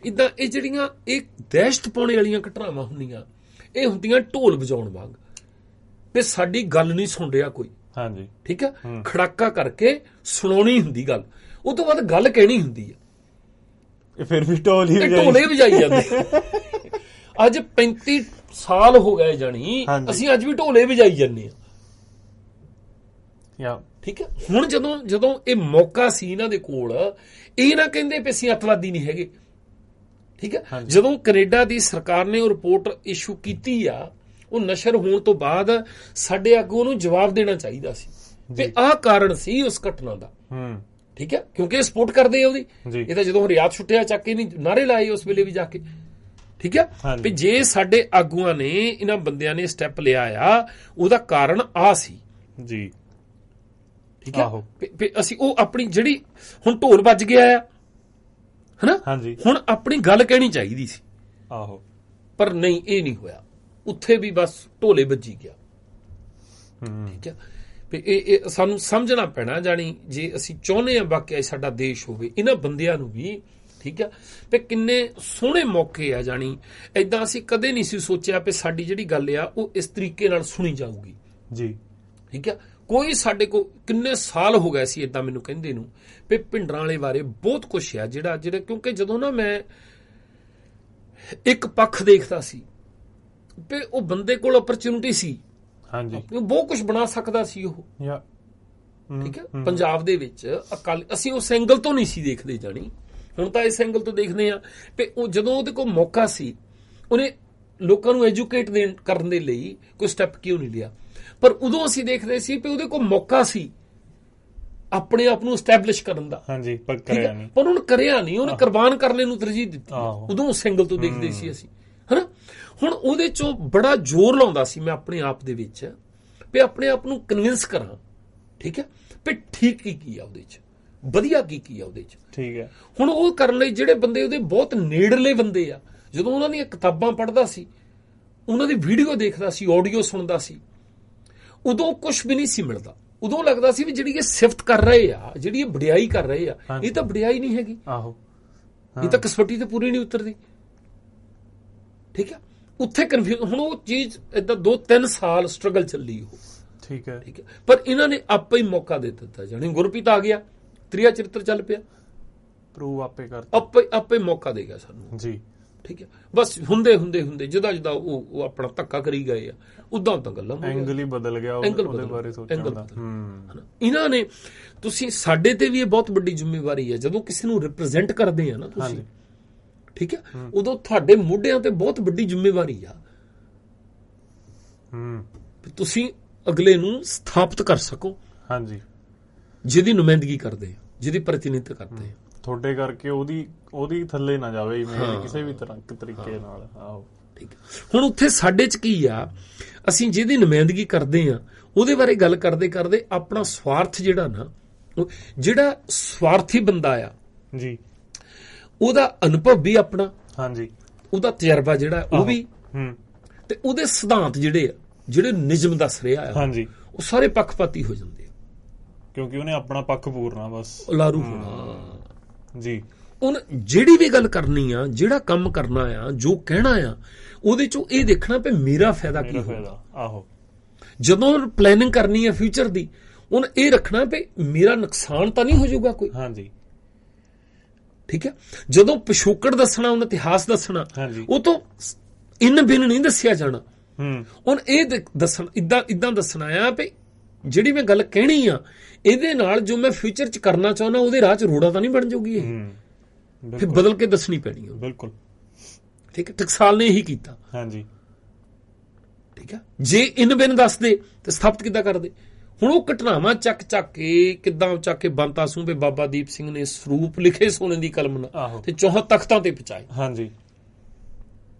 Speaker 1: ਇਦਾਂ ਇਹ ਜਿਹੜੀਆਂ ਇਹ ਦਹਿਸ਼ਤ ਪਾਉਣੇ ਵਾਲੀਆਂ ਘਟਨਾਵਾਂ ਹੁੰਦੀਆਂ, ਇਹ ਹੁੰਦੀਆਂ ਢੋਲ ਵਜਾਉਣ ਵਾਂਗ ਵੀ ਸਾਡੀ ਗੱਲ ਨਹੀਂ ਸੁਣ ਰਿਹਾ ਕੋਈ। ਠੀਕ ਹੈ, ਖੜਾਕਾ ਕਰਕੇ ਸੁਣਾਉਣੀ ਹੁੰਦੀ ਗੱਲ, ਉਹ ਤੋਂ ਬਾਅਦ ਗੱਲ ਕਹਿਣੀ ਹੁੰਦੀ ਆ,
Speaker 2: ਫਿਰ ਵੀ ਢੋਲੇ
Speaker 1: ਵਜਾਈ ਜਾਂਦੇ। ਅੱਜ 35 ਸਾਲ ਹੋ ਗਏ ਜਾਣੀ, ਅਸੀਂ ਅੱਜ ਵੀ ਢੋਲੇ ਵਜਾਈ ਜਾਂਦੇ ਆ। ਠੀਕ ਹੈ, ਹੁਣ ਜਦੋਂ ਇਹ ਮੌਕਾ ਸੀ ਇਹਨਾਂ ਦੇ ਕੋਲ, ਇਹ ਨਾ ਕਹਿੰਦੇ ਵੀ ਅਸੀਂ ਅੱਤਵਾਦੀ ਨਹੀਂ ਹੈਗੇ। ਠੀਕ ਹੈ, ਜਦੋਂ ਕੈਨੇਡਾ ਦੀ ਸਰਕਾਰ ਨੇ ਉਹ ਰਿਪੋਰਟ ਇਸ਼ੂ ਕੀਤੀ ਆ, ਉਹ ਨਸ਼ਰ ਹੋਣ ਤੋਂ ਬਾਅਦ ਸਾਡੇ ਅੱਗੋਂ ਉਹਨੂੰ ਜਵਾਬ ਦੇਣਾ ਚਾਹੀਦਾ ਸੀ ਤੇ ਆਹ ਕਾਰਨ ਸੀ ਉਸ ਘਟਨਾ ਦਾ। ਠੀਕ ਹੈ, ਕਿਉਂਕਿ ਇਹ ਸਪੋਰਟ ਕਰਦੇ ਆ ਉਹਦੀ। ਇਹ ਤਾਂ ਜਦੋਂ ਰਿਆਤ ਛੁੱਟਿਆ ਚੱਕ ਕੇ ਨਹੀਂ ਨਾਰੇ ਲਾਏ ਉਸ ਵੇਲੇ ਵੀ ਜਾ ਕੇ। ਠੀਕ ਹੈ, ਵੀ ਜੇ ਸਾਡੇ ਆਗੂਆਂ ਨੇ, ਇਹਨਾਂ ਬੰਦਿਆਂ ਨੇ ਸਟੈਪ ਲਿਆ ਆ, ਉਹਦਾ ਕਾਰਨ ਆ ਸੀ ਜੀ। ਠੀਕ ਹੈ, ਅਸੀਂ ਉਹ ਆਪਣੀ ਜਿਹੜੀ ਹੁਣ ਢੋਲ ਵੱਜ ਗਿਆ ਆ ਹਨਾ, ਹੁਣ ਆਪਣੀ ਗੱਲ ਕਹਿਣੀ ਚਾਹੀਦੀ ਸੀ। ਪਰ ਨਹੀਂ, ਇਹ ਨਹੀਂ ਹੋਇਆ, ਉੱਥੇ ਵੀ ਬਸ ਢੋਲੇ ਵੱਜੀ ਗਿਆ। ਠੀਕ ਹੈ, ਇਹ ਸਾਨੂੰ ਸਮਝਣਾ ਪੈਣਾ ਜਾਣੀ, ਜੇ ਅਸੀਂ ਚਾਹੁੰਦੇ ਹਾਂ ਵਾਕਿਆ ਸਾਡਾ ਦੇਸ਼ ਹੋਵੇ, ਇਹਨਾਂ ਬੰਦਿਆਂ ਨੂੰ ਵੀ। ਠੀਕ ਹੈ, ਤੇ ਕਿੰਨੇ ਸੋਹਣੇ ਮੌਕੇ ਆ ਜਾਣੀ, ਏਦਾਂ ਅਸੀਂ ਕਦੇ ਨਹੀਂ ਸੀ ਸੋਚਿਆ ਵੀ ਸਾਡੀ ਜਿਹੜੀ ਗੱਲ ਆ ਉਹ ਇਸ ਤਰੀਕੇ ਨਾਲ ਸੁਣੀ ਜਾਊਗੀ ਜੀ। ਠੀਕ ਹੈ, ਕੋਈ ਸਾਡੇ ਕੋਲ ਕਿੰਨੇ ਸਾਲ ਹੋ ਗਏ ਸੀ ਏਦਾਂ ਮੈਨੂੰ ਕਹਿੰਦੇ ਨੂੰ ਵੀ ਭਿੰਡਰਾਂ ਵਾਲੇ ਬਾਰੇ ਬਹੁਤ ਕੁਛ ਆ ਜਿਹੜਾ ਕਿਉਂਕਿ ਜਦੋਂ ਨਾ ਮੈਂ ਇੱਕ ਪੱਖ ਦੇਖਦਾ ਸੀ ਵੀ ਉਹ ਬੰਦੇ ਕੋਲ ਅਪਰਚੂਨਿਟੀ ਸੀ, ਉਹ ਬਹੁਤ ਕੁਝ ਬਣਾ ਸਕਦਾ ਸੀ ਉਹ। ਠੀਕ ਹੈ, ਪੰਜਾਬ ਦੇ ਵਿੱਚ ਅਕਾਲੀ ਅਸੀਂ ਉਸ ਐਂਗਲ ਤੋਂ ਨਹੀਂ ਸੀ ਦੇਖਦੇ ਜਾਣੀ, ਹੁਣ ਤਾਂ ਇਸ ਐਂਗਲ ਤੋਂ ਦੇਖਦੇ ਆ ਵੀ ਉਹ ਜਦੋਂ ਉਹਦੇ ਕੋਲ ਮੌਕਾ ਸੀ, ਉਹਨੇ ਲੋਕਾਂ ਨੂੰ ਐਜੂਕੇਟ ਕਰਨ ਦੇ ਲਈ ਕੋਈ ਸਟੈਪ ਕਿਉਂ ਨਹੀਂ ਲਿਆ। ਪਰ ਉਦੋਂ ਅਸੀਂ ਦੇਖਦੇ ਸੀ ਵੀ ਉਹਦੇ ਕੋਲ ਮੌਕਾ ਸੀ ਆਪਣੇ ਆਪ ਨੂੰ ਐਸਟੈਬਲਿਸ਼ ਕਰਨ ਦਾ, ਪਰ ਉਹਨੇ ਕਰਿਆ ਨਹੀਂ, ਉਹਨੇ ਕੁਰਬਾਨ ਕਰਨੇ ਨੂੰ ਤਰਜੀਹ ਦਿੱਤੀ। ਉਦੋਂ ਉਸ ਐਂਗਲ ਤੋਂ ਦੇਖਦੇ ਸੀ ਅਸੀਂ, ਹਨਾ। ਹੁਣ ਉਹਦੇ ਚੋਂ ਬੜਾ ਜ਼ੋਰ ਲਾਉਂਦਾ ਸੀ ਮੈਂ ਆਪਣੇ ਆਪ ਦੇ ਵਿੱਚ ਵੀ ਆਪਣੇ ਆਪ ਨੂੰ ਕਨਵਿੰਸ ਕਰਾਂ। ਠੀਕ ਹੈ, ਵੀ ਠੀਕ ਕੀ ਆ ਉਹਦੇ ਚ, ਵਧੀਆ ਕੀ ਆ ਉਹਦੇ ਚ। ਠੀਕ ਹੈ, ਹੁਣ ਉਹ ਕਰਨ ਲਈ ਜਿਹੜੇ ਬੰਦੇ ਉਹਦੇ ਬਹੁਤ ਨੇੜਲੇ ਬੰਦੇ ਆ, ਜਦੋਂ ਉਹਨਾਂ ਦੀਆਂ ਕਿਤਾਬਾਂ ਪੜ੍ਹਦਾ ਸੀ, ਉਹਨਾਂ ਦੀ ਵੀਡੀਓ ਦੇਖਦਾ ਸੀ, ਆਡੀਓ ਸੁਣਦਾ ਸੀ, ਉਦੋਂ ਕੁਛ ਵੀ ਨਹੀਂ ਸੀ ਮਿਲਦਾ। ਉਦੋਂ ਲੱਗਦਾ ਸੀ ਵੀ ਜਿਹੜੀ ਇਹ ਸਿਫਤ ਕਰ ਰਹੇ ਆ, ਜਿਹੜੀ ਇਹ ਵਡਿਆਈ ਕਰ ਰਹੇ ਆ, ਇਹ ਤਾਂ ਵਡਿਆਈ ਨਹੀਂ ਹੈਗੀ, ਇਹ ਤਾਂ ਕਿਸਮਤੀ ਤੇ ਪੂਰੀ ਨਹੀਂ ਉਤਰਦੀ। ਠੀਕ ਹੈ, ਉੱਥੇ ਕਨਫਿਊਜ਼। ਹੁਣ ਉਹ ਚੀਜ਼ ਏਦਾਂ 2-3 ਸਾਲ ਸਟਰਗਲ ਚੱਲੀ ਉਹ। ਠੀਕ ਹੈ, ਪਰ ਇਹਨਾਂ ਨੇ ਆਪੇ ਹੀ ਮੌਕਾ ਦੇ ਦਿੱਤਾ, ਜਾਣੀ ਗੁਰਪ੍ਰੀਤ ਆ ਗਿਆ, ਤ੍ਰਿਆ ਚਰਿੱਤਰ ਚੱਲ ਪਿਆ, ਪ੍ਰੂਵ ਆਪੇ ਕਰ ਆਪੇ ਮੌਕਾ ਦੇ ਗਿਆ ਸਾਨੂੰ ਜੀ। ਠੀਕ ਹੈ, ਬਸ ਹੁੰਦੇ ਜਿਹਦਾ ਉਹ ਆਪਣਾ ਧੱਕਾ ਕਰੀ ਗਏ ਆ, ਉਦਾਂ ਗੱਲਾਂ ਐਂਗਲ ਹੀ ਬਦਲ ਗਿਆ, ਉਹਦੇ ਬਾਰੇ ਸੋਚਣਾ। ਇਹਨਾਂ ਨੇ, ਤੁਸੀਂ ਸਾਡੇ ਤੇ ਵੀ ਇਹ ਬਹੁਤ ਵੱਡੀ ਜ਼ਿੰਮੇਵਾਰੀ ਹੈ ਜਦੋਂ ਕਿਸੇ ਨੂੰ ਰਿਪਰੈਜ਼ੈਂਟ ਕਰਦੇ ਆ ਨਾ ਤੁਸੀਂ। ਠੀਕ ਹੈ, ਉਦੋਂ ਤੁਹਾਡੇ ਮੋਢਿਆਂ ਤੇ ਬਹੁਤ ਵੱਡੀ ਜ਼ਿੰਮੇਵਾਰੀ ਆ, ਤੁਸੀਂ ਅਗਲੇ ਨੂੰ ਸਥਾਪਿਤ ਕਰ ਸਕੋ। ਹਾਂਜੀ, ਜਿਹਦੀ ਨੁਮਾਇੰਦਗੀ ਕਰਦੇ ਆ, ਜਿਹਦੀ ਪ੍ਰਤੀਨਿਧਤਾ ਕਰਦੇ ਆ, ਤੁਹਾਡੇ ਕਰਕੇ ਉਹਦੀ ਥੱਲੇ ਨਾ ਜਾਵੇ ਕਿਸੇ ਵੀ ਤਰੀਕੇ ਨਾਲ। ਆਹੋ, ਠੀਕ ਹੈ। ਹੁਣ ਉੱਥੇ ਸਾਡੇ ਚ ਕੀ ਆ, ਅਸੀਂ ਜਿਹਦੀ ਨੁਮਾਇੰਦਗੀ ਕਰਦੇ ਆ ਉਹਦੇ ਬਾਰੇ ਗੱਲ ਕਰਦੇ ਆਪਣਾ ਸਵਾਰਥ ਜਿਹੜਾ ਨਾ, ਜਿਹੜਾ ਸਵਾਰਥੀ ਬੰਦਾ ਆ ਜੀ, ਉਹਦਾ ਅਨੁਭਵ ਵੀ ਆਪਣਾ, ਹਾਂਜੀ, ਉਹਦਾ ਤਜਰਬਾ ਜਿਹੜਾ ਉਹ ਵੀ, ਤੇ ਉਹਦੇ ਸਿਧਾਂਤ ਜਿਹੜੇ ਆ ਜਿਹੜੇ ਨਿਯਮ ਦੱਸ ਰਿਹਾ ਆ
Speaker 2: ਹਾਂਜੀ
Speaker 1: ਉਹ ਸਾਰੇ ਪੱਖਪਾਤੀ ਹੋ ਜਾਂਦੇ ਆ,
Speaker 2: ਕਿਉਂਕਿ ਉਹਨੇ ਆਪਣਾ ਪੱਖ ਪੂਰਨਾ ਬਸ
Speaker 1: ਉਲਾਰੂ ਹੋਣਾ
Speaker 2: ਜੀ।
Speaker 1: ਹੁਣ ਜਿਹੜੀ ਵੀ ਗੱਲ ਕਰਨੀ ਆ, ਜਿਹੜਾ ਕੰਮ ਕਰਨਾ ਆ, ਜੋ ਕਹਿਣਾ ਆ, ਉਹਦੇ ਚੋਂ ਇਹ ਦੇਖਣਾ ਵੀ ਮੇਰਾ ਫਾਇਦਾ ਕੀ ਹੋਊਗਾ।
Speaker 2: ਆਹੋ,
Speaker 1: ਜਦੋਂ ਪਲੈਨਿੰਗ ਕਰਨੀ ਹੈ ਫਿਊਚਰ ਦੀ, ਹੁਣ ਇਹ ਰੱਖਣਾ ਵੀ ਮੇਰਾ ਨੁਕਸਾਨ ਤਾਂ ਨਹੀਂ ਹੋ ਜਾਊਗਾ ਕੋਈ।
Speaker 2: ਹਾਂਜੀ
Speaker 1: ਠੀਕ ਹੈ, ਜਦੋਂ ਪਿਛੋਕੜ ਦੱਸਣਾ, ਉਹਨ ਇਤਿਹਾਸ ਦੱਸਣਾ, ਉਹ ਤੋਂ ਇਨ ਬਿਨ ਨਹੀਂ ਦੱਸਿਆ ਜਾਣਾ। ਹੁਣ ਇਹ ਦੱਸਣ ਇਦਾਂ ਦੱਸਣਾ ਆ ਵੀ ਜਿਹੜੀ ਮੈਂ ਗੱਲ ਕਹਿਣੀ ਆ, ਇਹਦੇ ਨਾਲ ਜੋ ਮੈਂ ਫਿਊਚਰ ਚ ਕਰਨਾ ਚਾਹੁੰਦਾ ਉਹਦੇ ਰਾਹ ਚ ਰੋੜਾ ਤਾਂ ਨਹੀਂ ਬਣ ਜਾਊਗੀ, ਇਹ ਫਿਰ ਬਦਲ ਕੇ ਦੱਸਣੀ ਪੈਣੀ ਹੈ।
Speaker 2: ਬਿਲਕੁਲ
Speaker 1: ਠੀਕ ਹੈ, ਟਕਸਾਲ ਨੇ ਇਹੀ ਕੀਤਾ।
Speaker 2: ਹਾਂਜੀ
Speaker 1: ਠੀਕ ਹੈ, ਜੇ ਇਨ ਬਿਨ ਦੱਸਦੇ ਤੇ ਸਥਾਪਿਤ ਕਿੱਦਾਂ ਕਰਦੇ। ਹੁਣ ਉਹ ਘਟਨਾਵਾਂ ਚੱਕ ਕੇ ਕਿੱਦਾਂ ਚੱਕ ਕੇ ਬੰਤਾ ਸੂਬੇ ਬਾਬਾ ਦੀਪ ਸਿੰਘ ਨੇ ਸਰੂਪ ਲਿਖੇ ਸੋਨੇ ਦੀ ਕਲਮ ਨਾਲ ਤੇ 4 ਤਖਤਾਂ ਤੇ ਪਹੁੰਚਾਏ।
Speaker 2: ਹਾਂਜੀ,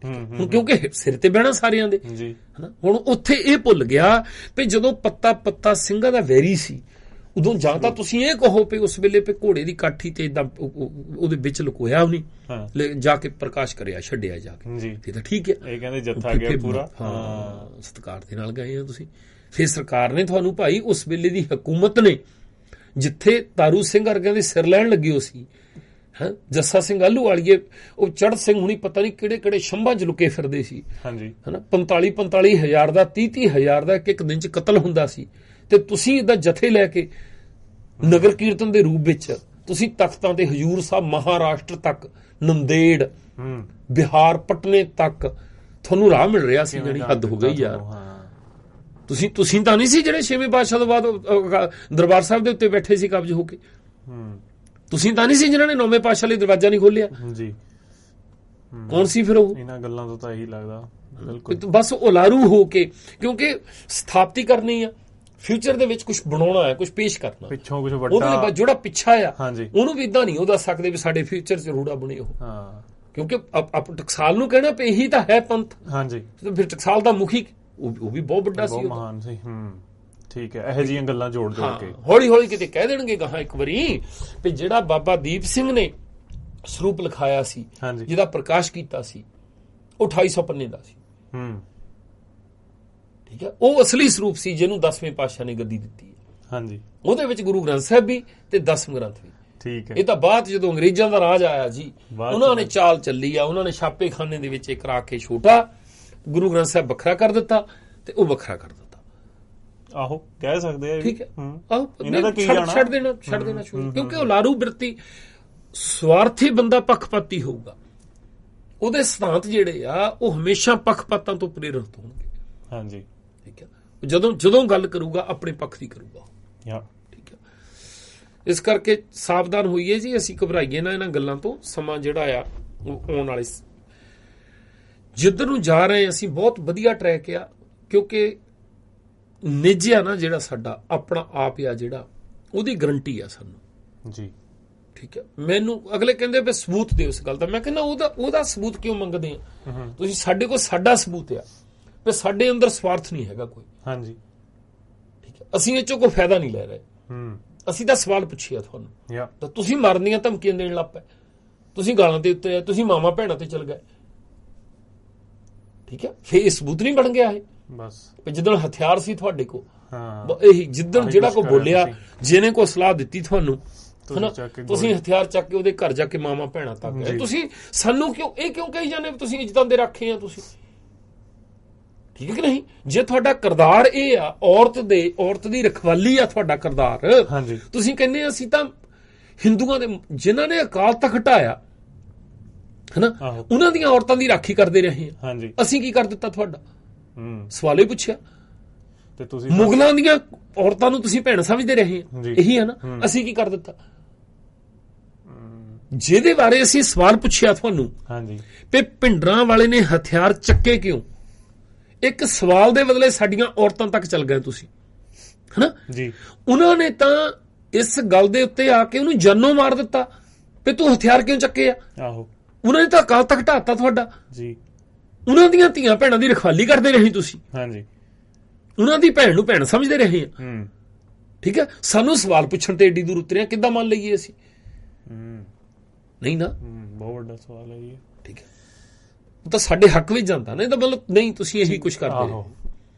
Speaker 1: ਹੁਣ ਕਿਉਂਕਿ ਸਿਰ ਤੇ ਬਹਿਣਾ ਸਾਰਿਆਂ ਦੇ
Speaker 2: ਜੀ।
Speaker 1: ਹੁਣ ਉੱਥੇ ਇਹ ਭੁੱਲ ਗਿਆ ਵੀ ਜਦੋਂ ਪੱਤਾ ਸਿੰਘਾਂ ਦਾ ਵੈਰੀ ਸੀ, ਉਦੋਂ ਜਾਂ ਤਾਂ ਤੁਸੀਂ ਇਹ ਕਹੋ ਵੀ ਉਸ ਵੇਲੇ ਵੀ ਘੋੜੇ ਦੀ ਕਾਠੀ ਤੇ ਇਦਾਂ ਉਹਦੇ ਵਿੱਚ ਲੁਕੋਇਆ ਉਹ ਨਹੀਂ, ਜਾ ਕੇ ਪ੍ਰਕਾਸ਼ ਕਰਿਆ, ਛੱਡਿਆ ਜਾ ਕੇ, ਇਹ ਤਾਂ ਠੀਕ ਹੈ।
Speaker 2: ਇਹ ਕਹਿੰਦੇ ਜੱਥਾ ਗਿਆ ਪੂਰਾ,
Speaker 1: ਹਾਂ ਸਤਿਕਾਰ ਦੇ ਨਾਲ ਗਏ ਆ ਤੁਸੀਂ। ਫਿਰ ਸਰਕਾਰ ਨੇ ਤੁਹਾਨੂੰ ਭਾਈ ਉਸ ਵੇਲੇ ਦੀ ਹਕੂਮਤ ਨੇ, ਜਿੱਥੇ ਤਾਰੂ ਸਿੰਘ ਵਰਗਿਆਂ ਦੇ ਸਿਰ ਲੈਣ ਲੱਗੇ ਹੋ ਸੀ, ਜੱਸਾ ਸਿੰਘ ਆਹਲੂਵਾਲੀਏ, ਉਹ ਚੜ੍ਹ ਸਿੰਘ ਹੁਣੀ ਪਤਾ ਨਹੀਂ ਕਿਹੜੇ ਸ਼ੰਭਾਂ ਚ ਲੁਕੇ ਫਿਰਦੇ ਸੀ,
Speaker 2: ਹਾਂਜੀ,
Speaker 1: 45 ਹਜ਼ਾਰ ਦਾ 30 ਹਜ਼ਾਰ ਦਾ ਇੱਕ ਦਿਨ ਚ ਕਤਲ ਹੁੰਦਾ ਸੀ, ਤੇ ਤੁਸੀਂ ਇਹਦਾ ਜਥੇ ਲੈ ਕੇ ਨਗਰ ਕੀਰਤਨ ਦੇ ਰੂਪ ਵਿੱਚ ਤੁਸੀਂ ਤਖਤਾਂ ਤੇ ਹਜੂਰ ਸਾਹਿਬ, ਮਹਾਰਾਸ਼ਟਰ ਤੱਕ, ਨੰਦੇੜ, ਬਿਹਾਰ, ਪਟਨੇ ਤੱਕ ਤੁਹਾਨੂੰ ਰਾਹ ਮਿਲ ਰਿਹਾ ਸੀ। ਜਿਹੜੀ ਹੱਦ ਹੋ ਗਈ ਯਾਰ। ਤੁਸੀਂ ਤਾਂ ਨਹੀਂ ਸੀ ਜਿਹੜੇ 6ਵੇਂ ਪਾਤਸ਼ਾਹ ਤੋਂ ਬਾਅਦ ਦਰਬਾਰ ਸਾਹਿਬ ਦੇ ਉੱਤੇ ਬੈਠੇ ਸੀ ਕਬਜ਼ ਹੋ ਕੇ। ਤੁਸੀਂ ਤਾਂ ਨਹੀਂ ਸੀ ਜਿਨ੍ਹਾਂ ਨੇ 9ਵੇਂ ਪਾਤਸ਼ਾਹ ਲਈ ਦਰਵਾਜ਼ਾ ਨਹੀਂ ਖੋਲਿਆ ਜੀ। ਕੌਣ ਸੀ ਫਿਰ ਉਹ?
Speaker 2: ਇਹਨਾਂ ਗੱਲਾਂ ਤੋਂ ਤਾਂ ਇਹੀ ਲੱਗਦਾ ਬਿਲਕੁਲ
Speaker 1: ਬਸ ਉਲਾਰੂ ਹੋ ਕੇ, ਕਿਉਂਕਿ ਸਥਾਪਤੀ ਕਰਨੀ ਆ, ਫਿਊਚਰ ਦੇ ਵਿੱਚ ਕੁਝ ਬਣਾਉਣਾ ਹੈ, ਕੁਝ ਪੇਸ਼ ਕਰਨਾ,
Speaker 2: ਪਿੱਛੋਂ ਕੁਝ ਵੱਡਾ,
Speaker 1: ਉਹਦੇ ਜਿਹੜਾ ਪਿੱਛਾ ਆ ਉਹਨੂੰ ਵੀ ਇਦਾਂ ਨਹੀਂ ਉਹ ਦੱਸ ਸਕਦੇ ਵੀ ਸਾਡੇ ਫਿਊਚਰ 'ਚ ਰੂੜਾ ਬਣੇ ਉਹ। ਕਿਉਂਕਿ ਟਕਸਾਲ ਨੂੰ ਕਹਿਣਾ ਵੀ ਇਹੀ ਤਾਂ ਹੈ ਪੰਥ। ਹਾਂਜੀ, ਫਿਰ ਟਕਸਾਲ ਦਾ ਮੁਖੀ ਉਹ ਵੀ ਬਹੁਤ ਵੱਡਾ ਸੀ,
Speaker 2: ਮਹਾਨ ਸੀ। ਠੀਕ ਹੈ, ਇਹੋ ਜਿਹੀਆਂ ਗੱਲਾਂ ਜੋੜ ਕੇ
Speaker 1: ਹੌਲੀ ਹੌਲੀ ਕਿਤੇ ਕਹਿ ਦੇਣਗੇ ਗਾਹਾਂ ਇੱਕ ਵਾਰੀ ਵੀ ਜਿਹੜਾ ਬਾਬਾ ਦੀਪ ਸਿੰਘ ਨੇ ਸਰੂਪ ਲਿਖਾਇਆ ਸੀ, ਜਿਹਦਾ ਪ੍ਰਕਾਸ਼ ਕੀਤਾ ਸੀ, ਉਹ 2800 ਪੰਨੇ ਦਾ ਸੀ। ਠੀਕ ਹੈ, ਉਹ ਅਸਲੀ ਸਰੂਪ ਸੀ ਜਿਹਨੂੰ 10ਵੇਂ ਪਾਤਸ਼ਾਹ ਨੇ ਗੱਦੀ ਦਿੱਤੀ ਹੈ। ਹਾਂਜੀ, ਉਹਦੇ ਵਿੱਚ ਗੁਰੂ ਗ੍ਰੰਥ ਸਾਹਿਬ ਵੀ ਤੇ 10ਵੇਂ ਗ੍ਰੰਥ ਵੀ। ਠੀਕ ਹੈ, ਇਹ ਤਾਂ ਬਾਅਦ ਜਦੋਂ ਅੰਗਰੇਜ਼ਾਂ ਦਾ ਰਾਜ ਆਇਆ ਜੀ, ਉਹਨਾਂ ਨੇ ਚਾਲ ਚੱਲੀ ਆ, ਉਹਨਾਂ ਨੇ ਛਾਪੇਖਾਨੇ ਦੇ ਵਿੱਚ ਕਰਾ ਕੇ ਛੋਟਾ ਗੁਰੂ ਗ੍ਰੰਥ ਸਾਹਿਬ ਵੱਖਰਾ ਕਰ ਦਿੱਤਾ ਤੇ ਉਹ ਵੱਖਰਾ ਕਰ ਦਿੱਤਾ। ਆਹੋ, ਕਹਿ ਸਕਦੇ ਆ। ਠੀਕ ਹੈ, ਆਹੋ, ਛੱਡ ਦੇਣਾ ਸ਼ੁਰੂ, ਕਿਉਂਕਿ ਉਹ ਲਾਰੂ ਬਿਰਤੀ ਸਵਾਰਥੀ ਬੰਦਾ ਪੱਖਪਾਤੀ ਹੋਊਗਾ। ਉਹਦੇ ਸਿਧਾਂਤ ਜਿਹੜੇ ਆ ਉਹ ਹਮੇਸ਼ਾ ਪੱਖਪਾਤਾਂ ਤੋਂ ਪ੍ਰੇਰਿਤ ਹੋਣਗੇ। ਹਾਂਜੀ, ਠੀਕ ਹੈ, ਜਦੋਂ ਗੱਲ ਕਰੂਗਾ ਆਪਣੇ ਪੱਖ ਦੀ ਕਰੂਗਾ। ਠੀਕ ਹੈ, ਇਸ ਕਰਕੇ ਸਾਵਧਾਨ ਹੋਈਏ ਜੀ, ਅਸੀਂ ਘਬਰਾਈਏ ਨਾ ਇਹਨਾਂ ਗੱਲਾਂ ਤੋਂ। ਸਮਾਂ ਜਿਹੜਾ ਆ ਉਹ ਆਉਣ ਵਾਲੇ ਜਿੱਧਰ ਨੂੰ ਜਾ ਰਹੇ ਅਸੀਂ ਬਹੁਤ ਵਧੀਆ ਟਰੈਕ ਆ, ਕਿਉਂਕਿ ਨਿੱਜ ਆ ਨਾ ਜਿਹੜਾ ਸਾਡਾ ਆਪਣਾ ਆਪ ਆ, ਜਿਹੜਾ ਉਹਦੀ ਗਰੰਟੀ ਆ ਸਾਨੂੰ ਜੀ। ਠੀਕ ਹੈ, ਮੈਨੂੰ ਅਗਲੇ ਕਹਿੰਦੇ ਵੀ ਸਬੂਤ ਦਿਓ ਇਸ ਗੱਲ ਦਾ। ਮੈਂ ਕਹਿੰਦਾ ਉਹਦਾ ਸਬੂਤ ਕਿਉਂ ਮੰਗਦੇ ਆ ਤੁਸੀਂ? ਸਾਡੇ ਕੋਲ ਸਾਡਾ ਸਬੂਤ ਆ ਵੀ ਸਾਡੇ ਅੰਦਰ ਸਵਾਰਥ ਨਹੀਂ ਹੈਗਾ ਕੋਈ। ਹਾਂਜੀ, ਠੀਕ ਹੈ, ਅਸੀਂ ਇਹ ਚੋਂ ਕੋਈ ਫਾਇਦਾ ਨਹੀਂ ਲੈ ਰਹੇ। ਅਸੀਂ ਤਾਂ ਸਵਾਲ ਪੁੱਛਿਆ ਤੁਹਾਨੂੰ, ਤਾਂ ਤੁਸੀਂ ਮਾਰਨ ਦੀਆਂ ਧਮਕੀਆਂ ਦੇਣ ਲੱਗ ਪਏ, ਤੁਸੀਂ ਗਾਲਾਂ ਦੇ ਉੱਤੇ, ਤੁਸੀਂ ਮਾਮਾ ਭੈਣਾਂ ਤੇ ਚਲ ਗਏ। ਠੀਕ ਹੈ, ਫੇਰ ਇਹ ਸਬੂਤ ਨਹੀਂ ਬਣ ਗਿਆ ਇਹ ਬਸ। ਜਿੱਦਣ ਹਥਿਆਰ ਸੀ ਤੁਹਾਡੇ ਕੋਲ, ਇਹੀ ਜਿੱਦਣ ਜਿਹੜਾ ਕੋ ਬੋਲਿਆ, ਜਿਹਨੇ ਕੋ ਸਲਾਹ ਦਿੱਤੀ ਤੁਹਾਨੂੰ, ਤੁਸੀਂ ਹਥਿਆਰ ਚੱਕ ਕੇ ਉਹਦੇ ਘਰ ਜਾ ਕੇ ਮਾਮਾ ਭੈਣਾਂ ਤੱਕ ਗਏ। ਤੁਸੀਂ ਸਾਨੂੰ ਕਿਉਂ ਕਹੀ ਜਾਂਦੇ ਤੁਸੀਂ ਇੱਜ਼ਤਾਂ ਦੇ ਰਾਖੇ ਆ ਤੁਸੀਂ? ਠੀਕ ਹੈ ਕਿ ਨਹੀਂ? ਜੇ ਤੁਹਾਡਾ ਕਿਰਦਾਰ ਇਹ ਆ, ਔਰਤ ਦੀ ਰਖਵਾਲੀ ਆ ਤੁਹਾਡਾ ਕਿਰਦਾਰ, ਤੁਸੀਂ ਕਹਿੰਦੇ ਅਸੀਂ ਤਾਂ ਹਿੰਦੂਆਂ ਦੇ ਜਿਨ੍ਹਾਂ ਨੇ ਅਕਾਲ ਤਖਤ ਹਟਾਇਆ ਹਨਾ, ਉਹਨਾਂ ਦੀਆਂ ਔਰਤਾਂ ਦੀ ਰਾਖੀ ਕਰਦੇ ਰਹੇ ਆ। ਅਸੀਂ ਕੀ ਕਰ ਦਿੱਤਾ ਤੁਹਾਡਾ? ਸਵਾਲ ਹੀ ਪੁੱਛਿਆ। ਤੇ ਤੁਸੀਂ ਮੁਗਲਾਂ ਦੀਆਂ ਔਰਤਾਂ ਨੂੰ ਤੁਸੀਂ ਭੈਣ ਸਮਝਦੇ ਰਹੇ ਆ, ਇਹੀ ਹੈ ਨਾ? ਅਸੀਂ ਕੀ ਕਰ ਦਿੱਤਾ? ਜਿਹਦੇ ਬਾਰੇ ਅਸੀਂ ਸਵਾਲ ਪੁੱਛਿਆ ਤੁਹਾਨੂੰ ਵੀ ਭਿੰਡਰਾਂ ਵਾਲੇ ਨੇ ਹਥਿਆਰ ਚੱਕੇ ਕਿਉਂ, ਇੱਕ ਸਵਾਲ ਦੇ ਬਦਲੇ ਸਾਡੀਆਂ ਔਰਤਾਂ ਤੱਕ ਚੱਲ ਗਏ ਤੁਸੀਂ, ਹਨਾ ਜੀ। ਉਹਨਾਂ ਨੇ ਤਾਂ ਇਸ ਗੱਲ ਦੇ ਉੱਤੇ ਆ ਕੇ ਉਹਨੂੰ ਜਾਨੋਂ ਮਾਰ ਦਿੱਤਾ ਵੀ ਤੂੰ ਹਥਿਆਰ ਕਿਉਂ ਚੱਕੇ ਆ। ਆਹੋ, ਉਹਨਾਂ ਨੇ ਤਾਂ ਅਕਾਲ ਤੱਕ ਢਾਤਾ ਤੁਹਾਡਾ ਜੀ। ਉਹਨਾਂ ਦੀਆਂ ਧੀਆਂ ਭੈਣਾਂ ਦੀ ਰਖਵਾਲੀ ਕਰਦੇ ਰਹੇ ਤੁਸੀਂ। ਹਾਂਜੀ, ਉਹਨਾਂ ਦੀ ਭੈਣ ਨੂੰ ਭੈਣ ਸਮਝਦੇ ਰਹੇ ਆ। ਠੀਕ ਹੈ, ਸਾਨੂੰ ਸਵਾਲ ਪੁੱਛਣ ਤੇ ਏਡੀ ਦੂਰ ਉਤਰਿਆ, ਕਿੱਦਾਂ ਮੰਨ ਲਈਏ ਅਸੀਂ? ਨਹੀਂ ਨਾ, ਬਹੁਤ ਵੱਡਾ ਸਵਾਲ ਹੈ ਇਹ। ਠੀਕ ਹੈ, ਉਹ ਤਾਂ ਸਾਡੇ ਹੱਕ ਵਿੱਚ ਜਾਂਦਾ ਨਾ, ਇਹਦਾ ਮਤਲਬ ਨਹੀਂ ਤੁਸੀਂ ਇਹੀ ਕੁਝ ਕਰਦੇ ਹੋ।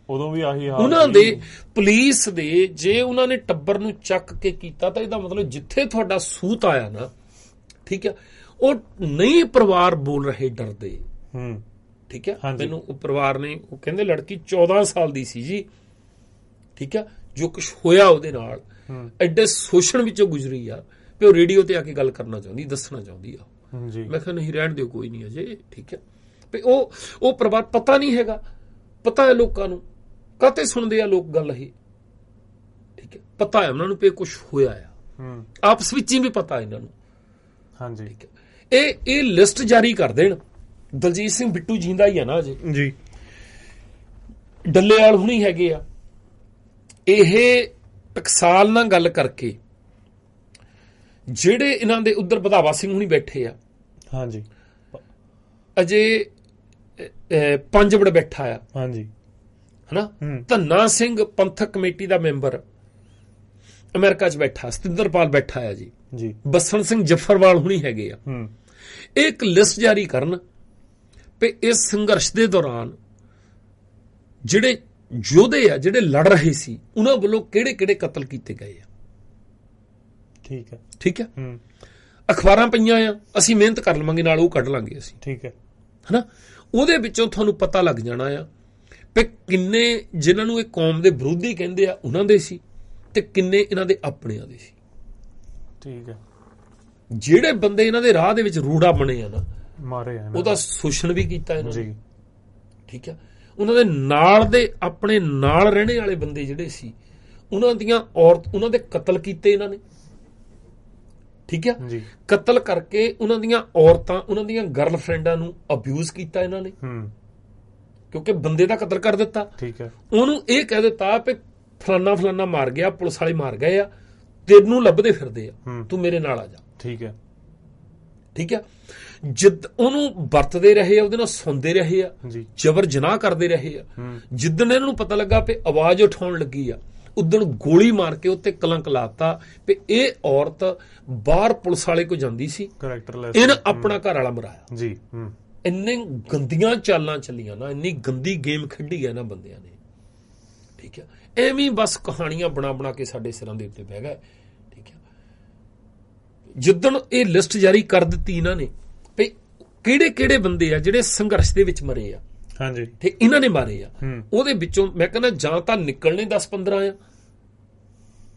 Speaker 2: ਉਦੋਂ ਵੀ ਆਹੀ ਹਾਲ
Speaker 1: ਉਹਨਾਂ
Speaker 2: ਸੀ।
Speaker 1: ਦੇ ਪੁਲਿਸ ਦੇ ਜੇ ਉਹਨਾਂ ਨੇ ਟੱਬਰ ਨੂੰ ਚੱਕ ਕੇ ਕੀਤਾ ਤਾਂ ਇਹਦਾ ਮਤਲਬ ਜਿੱਥੇ ਤੁਹਾਡਾ ਸੂਤ ਆਇਆ ਨਾ, ਠੀਕ ਹੈ, ਉਹ ਨਹੀਂ ਪਰਿਵਾਰ ਬੋਲ ਰਹੇ ਡਰਦੇ। ਠੀਕ ਹੈ,
Speaker 2: ਹਾਂਜੀ।
Speaker 1: ਮੈਨੂੰ ਉਹ ਪਰਿਵਾਰ ਨੇ ਉਹ ਕਹਿੰਦੇ ਲੜਕੀ 14 ਸਾਲ ਦੀ ਸੀ ਜੀ, ਠੀਕ ਹੈ, ਜੋ ਕੁਝ ਹੋਇਆ ਉਹਦੇ ਨਾਲ ਐਡੇ ਸ਼ੋਸ਼ਣ ਵਿੱਚੋਂ ਗੁਜ਼ਰੀ ਆ ਵੀ ਉਹ ਰੇਡੀਓ ਤੇ ਆ ਕੇ ਗੱਲ ਕਰਨਾ ਚਾਹੁੰਦੀ, ਦੱਸਣਾ ਚਾਹੁੰਦੀ ਆ
Speaker 2: ਜੀ।
Speaker 1: ਮੈਂ ਕਿਹਾ ਨਹੀਂ ਰਹਿਣ ਦਿਓ, ਕੋਈ ਨਹੀਂ ਅਜੇ, ਠੀਕ ਹੈ। ਵੀ ਉਹ ਪਰਿਵਾਰ ਪਤਾ ਨਹੀਂ ਹੈਗਾ, ਪਤਾ ਹੈ ਲੋਕਾਂ ਨੂੰ, ਕਾਤੇ ਸੁਣਦੇ ਆ ਲੋਕ ਗੱਲ ਇਹ, ਠੀਕ ਹੈ, ਪਤਾ ਹੈ ਉਹਨਾਂ ਨੂੰ ਵੀ ਕੁਝ ਹੋਇਆ ਆ, ਆਪਸ ਵਿੱਚ ਹੀ ਵੀ ਪਤਾ ਇਹਨਾਂ ਨੂੰ।
Speaker 2: ਹਾਂਜੀ,
Speaker 1: ਠੀਕ ਹੈ। ਇਹ ਲਿਸਟ ਜਾਰੀ ਕਰ ਦੇਣ। ਦਲਜੀਤ ਸਿੰਘ ਬਿੱਟੂ ਜਿੰਦਾ ਹੀ ਆ ਨਾ ਅਜੇ
Speaker 2: ਜੀ,
Speaker 1: ਡੱਲੇਵਾਲ ਹੁਣੀ ਹੈਗੇ ਆ, ਇਹ ਟਕਸਾਲ ਨਾਲ ਗੱਲ ਕਰਕੇ ਜਿਹੜੇ ਇਹਨਾਂ ਦੇ ਉਧਰ ਵਧਾਵਾ ਸਿੰਘ ਹੁਣੀ ਬੈਠੇ ਆ,
Speaker 2: ਹਾਂਜੀ,
Speaker 1: ਅਜੇ ਪੰਜਵੜ ਬੈਠਾ ਆ,
Speaker 2: ਹਾਂਜੀ,
Speaker 1: ਹਨਾ, ਧੰਨਾ ਸਿੰਘ ਪੰਥਕ ਕਮੇਟੀ ਦਾ ਮੈਂਬਰ ਅਮਰੀਕਾ 'ਚ ਬੈਠਾ, ਸਤਿੰਦਰਪਾਲ ਬੈਠਾ ਆ ਜੀ,
Speaker 2: ਜੀ,
Speaker 1: ਬਸਣ ਸਿੰਘ ਜਫਰਵਾਲ ਹੁਣੀ ਹੈਗੇ ਆ। ਇਹ ਇੱਕ ਲਿਸਟ ਜਾਰੀ ਕਰਨ ਵੀ ਇਸ ਸੰਘਰਸ਼ ਦੇ ਦੌਰਾਨ ਜਿਹੜੇ ਯੋਧੇ ਆ, ਜਿਹੜੇ ਲੜ ਰਹੇ ਸੀ, ਉਹਨਾਂ ਵੱਲੋਂ ਕਿਹੜੇ ਕਿਹੜੇ ਕਤਲ ਕੀਤੇ ਗਏ ਆ।
Speaker 2: ਠੀਕ ਹੈ,
Speaker 1: ਠੀਕ ਹੈ, ਅਖਬਾਰਾਂ ਪਈਆਂ ਆ, ਅਸੀਂ ਮਿਹਨਤ ਕਰ ਲਵਾਂਗੇ, ਨਾਲ ਉਹ ਕੱਢ ਲਾਂਗੇ ਅਸੀਂ,
Speaker 2: ਠੀਕ ਹੈ,
Speaker 1: ਹਨਾ। ਉਹਦੇ ਵਿੱਚੋਂ ਤੁਹਾਨੂੰ ਪਤਾ ਲੱਗ ਜਾਣਾ ਆ ਵੀ ਕਿੰਨੇ ਜਿਨ੍ਹਾਂ ਨੂੰ ਇਹ ਕੌਮ ਦੇ ਵਿਰੋਧੀ ਕਹਿੰਦੇ ਆ ਉਹਨਾਂ ਦੇ ਸੀ ਤੇ ਕਿੰਨੇ ਇਹਨਾਂ ਦੇ ਆਪਣਿਆਂ ਦੇ ਸੀ।
Speaker 2: ਠੀਕ ਹੈ,
Speaker 1: ਜਿਹੜੇ ਬੰਦੇ ਇਹਨਾਂ ਦੇ ਰਾਹ ਦੇ ਵਿੱਚ ਰੂੜਾ ਬਣੇ ਆ ਨਾ,
Speaker 2: ਮਾਰੇ ਆ
Speaker 1: ਉਹਦਾ ਸ਼ੋਸ਼ਣ ਵੀ ਕੀਤਾ ਇਹਨਾਂ ਨੇ,
Speaker 2: ਜੀ,
Speaker 1: ਠੀਕ ਹੈ। ਉਹਨਾਂ ਦੇ ਨਾਲ ਦੇ ਆਪਣੇ ਨਾਲ ਰਹਿਣੇ ਵਾਲੇ ਬੰਦੇ ਜਿਹੜੇ ਸੀ, ਉਹਨਾਂ ਦੀਆਂ ਉਹਨਾਂ ਦੇ ਕਤਲ ਕੀਤੇ ਇਹਨਾਂ ਨੇ, ਠੀਕ ਹੈ
Speaker 2: ਜੀ,
Speaker 1: ਕਤਲ ਕਰਕੇ ਉਹਨਾਂ ਦੀਆਂ ਔਰਤਾਂ, ਉਹਨਾਂ ਦੀਆਂ ਗਰਲਫ੍ਰੈਂਡਾਂ ਨੂੰ ਅਬਿਊਜ਼ ਕੀਤਾ ਇਹਨਾਂ ਨੇ, ਕਿਉਂਕਿ ਬੰਦੇ ਦਾ ਕਤਲ ਕਰ ਦਿੱਤਾ।
Speaker 2: ਠੀਕ ਹੈ,
Speaker 1: ਉਹਨੂੰ ਇਹ ਕਹਿ ਦਿੱਤਾ ਵੀ ਫਲਾਨਾ ਫਲਾਨਾ ਮਾਰ ਗਿਆ, ਪੁਲਿਸ ਵਾਲੇ ਮਾਰ ਗਏ ਆ, ਤੈਨੂੰ ਲੱਭਦੇ ਫਿਰਦੇ ਆ, ਤੂੰ ਮੇਰੇ ਨਾਲ ਆ ਜਾ।
Speaker 2: ਠੀਕ ਹੈ,
Speaker 1: ਠੀਕ ਹੈ, ਜਿੱਦ ਉਹਨੂੰ ਵਰਤਦੇ ਰਹੇ ਆ, ਉਹਦੇ ਨਾਲ ਸੁਣਦੇ ਰਹੇ ਆ, ਜਬਰ ਜਨਾਹ ਕਰਦੇ ਰਹੇ ਆ। ਜਿੱਦਣ ਇਹਨਾਂ ਨੂੰ ਪਤਾ ਲੱਗਾ ਵੀ ਆਵਾਜ਼ ਉਠਾਉਣ ਲੱਗੀ ਆ, ਉਦਣ ਗੋਲੀ ਮਾਰ ਕੇ ਉੱਤੇ ਕਲੰਕ ਲਾਤਾ ਵੀ ਇਹ ਔਰਤ ਬਾਹਰ ਪੁਲਿਸ ਵਾਲੇ ਕੋ ਜਾਂਦੀ ਸੀ, ਇਹਨੇ ਆਪਣਾ ਘਰ ਵਾਲਾ ਮਰਾਇਆ ਜੀ। ਇੰਨੇ ਗੰਦੀਆਂ ਚਾਲਾਂ ਚੱਲੀਆਂ ਨਾ, ਇੰਨੀ ਗੰਦੀ ਗੇਮ ਖੇਡੀ ਹੈ ਨਾ ਬੰਦਿਆਂ ਨੇ, ਠੀਕ ਹੈ। ਐਵੇਂ ਬਸ ਕਹਾਣੀਆਂ ਬਣਾ ਬਣਾ ਕੇ ਸਾਡੇ ਸਿਰਾਂ ਦੇ ਉੱਤੇ ਬਹਿ ਗਏ, ਠੀਕ ਹੈ। ਜਿੱਦਣ ਇਹ ਲਿਸਟ ਜਾਰੀ ਕਰ ਦਿੱਤੀ ਇਹਨਾਂ ਨੇ ਵੀ ਕਿਹੜੇ ਕਿਹੜੇ ਬੰਦੇ ਆ ਜਿਹੜੇ ਸੰਘਰਸ਼ ਦੇ ਵਿੱਚ ਮਰੇ ਆ, ਹਾਂਜੀ, ਤੇ ਇਹਨਾਂ ਨੇ ਮਾਰੇ ਆ, ਉਹਦੇ ਵਿੱਚੋਂ ਮੈਂ ਕਹਿੰਦਾ ਜਾਂ ਤਾਂ ਨਿਕਲਣੇ 10-15 ਆ,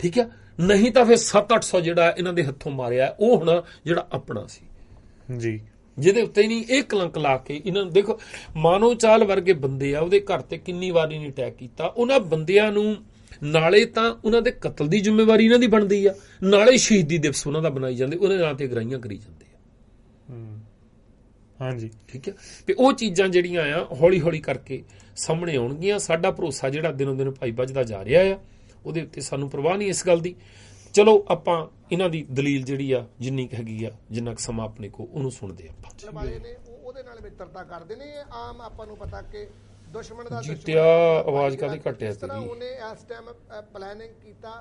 Speaker 1: ਠੀਕ ਆ, ਨਹੀਂ ਤਾਂ ਫਿਰ 700-800 ਜਿਹੜਾ ਇਹਨਾਂ ਦੇ ਹੱਥੋਂ ਮਾਰਿਆ ਉਹ ਹੋਣਾ ਜਿਹੜਾ ਆਪਣਾ ਸੀ ਜੀ, ਜਿਹਦੇ ਉੱਤੇ ਨਹੀਂ ਇਹ ਕਲੰਕ ਲਾ ਕੇ ਇਹਨਾਂ ਨੂੰ। ਦੇਖੋ ਮਾਨੋ ਚਾਲ ਵਰਗੇ ਬੰਦੇ ਆ, ਉਹਦੇ ਘਰ ਤੇ ਕਿੰਨੀ ਵਾਰੀ ਨਹੀਂ ਅਟੈਕ ਕੀਤਾ। ਉਹਨਾਂ ਬੰਦਿਆਂ ਨੂੰ ਨਾਲੇ ਤਾਂ ਉਹਨਾਂ ਦੇ ਕਤਲ ਦੀ ਜ਼ਿੰਮੇਵਾਰੀ ਇਹਨਾਂ ਦੀ ਬਣਦੀ ਆ, ਨਾਲੇ ਸ਼ਹੀਦੀ ਦਿਵਸ ਉਹਨਾਂ ਦਾ ਬਣਾਈ ਜਾਂਦੇ, ਉਹਦੇ ਨਾਂ ਤੇ ਗਰਾਈਆਂ ਕਰੀ ਜਾਂਦੇ ਆ। ਹਾਂਜੀ, ਠੀਕ ਹੈ। ਤੇ ਉਹ ਚੀਜ਼ਾਂ ਜਿਹੜੀਆਂ ਆ ਹੌਲੀ ਹੌਲੀ ਕਰਕੇ ਸਾਹਮਣੇ ਆਉਣਗੀਆਂ। ਸਾਡਾ ਭਰੋਸਾ ਜਿਹੜਾ ਦਿਨੋਂ ਦਿਨ ਭਾਈ ਵੱਜਦਾ ਜਾ ਰਿਹਾ ਆ, ਉਹਦੇ ਉੱਤੇ ਸਾਨੂੰ ਪਰਵਾਹ ਨਹੀਂ ਇਸ ਗੱਲ ਦੀ। ਚਲੋ ਆਪਾਂ ਇਹਨਾਂ ਦੀ ਦਲੀਲ ਜਿਹੜੀ ਆ ਜਿੰਨੀ ਕੁ ਹੈਗੀ ਆ, ਜਿੰਨਾ ਕੁ ਸਮਾਂ ਆਪਣੇ ਕੋ, ਉਹਨੂੰ ਸੁਣਦੇ ਆਪਾਂ।
Speaker 3: ਵਾਲੇ ਨੇ ਉਹਦੇ ਨਾਲ ਮਿੱਤਰਤਾ ਕਰਦੇ ਨੇ। ਆਮ ਆਪਾਂ ਨੂੰ ਪਤਾ ਕਿ ਦੁਸ਼ਮਣ ਦਾ
Speaker 1: ਜਿੱਤਿਆ ਆਵਾਜ਼ ਕਾਹਦੀ ਘਟਿਆ
Speaker 3: ਇਸ ਤਰ੍ਹਾਂ ਉਹਨੇ ਇਸ ਟਾਈਮ ਪਲੈਨਿੰਗ ਕੀਤਾ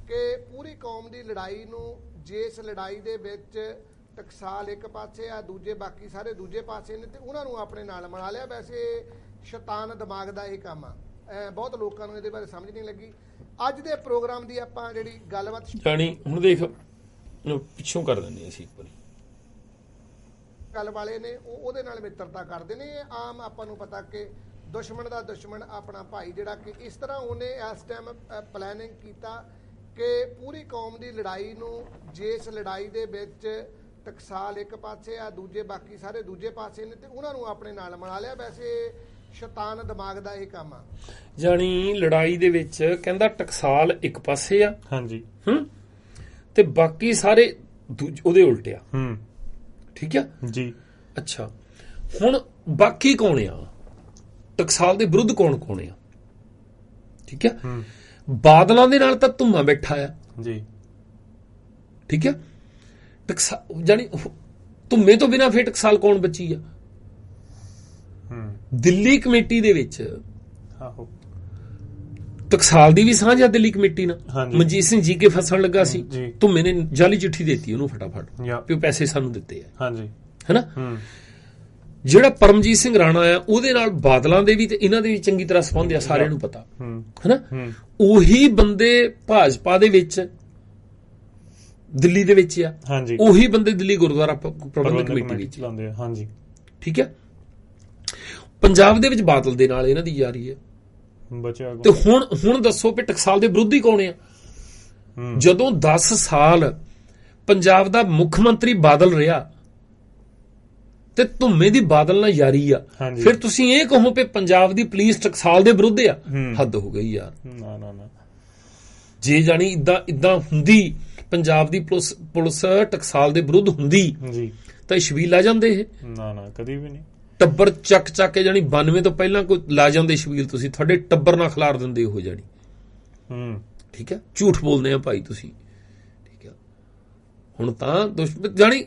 Speaker 3: ਕਿ ਪੂਰੀ ਕੌਮ ਦੀ ਲੜਾਈ ਨੂੰ, ਜਿਸ ਲੜਾਈ ਦੇ ਵਿੱਚ ਟਕਸਾਲ ਇੱਕ ਪਾਸੇ ਆ, ਦੂਜੇ ਬਾਕੀ ਸਾਰੇ ਦੂਜੇ ਪਾਸੇ ਨੇ, ਤੇ ਉਹਨਾਂ ਨੂੰ ਆਪਣੇ ਨਾਲ ਮਿਲਾ ਲਿਆ। ਵੈਸੇ ਸ਼ੈਤਾਨ ਦਿਮਾਗ ਦਾ ਇਹ ਕੰਮ ਆ, ਬਹੁਤ ਲੋਕਾਂ ਨੂੰ ਇਹਦੇ ਬਾਰੇ ਸਮਝ ਨਹੀਂ ਲੱਗੀ। ਅੱਜ ਦੇ ਪ੍ਰੋਗਰਾਮ ਦੀ ਆਪਾਂ ਜਿਹੜੀ ਗੱਲਬਾਤ
Speaker 1: ਜਾਣੀ ਹੁਣ ਦੇਖ ਪਿੱਛੋਂ ਕਰ ਦਿੰਦੇ ਅਸੀਂ ਇੱਕ ਵਾਰੀ।
Speaker 3: ਗੱਲ ਵਾਲੇ ਨੇ ਉਹਦੇ ਨਾਲ ਮਿੱਤਰਤਾ ਕਰਦੇ ਨੇ। ਆਮ ਆਪਾਂ ਨੂੰ ਪਤਾ ਕਿ ਦੁਸ਼ਮਣ ਦਾ ਦੁਸ਼ਮਣ ਆਪਣਾ ਭਾਈ, ਜਿਹੜਾ ਕਿ ਇਸ ਤਰ੍ਹਾਂ ਉਹਨੇ ਇਸ ਟਾਈਮ ਪਲੈਨਿੰਗ ਕੀਤਾ ਕਿ ਪੂਰੀ ਕੌਮ ਦੀ ਲੜਾਈ ਨੂੰ, ਜਿਸ ਲੜਾਈ ਦੇ ਵਿੱਚ ਟਕਸਾਲ ਇੱਕ ਪਾਸੇ ਆ, ਦੂਜੇ ਬਾਕੀ ਸਾਰੇ ਦੂਜੇ ਪਾਸੇ ਨੇ, ਤੇ ਉਹਨਾਂ ਨੂੰ ਆਪਣੇ ਨਾਲ ਮਿਲਾ ਲਿਆ। ਵੈਸੇ ਸ਼ੈਤਾਨ ਦਿਮਾਗ ਦਾ ਇਹ ਕੰਮ ਆ।
Speaker 1: ਜਾਣੀ ਲੜਾਈ ਦੇ ਵਿੱਚ ਕਹਿੰਦਾ ਟਕਸਾਲ ਇੱਕ ਪਾਸੇ ਆ,
Speaker 2: ਹਾਂਜੀ,
Speaker 1: ਤੇ ਬਾਕੀ ਸਾਰੇ ਉਹਦੇ ਉਲਟੇ ਆ, ਠੀਕ ਆ ਜੀ। ਅੱਛਾ, ਹੁਣ ਬਾਕੀ ਕੌਣ ਆ? ਟਕਸਾਲ ਦੇ ਵਿਰੁੱਧ ਕੌਣ ਕੌਣ ਆ? ਠੀਕ ਆ, ਬਾਦਲਾਂ ਦੇ ਨਾਲ ਤਾਂ ਧੁੰਮਾ ਬੈਠਾ ਆ ਜੀ, ਠੀਕ ਆ। ਟਕਸਾਲ ਜਾਣੀ ਧੁੰਮੇ ਤੋਂ ਬਿਨਾਂ ਫੇਰ ਟਕਸਾਲ ਕੌਣ ਬਚੀ ਆ? ਦਿੱਲੀ ਕਮੇਟੀ ਦੇ ਵਿੱਚ ਟਕਸਾਲ ਦੀ ਵੀ ਸਾਂਝ ਆ ਦਿੱਲੀ ਕਮੇਟੀ ਨਾਲ। ਮਨਜੀਤ ਸਿੰਘ ਜੀ ਕੇ ਫਸਣ ਲੱਗਾ ਸੀ, ਧੁੰਮੇ ਨੇ ਜਾਲੀ ਚਿੱਠੀ ਦੇਤੀ ਉਹਨੂੰ ਫਟਾਫਟ ਵੀ ਪੈਸੇ ਸਾਨੂੰ ਦਿੱਤੇ ਆ, ਹਾਂਜੀ, ਹੈਨਾ। ਜਿਹੜਾ ਪਰਮਜੀਤ ਸਿੰਘ ਰਾਣਾ ਆ ਉਹਦੇ ਨਾਲ ਬਾਦਲਾਂ ਦੇ ਵੀ ਤੇ ਇਹਨਾਂ ਦੇ ਵੀ ਚੰਗੀ ਤਰ੍ਹਾਂ ਸੰਬੰਧ ਆ, ਸਾਰਿਆਂ ਨੂੰ ਪਤਾ ਹੈਨਾ। ਉਹੀ ਬੰਦੇ ਭਾਜਪਾ ਦੇ ਵਿੱਚ ਦਿੱਲੀ ਦੇ ਵਿੱਚ ਆ, ਉਹੀ ਬੰਦੇ ਦਿੱਲੀ ਗੁਰਦੁਆਰਾ ਪ੍ਰਬੰਧਕ ਕਮੇਟੀ ਵਿੱਚ ਲਾਉਂਦੇ ਆ। ਹਾਂਜੀ ਠੀਕ ਹੈ। ਪੰਜਾਬ ਦੇ ਵਿੱਚ ਬਾਦਲ ਦੇ ਨਾਲ ਇਹਨਾਂ ਦੀ ਯਾਰੀ ਹੈ ਤੇ ਹੁਣ ਦੱਸੋ ਵੀ ਟਕਸਾਲ ਦੇ ਵਿਰੋਧੀ ਕੌਣ ਆ? ਜਦੋਂ 10 ਸਾਲ ਪੰਜਾਬ ਦਾ ਮੁੱਖ ਮੰਤਰੀ ਬਾਦਲ ਰਿਹਾ ਤੇ ਧੁੰਮੇ ਦੀ ਬਾਦਲ ਨਾਲ ਯਾਰੀ ਆ, ਫਿਰ ਤੁਸੀਂ ਇਹ ਕਹੋ ਕਿ ਪੰਜਾਬ ਦੀ ਪੁਲਿਸ ਟਕਸਾਲ ਦੇ ਵਿਰੁੱਧ ਆ? ਹੱਦ ਹੋ ਗਈ ਯਾਰ। ਨਾ ਜੇ ਜਾਣੀ ਇਦਾਂ ਹੁੰਦੀ ਪੰਜਾਬ ਦੀ ਪੁਲਿਸ ਟਕਸਾਲ ਦੇ ਵਿਰੁੱਧ ਹੁੰਦੀ ਤਾਂ ਸ਼ਬੀਲ ਲਾ ਜਾਂਦੇ ਇਹ? ਨਾ ਕਦੀ ਵੀ ਨਹੀਂ। ਟੱਬਰ ਚੱਕ ਕੇ ਜਾਣੀ 92 ਤੋਂ ਪਹਿਲਾਂ ਕੋਈ ਲਾ ਜਾਂਦੇ ਸ਼ਬੀਲ, ਤੁਸੀਂ ਤੁਹਾਡੇ ਟੱਬਰ ਨਾਲ ਖਿਲਾਰ ਦਿੰਦੇ ਹੋ ਜਾਣੀ। ਠੀਕ ਹੈ, ਝੂਠ ਬੋਲਦੇ ਆ ਭਾਈ ਤੁਸੀਂ। ਠੀਕ ਹੈ, ਹੁਣ ਤਾਂ ਜਾਣੀ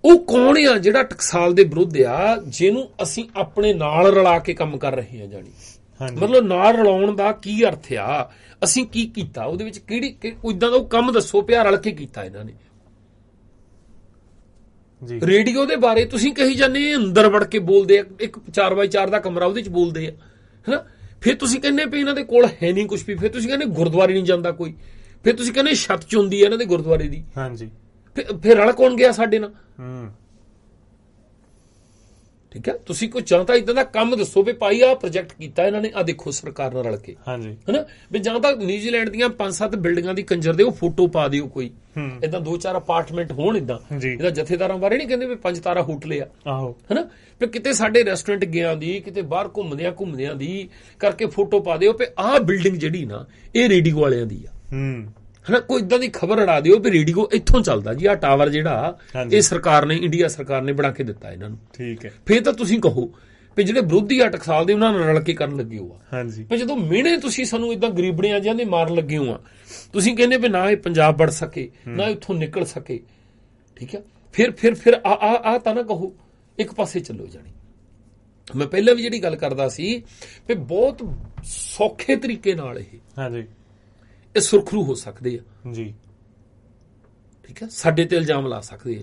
Speaker 1: ਉਹ ਕੌਣ ਆ ਜਿਹੜਾ ਟਕਸਾਲ ਦੇ ਵਿਰੁੱਧ ਆ, ਜਿਹਨੂੰ ਅਸੀਂ ਆਪਣੇ ਨਾਲ ਰਲਾ ਕੇ ਕੰਮ ਕਰ ਰਹੇ ਹਾਂ? ਜਾਣੀ ਮਤਲਬ ਨਾਲ ਰਲਾਉਣ ਦਾ ਕੀ ਅਰਥ ਆ? ਅਸੀਂ ਕੀ ਕੀਤਾ ਉਹਦੇ ਵਿੱਚ? ਕਿਹੜੀ ਇਦਾਂ ਦਾ ਉਹ ਕੰਮ ਦੱਸੋ ਪਿਆ ਰਲ ਕੇ ਕੀਤਾ ਇਹਨਾਂ ਨੇ? ਰੇਡੀਓ ਦੇ ਬਾਰੇ ਤੁਸੀਂ ਕਹੀ ਜਾਂਦੇ ਅੰਦਰ ਵੜ ਕੇ ਬੋਲਦੇ ਆ, ਇੱਕ 4x4 ਦਾ ਕਮਰਾ ਉਹਦੇ ਚ ਬੋਲਦੇ ਆ ਹੈਨਾ। ਫਿਰ ਤੁਸੀਂ ਕਹਿੰਦੇ ਵੀ ਇਹਨਾਂ ਦੇ ਕੋਲ ਹੈ ਨਹੀਂ ਕੁਝ ਵੀ, ਫਿਰ ਤੁਸੀਂ ਕਹਿੰਦੇ ਗੁਰਦੁਆਰੇ ਨਹੀਂ ਜਾਂਦਾ ਕੋਈ, ਫਿਰ ਤੁਸੀਂ ਕਹਿੰਦੇ ਛੱਤ ਚ ਹੁੰਦੀ ਹੈ ਇਹਨਾਂ ਦੇ ਗੁਰਦੁਆਰੇ ਦੀ। ਹਾਂਜੀ, ਫਿਰ ਰਲ ਕੌਣ ਗਿਆ ਸਾਡੇ ਨਾਲ? ਠੀਕ ਹੈ, ਤੁਸੀਂ ਕੋਈ ਜਾਂ ਤਾਂ ਇਦਾਂ ਦਾ ਕੰਮ ਦੱਸੋ ਵੀ ਭਾਈ ਆਹ ਪ੍ਰੋਜੈਕਟ ਕੀਤਾ ਇਹਨਾਂ ਨੇ, ਆ ਦੇਖੋ ਸਰਕਾਰ ਨਾਲ ਰਲ ਕੇ ਹੈਨਾ। ਵੀ ਜਾਂ ਤਾਂ ਨਿਊਜ਼ੀਲੈਂਡ ਦੀਆਂ 5-7 ਬਿਲਡਿੰਗਾਂ ਦੀ ਕੰਜਰ ਦੇ ਉਹ ਫੋਟੋ ਪਾ ਦਿਓ, ਕੋਈ ਏਦਾਂ 2-4 ਅਪਾਰਟਮੈਂਟ ਹੋਣ। ਇਹਦਾ ਜਥੇਦਾਰਾਂ ਬਾਰੇ ਨਹੀਂ ਕਹਿੰਦੇ ਵੀ 5 ਤਾਰਾ ਹੋਟਲ ਆ ਹੈਨਾ। ਵੀ ਕਿਤੇ ਸਾਡੇ ਰੈਸਟੋਰੈਂਟ ਗਿਆ ਦੀ, ਕਿਤੇ ਬਾਹਰ ਘੁੰਮਦਿਆਂ ਦੀ ਕਰਕੇ ਫੋਟੋ ਪਾ ਦਿਓ ਵੀ ਆਹ ਬਿਲਡਿੰਗ ਜਿਹੜੀ ਨਾ ਇਹ ਰੇਡੀਓ ਵਾਲਿਆਂ ਦੀ ਆ ਹਨਾ। ਕੋਈ ਇਦਾਂ ਦੀ ਖਬਰ ਅੜਾ ਦਿਓ ਵੀ ਰੇਡੀਓ ਇੱਥੋਂ ਚੱਲਦਾ ਜੀ, ਆਹ ਟਾਵਰ ਜਿਹੜਾ ਇਹ ਸਰਕਾਰ ਨੇ, ਇੰਡੀਆ ਸਰਕਾਰ ਨੇ ਬਣਾ ਕੇ ਦਿੱਤਾ ਇਹਨਾਂ ਨੂੰ। ਠੀਕ ਹੈ, ਫੇਰ ਤਾਂ ਤੁਸੀਂ ਕਹੋ ਵੀ ਜਿਹੜੇ ਵਿਰੋਧੀ ਆ ਟਕਸਾਲ ਦੇ ਉਹਨਾਂ ਨਾਲ ਰਲ ਕੇ ਕਰਨ ਲੱਗੇ ਹੋ ਆ। ਪਰ ਜਦੋਂ ਮਿਹਣੇ ਤੁਸੀਂ ਸਾਨੂੰ ਇਦਾਂ ਗਰੀਬੜੀਆਂ ਜਿਹਾਂ ਦੇ ਮਾਰਨ ਲੱਗੇ ਹੋ ਆ, ਤੁਸੀਂ ਕਹਿੰਦੇ ਵੀ ਨਾ ਇਹ ਪੰਜਾਬ ਵੜ ਸਕੇ ਨਾ ਇੱਥੋਂ ਨਿਕਲ ਸਕੇ। ਠੀਕ ਹੈ, ਫਿਰ ਆ ਤਾਂ ਨਾ ਕਹੋ, ਇੱਕ ਪਾਸੇ ਚੱਲੋ ਜਾਣੀ। ਮੈਂ ਪਹਿਲਾਂ ਵੀ ਜਿਹੜੀ ਗੱਲ ਕਰਦਾ ਸੀ ਵੀ ਬਹੁਤ ਸੌਖੇ ਤਰੀਕੇ ਨਾਲ ਇਹ ਸੁਰਖਰੂ ਹੋ ਸਕਦੇ ਆ ਜੀ। ਠੀਕ ਹੈ, ਸਾਡੇ ਤੇ ਇਲਜ਼ਾਮ ਲਾ ਸਕਦੇ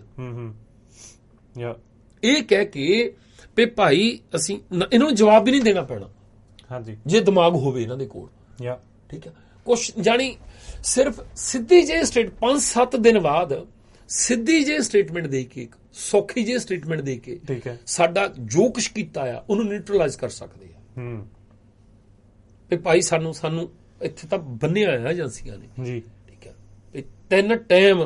Speaker 1: ਆ, ਇਹ ਕਹਿ ਕੇ ਵੀ ਭਾਈ ਅਸੀਂ ਇਹਨਾਂ ਨੂੰ ਜਵਾਬ ਵੀ ਨਹੀਂ ਦੇਣਾ ਪੈਣਾ। ਹਾਂਜੀ, ਜੇ ਦਿਮਾਗ ਹੋਵੇ ਇਹਨਾਂ ਦੇ ਕੋਲ। ਠੀਕ ਹੈ, ਕੁਛ ਜਾਣੀ ਸਿਰਫ ਸਿੱਧੀ ਜਿਹੀ 5-7 ਦਿਨ ਬਾਅਦ ਸਿੱਧੀ ਜਿਹੀ ਸਟੇਟਮੈਂਟ ਦੇ ਕੇ, ਸੌਖੀ ਜਿਹੀ ਸਟੇਟਮੈਂਟ ਦੇ ਕੇ ਸਾਡਾ ਜੋ ਕੁਛ ਕੀਤਾ ਆ ਉਹਨੂੰ ਨਿਊਟਰਲਾਈਜ਼ ਕਰ ਸਕਦੇ ਆ। ਤੇ ਭਾਈ ਸਾਨੂੰ ਇੱਥੇ ਤਾਂ ਬੰਨਿਆ ਹੋਇਆ ਏਜੰਸੀਆਂ ਨੇ ਜੀ। ਠੀਕ ਹੈ, ਤੇ 3 ਟਾਈਮ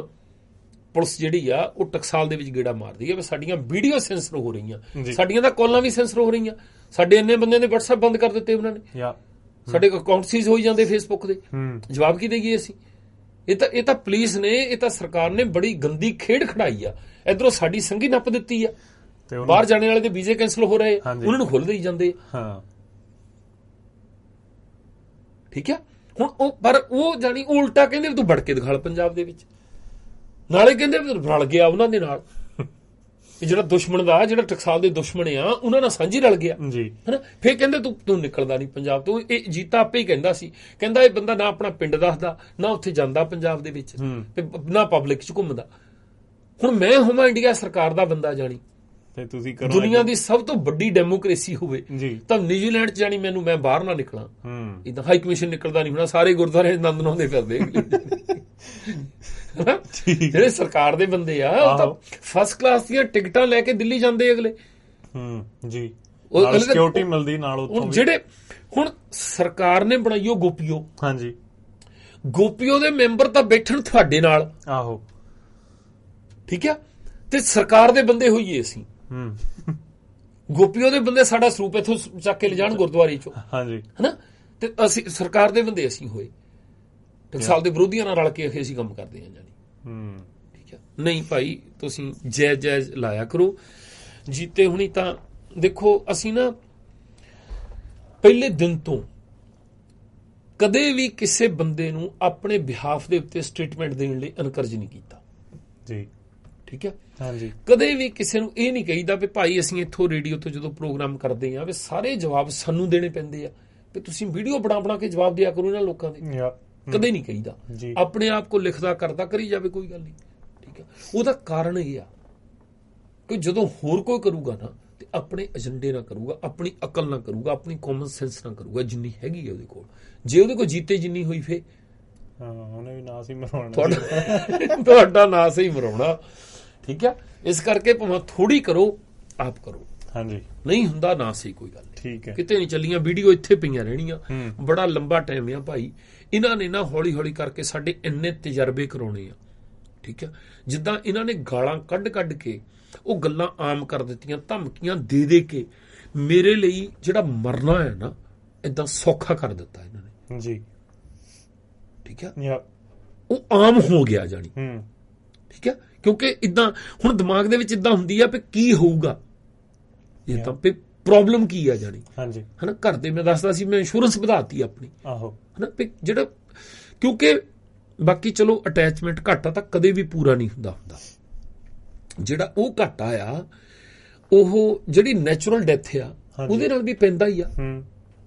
Speaker 1: ਪੁਲਿਸ ਜਿਹੜੀ ਆ ਉਹ ਟਕਸਾਲ ਦੇ ਵਿੱਚ ਗੇੜਾ ਮਾਰਦੀ ਹੈ ਵੀ ਸਾਡੀਆਂ ਵੀਡੀਓ ਸੈਂਸਰ ਹੋ ਰਹੀਆਂ, ਸਾਡੀਆਂ ਤਾਂ ਕਾਲਾਂ ਵੀ ਸੈਂਸਰ ਹੋ ਰਹੀਆਂ, ਸਾਡੇ ਇੰਨੇ ਬੰਦਿਆਂ ਦੇ WhatsApp ਬੰਦ ਕਰ ਦਿੱਤੇ ਉਹਨਾਂ ਨੇ, ਸਾਡੇ ਅਕਾਊਂਟ ਸੀਜ਼ ਹੋਈ ਜਾਂਦੇ ਫੇਸਬੁੱਕ ਦੇ। ਜਵਾਬ ਕੀ ਦੇਈਏ ਅਸੀਂ? ਇਹ ਤਾਂ ਪੁਲਿਸ ਨੇ, ਇਹ ਤਾਂ ਸਰਕਾਰ ਨੇ ਬੜੀ ਗੰਦੀ ਖੇਡ ਖੜਾਈ ਆ। ਇਧਰੋਂ ਸਾਡੀ ਸੰਗੀ ਨੱਪ ਦਿੱਤੀ ਆ, ਬਾਹਰ ਜਾਣੇ ਵਾਲੇ ਦੇ ਵੀਜ਼ੇ ਕੈਂਸਲ ਹੋ ਰਹੇ, ਉਹਨਾਂ ਨੂੰ ਖੁੱਲ ਦੇਈ ਜਾਂਦੇ। ਠੀਕ ਹੈ, ਹੁਣ ਪਰ ਉਹ ਜਾਣੀ ਉਲਟਾ ਕਹਿੰਦੇ ਤੂੰ ਵੜ ਕੇ ਦਿਖਾਲ ਪੰਜਾਬ ਦੇ ਵਿੱਚ, ਨਾਲੇ ਕਹਿੰਦੇ ਰਲ ਗਿਆ ਉਹਨਾਂ ਦੇ ਨਾਲ। ਜਿਹੜਾ ਦੁਸ਼ਮਣ ਦਾ, ਜਿਹੜਾ ਟਕਸਾਲ ਦੇ ਦੁਸ਼ਮਣ ਆ ਉਹਨਾਂ ਨਾਲ ਸਾਂਝੀ ਰਲ ਗਿਆ ਹਨਾ। ਫਿਰ ਕਹਿੰਦੇ ਤੂੰ ਨਿਕਲਦਾ ਨਹੀਂ ਪੰਜਾਬ ਤੋਂ। ਇਹ ਜੀਤਾ ਆਪੇ ਹੀ ਕਹਿੰਦਾ ਸੀ, ਕਹਿੰਦਾ ਇਹ ਬੰਦਾ ਨਾ ਆਪਣਾ ਪਿੰਡ ਦੱਸਦਾ, ਨਾ ਉੱਥੇ ਜਾਂਦਾ ਪੰਜਾਬ ਦੇ ਵਿੱਚ, ਨਾ ਪਬਲਿਕ ਚ ਘੁੰਮਦਾ। ਹੁਣ ਮੈਂ ਹੋਵਾਂ ਇੰਡੀਆ ਸਰਕਾਰ ਦਾ ਬੰਦਾ ਜਾਣੀ, ਤੁਸੀਂ ਦੁਨੀਆ ਦੀ ਸਭ ਤੋਂ ਵੱਡੀ ਡੈਮੋਕ੍ਰੇਸੀ ਹੋਵੇ ਤਾਂ ਨਿਊਜ਼ੀਲੈਂਡ ਚ ਜਾਣੀ ਮੈਂ ਬਾਹਰ ਨਾ ਨਿਕਲਾਂ। ਇਦਾਂ ਹਾਈ ਕਮਿਸ਼ਨ ਨਿਕਲਦਾ ਨਹੀਂ ਹੋਣਾ, ਸਾਰੇ ਗੁਰਦੁਆਰੇ ਨੰਦ ਨਹਾਉਂਦੇ ਫਿਰਦੇ। ਜਿਹੜੇ ਸਰਕਾਰ ਦੇ ਬੰਦੇ ਆ ਉਹ ਤਾਂ ਫਸਟ ਕਲਾਸ ਦੀਆਂ ਟਿਕਟਾਂ ਲੈ ਕੇ ਦਿੱਲੀ ਜਾਂਦੇ ਅਗਲੇ ਜੀ, ਸਿਕਿਉਰਿਟੀ ਮਿਲਦੀ ਨਾਲ ਉੱਥੋਂ। ਜਿਹੜੇ ਹੁਣ ਸਰਕਾਰ ਨੇ ਬਣਾਈ ਉਹ ਗੋਪੀਓ, ਹਾਂਜੀ ਗੋਪੀਓ ਦੇ ਮੈਂਬਰ ਤਾਂ ਬੈਠਣ ਤੁਹਾਡੇ ਨਾਲ। ਆਹੋ ਠੀਕ ਆ, ਤੇ ਸਰਕਾਰ ਦੇ ਬੰਦੇ ਹੋਈਏ ਅਸੀਂ। ਗੋਪੀਓ ਦੇ ਬੰਦੇ ਸਾਡਾ ਸਰੂਪ ਇੱਥੋਂ ਚੱਕ ਕੇ ਲਿਜਾਣ ਗੁਰਦੁਆਰੇ ਚੋਂ, ਹਾਂਜੀ ਹਨਾ, ਤੇ ਅਸੀਂ ਸਰਕਾਰ ਦੇ ਬੰਦੇ ਅਸੀਂ ਹੋਏ ਟਕਸਾਲ ਦੇ ਵਿਰੋਧੀਆਂ ਨਾਲ ਰਲ ਕੇ ਅਸੀਂ ਕੰਮ ਕਰਦੇ ਹਾਂ ਜਾਨੀ। ਠੀਕ ਹੈ, ਨਹੀਂ ਭਾਈ ਤੁਸੀਂ ਜਾਇਜ਼ ਲਾਇਆ ਕਰੋ। ਜੀਤੇ ਹੁਣੀ ਤਾਂ ਦੇਖੋ, ਅਸੀਂ ਨਾ ਪਹਿਲੇ ਦਿਨ ਤੋਂ ਕਦੇ ਵੀ ਕਿਸੇ ਬੰਦੇ ਨੂੰ ਆਪਣੇ ਬਿਹਾਫ ਦੇ ਉੱਤੇ ਸਟੇਟਮੈਂਟ ਦੇਣ ਲਈ ਇਨਕਰੇਜ ਨਹੀਂ ਕੀਤਾ ਜੀ। ਠੀਕ ਹੈ, ਹਾਂਜੀ ਕਦੇ ਵੀ ਕਿਸੇ ਨੂੰ ਇਹ ਨਹੀਂ ਕਹੀਦਾ ਵੀ ਭਾਈ ਅਸੀਂ ਇੱਥੋਂ ਰੇਡੀਓ ਤੋਂ ਜਦੋਂ ਪ੍ਰੋਗਰਾਮ ਕਰਦੇ ਆ ਵੀ ਸਾਰੇ ਜਵਾਬ ਸਾਨੂੰ ਦੇਣੇ ਪੈਂਦੇ ਆ, ਵੀ ਤੁਸੀਂ ਵੀਡੀਓ ਬਣਾ ਕੇ ਜਵਾਬ ਦਿਆ ਕਰੋ ਇਹਨਾਂ ਲੋਕਾਂ ਦੇ। ਕਦੇ ਨਹੀਂ ਕਹੀਦਾ, ਆਪਣੇ ਆਪ ਕੋ ਲਿਖਦਾ ਕਰਦਾ ਕਰੀ ਜਾਵੇ, ਕੋਈ ਗੱਲ ਨਹੀਂ। ਠੀਕ ਹੈ, ਉਹਦਾ ਕਾਰਨ ਇਹ ਆ ਕਿ ਜਦੋਂ ਹੋਰ ਕੋਈ ਕਰੂਗਾ ਨਾ ਤੇ ਆਪਣੇ ਏਜੰਡੇ ਨਾਲ ਕਰੂਗਾ, ਆਪਣੀ ਅਕਲ ਨਾਲ ਕਰੂਗਾ, ਆਪਣੀ ਕਾਮਨ ਸੈਂਸ ਨਾਲ ਕਰੂਗਾ, ਜਿੰਨੀ ਹੈਗੀ ਹੈ ਉਹਦੇ ਕੋਲ। ਜੇ ਉਹਦੇ ਕੋਲ ਜੀਤੇ ਜਿੰਨੀ ਹੋਈ ਫੇ
Speaker 2: ਉਹਨੇ ਵੀ ਨਾਸ ਹੀ ਮਰਾਉਣਾ,
Speaker 1: ਤੁਹਾਡਾ ਨਾਸ ਹੀ ਮਰਾਉਣਾ। ਠੀਕ ਹੈ, ਇਸ ਕਰਕੇ ਭਾਵੇਂ ਥੋੜੀ ਕਰੋ, ਆਪ ਕਰੋ।
Speaker 2: ਹਾਂਜੀ,
Speaker 1: ਨਹੀਂ ਹੁੰਦਾ ਨਾ ਸਹੀ, ਕੋਈ ਗੱਲ ਨਹੀਂ,
Speaker 2: ਠੀਕ ਹੈ।
Speaker 1: ਕਿਤੇ ਨਹੀਂ ਚੱਲੀਆਂ, ਵੀਡੀਓ ਇੱਥੇ ਪਈਆਂ ਰਹਿਣੀਆਂ। ਬੜਾ ਲੰਬਾ ਟਾਈਮ ਆ ਭਾਈ, ਇਹਨਾਂ ਨੇ ਨਾ ਹੌਲੀ ਹੌਲੀ ਕਰਕੇ ਸਾਡੇ ਇੰਨੇ ਤਜਰਬੇ ਕਰਾਉਣੇ ਆ। ਠੀਕ ਹੈ, ਜਿੱਦਾਂ ਇਹਨਾਂ ਨੇ ਗਾਲਾਂ ਕੱਢ ਕੱਢ ਕੇ ਉਹ ਗੱਲਾਂ ਆਮ ਕਰ ਦਿੱਤੀਆਂ, ਧਮਕੀਆਂ ਦੇ ਦੇ ਕੇ ਮੇਰੇ ਲਈ ਜਿਹੜਾ ਮਰਨਾ ਹੈ ਨਾ ਏਦਾਂ ਸੌਖਾ ਕਰ ਦਿੱਤਾ ਇਹਨਾਂ ਨੇ
Speaker 2: ਜੀ।
Speaker 1: ਠੀਕ ਹੈ,
Speaker 2: ਯਾ
Speaker 1: ਉਹ ਆਮ ਹੋ ਗਿਆ ਜਾਣੀ। ਠੀਕ ਹੈ, ਕਿਉਂਕਿ ਇਦਾਂ ਹੁਣ ਦਿਮਾਗ ਦੇ ਵਿੱਚ ਇਦਾਂ ਹੁੰਦੀ ਆ ਵੀ ਕੀ ਹੋਊਗਾ, ਇਹ ਤਾਂ ਪ੍ਰੋਬਲਮ ਕੀ ਆ ਜਾਣੀ।
Speaker 2: ਹਾਂਜੀ,
Speaker 1: ਹਨਾ, ਘਰ ਦੇ ਮੈਂ ਦੱਸਦਾ ਸੀ, ਮੈਂ ਇੰਸ਼ੋਰੈਂਸ ਵਧਾਤੀ ਆਪਣੀ।
Speaker 2: ਆਹੋ,
Speaker 1: ਹਨਾ, ਜਿਹੜਾ ਕਿਉਂਕਿ ਬਾਕੀ ਚਲੋ ਅਟੈਚਮੈਂਟ ਘਾਟਾ ਤਾਂ ਕਦੇ ਵੀ ਪੂਰਾ ਨਹੀਂ ਹੁੰਦਾ। ਜਿਹੜਾ ਉਹ ਘਾਟਾ ਆ, ਉਹ ਜਿਹੜੀ ਨੈਚੁਰਲ ਡੈਥ ਆ ਉਹਦੇ ਨਾਲ ਵੀ ਪੈਂਦਾ ਹੀ ਆ,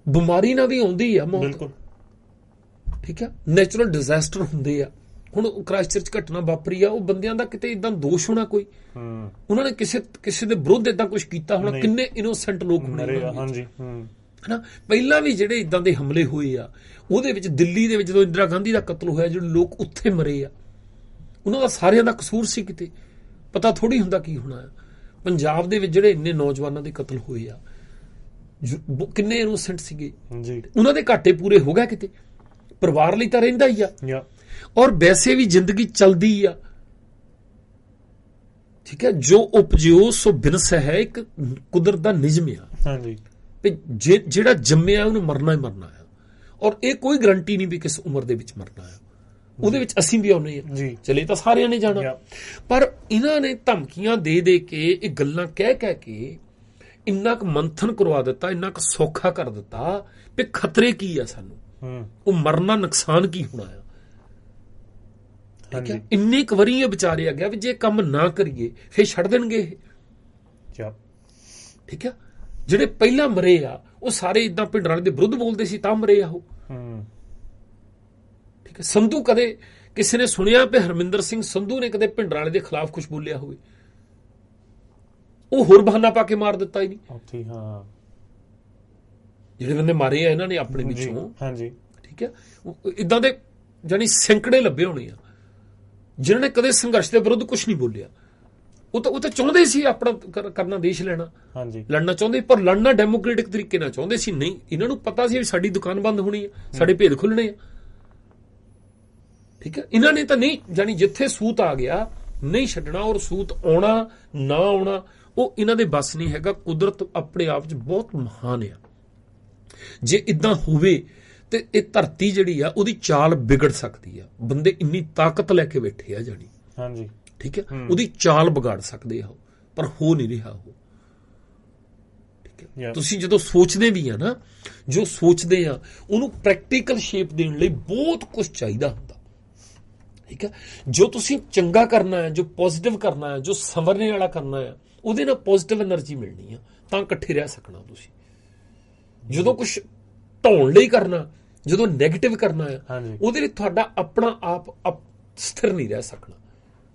Speaker 1: ਬਿਮਾਰੀ ਨਾਲ ਵੀ ਆਉਂਦੀ ਆ ਮੌਤ।
Speaker 2: ਬਿਲਕੁਲ।
Speaker 1: ਠੀਕ ਹੈ, ਨੈਚੁਰਲ ਡਿਜ਼ਾਸਟਰ ਹੁੰਦੇ ਆ। ਹੁਣ ਕ੍ਰਾਈਸਟਚਰਚ ਘਟਨਾ ਵਾਪਰੀ ਆ, ਉਹ ਬੰਦਿਆਂ ਦਾ ਕਿਤੇ ਇਦਾਂ ਦੋਸ਼ ਹੋਣਾ ਕੋਈ, ਉਹਨਾਂ ਨੇ ਕਿਸੇ ਦੇ ਵਿਰੁੱਧ ਇਦਾਂ ਕੁਝ ਕੀਤਾ ਹੋਣਾ, ਕਿੰਨੇ ਇਨੋਸੈਂਟ ਲੋਕ ਹੋਣੇ।
Speaker 2: ਹਾਂਜੀ,
Speaker 1: ਹਨਾ, ਪਹਿਲਾਂ ਵੀ ਜਿਹੜੇ ਇਦਾਂ ਦੇ ਹਮਲੇ ਹੋਏ ਆ, ਉਹਦੇ ਵਿੱਚ ਦਿੱਲੀ ਦੇ ਵਿੱਚ ਜਦੋਂ ਇੰਦਰਾ ਗਾਂਧੀ ਦਾ ਕਤਲ ਹੋਇਆ, ਜਿਹੜੇ ਲੋਕ ਉੱਥੇ ਮਰੇ ਆ, ਉਹਨਾਂ ਦਾ ਸਾਰਿਆਂ ਦਾ ਕਸੂਰ ਸੀ। ਕਿਤੇ ਪਤਾ ਥੋੜੀ ਹੁੰਦਾ ਕੀ ਹੋਣਾ ਆ। ਪੰਜਾਬ ਦੇ ਵਿੱਚ ਜਿਹੜੇ ਇੰਨੇ ਨੌਜਵਾਨਾਂ ਦੇ ਕਤਲ ਹੋਏ ਆ, ਕਿੰਨੇ ਇਨੋਸੈਂਟ ਸੀਗੇ, ਉਹਨਾਂ ਦੇ ਘਾਟੇ ਪੂਰੇ ਹੋ ਗਏ ਕਿਤੇ। ਪਰਿਵਾਰ ਲਈ ਤਾਂ ਰਹਿੰਦਾ ਹੀ ਆ, ਔਰ ਵੈਸੇ ਵੀ ਜ਼ਿੰਦਗੀ ਚਲਦੀ ਆ। ਠੀਕ ਹੈ, ਜੋ ਉਪਜਿਓ ਸੋ ਬਿਨਸ ਹੈ, ਇੱਕ ਕੁਦਰਤ ਦਾ ਨਿਯਮ ਆ।
Speaker 2: ਹਾਂਜੀ,
Speaker 1: ਜਿਹੜਾ ਜੰਮਿਆ ਉਹਨੂੰ ਮਰਨਾ ਹੀ ਮਰਨਾ ਆ, ਔਰ ਇਹ ਕੋਈ ਗਰੰਟੀ ਨਹੀਂ ਵੀ ਕਿਸ ਉਮਰ ਦੇ ਵਿੱਚ ਮਰਨਾ ਆ। ਉਹਦੇ ਵਿੱਚ ਅਸੀਂ ਵੀ ਆਉਨੇ ਆ, ਚਲੇ ਤਾਂ ਸਾਰਿਆਂ ਨੇ ਜਾਣਾ। ਪਰ ਇਹਨਾਂ ਨੇ ਧਮਕੀਆਂ ਦੇ ਦੇ ਕੇ, ਇਹ ਗੱਲਾਂ ਕਹਿ ਕਹਿ ਕੇ ਇੰਨਾ ਕੁ ਮੰਥਨ ਕਰਵਾ ਦਿੱਤਾ, ਇੰਨਾ ਕੁ ਸੌਖਾ ਕਰ ਦਿੱਤਾ ਵੀ ਖਤਰੇ ਕੀ ਆ ਸਾਨੂੰ, ਉਹ ਮਰਨਾ ਨੁਕਸਾਨ ਕੀ ਹੋਣਾ ਆ। ਠੀਕ ਹੈ, ਇੰਨੀ ਕੁ ਵਾਰੀ ਇਹ ਵਿਚਾਰਿਆ ਗਿਆ ਵੀ ਜੇ ਕੰਮ ਨਾ ਕਰੀਏ ਫੇਰ ਛੱਡ ਦੇਣਗੇ ਇਹ। ਠੀਕ ਹੈ, ਜਿਹੜੇ ਪਹਿਲਾਂ ਮਰੇ ਆ ਉਹ ਸਾਰੇ ਇਦਾਂ ਭਿੰਡਰਾਂ ਦੇ ਵਿਰੁੱਧ ਬੋਲਦੇ ਸੀ ਤਾਂ ਮਰੇ ਆ ਉਹ। ਠੀਕ ਹੈ, ਸੰਧੂ ਕਦੇ ਕਿਸੇ ਨੇ ਸੁਣਿਆ ਵੀ ਹਰਮਿੰਦਰ ਸਿੰਘ ਸੰਧੂ ਨੇ ਕਦੇ ਭਿੰਡਰਾਂ ਦੇ ਖਿਲਾਫ ਕੁਝ ਬੋਲਿਆ ਹੋਵੇ? ਉਹ ਹੋਰ ਬਹਾਨਾ ਪਾ ਕੇ ਮਾਰ ਦਿੱਤਾ ਹੀ ਨਹੀਂ।
Speaker 2: ਹਾਂ,
Speaker 1: ਜਿਹੜੇ ਬੰਦੇ ਮਾਰੇ ਆ ਇਹਨਾਂ ਨੇ ਆਪਣੇ ਵਿੱਚੋਂ।
Speaker 2: ਹਾਂਜੀ,
Speaker 1: ਠੀਕ ਹੈ, ਇਦਾਂ ਦੇ ਜਾਨੀ ਸੈਂਕੜੇ ਲੱਭੇ ਹੋਣੇ ਆ ਜਿਨ੍ਹਾਂ ਨੇ ਕਦੇ ਸੰਘਰਸ਼ ਦੇ ਵਿਰੁੱਧ ਕੁਝ ਨਹੀਂ ਬੋਲਿਆ। ਉਹ ਤਾਂ ਚਾਹੁੰਦੇ ਸੀ ਆਪਣਾ ਕਰਨਾ, ਦੇਸ਼ ਲੈਣਾ, ਲੜਨਾ ਚਾਹੁੰਦੇ, ਪਰ ਲੜਨਾ ਡੈਮੋਕ੍ਰੈਟਿਕ ਤਰੀਕੇ ਨਾਲ ਚਾਹੁੰਦੇ ਸੀ। ਨਹੀਂ, ਇਹਨਾਂ ਨੂੰ ਪਤਾ ਸੀ ਵੀ ਸਾਡੀ ਦੁਕਾਨ ਬੰਦ ਹੋਣੀ ਹੈ, ਸਾਡੇ ਭੇਦ ਖੁੱਲਣੇ ਆ। ਠੀਕ ਹੈ, ਇਹਨਾਂ ਨੇ ਤਾਂ ਨਹੀਂ ਜਾਨੀ ਜਿੱਥੇ ਸੂਤ ਆ ਗਿਆ ਨਹੀਂ ਛੱਡਣਾ, ਔਰ ਸੂਤ ਆਉਣਾ ਨਾ ਆਉਣਾ ਉਹ ਇਹਨਾਂ ਦੇ ਬਸ ਨਹੀਂ ਹੈਗਾ। ਕੁਦਰਤ ਆਪਣੇ ਆਪ 'ਚ ਬਹੁਤ ਮਹਾਨ ਆ। ਜੇ ਇਦਾਂ ਹੋਵੇ ਤੇ ਇਹ ਧਰਤੀ ਜਿਹੜੀ ਆ ਉਹਦੀ ਚਾਲ ਵਿਗੜ ਸਕਦੀ ਆ। ਬੰਦੇ ਇੰਨੀ ਤਾਕਤ ਲੈ ਕੇ ਬੈਠੇ ਆ ਜਾਣੀ। ਹਾਂਜੀ, ਠੀਕ ਹੈ, ਉਹਦੀ ਚਾਲ ਵਿਗਾੜ ਸਕਦੇ ਆ ਉਹ, ਪਰ ਹੋ ਨਹੀਂ ਰਿਹਾ ਉਹ। ਠੀਕ ਹੈ, ਤੁਸੀਂ ਜਦੋਂ ਸੋਚਦੇ ਵੀ ਆ ਨਾ, ਜੋ ਸੋਚਦੇ ਆ ਉਹਨੂੰ ਪ੍ਰੈਕਟੀਕਲ ਸ਼ੇਪ ਦੇਣ ਲਈ ਬਹੁਤ ਕੁਝ ਚਾਹੀਦਾ ਹੁੰਦਾ। ਠੀਕ ਹੈ, ਜੋ ਤੁਸੀਂ ਚੰਗਾ ਕਰਨਾ ਹੈ, ਜੋ ਪੋਜ਼ਿਟਿਵ ਕਰਨਾ ਹੈ, ਜੋ ਸੰਵਰਨੇ ਵਾਲਾ ਕਰਨਾ ਹੈ, ਉਹਦੇ ਨਾਲ ਪੋਜ਼ਿਟਿਵ એનર્ਜੀ ਮਿਲਣੀ ਆ, ਤਾਂ ਇਕੱਠੇ ਰਹਿ ਸਕਣਾ ਤੁਸੀਂ। ਜਦੋਂ ਕੁਝ ਢਾਉਣ ਲਈ ਕਰਨਾ, ਜਦੋਂ ਨੈਗੇਟਿਵ ਕਰਨਾ ਆ, ਉਹਦੇ ਲਈ ਤੁਹਾਡਾ ਆਪਣਾ ਆਪ ਸਥਿਰ ਨਹੀਂ ਰਹਿ ਸਕਣਾ।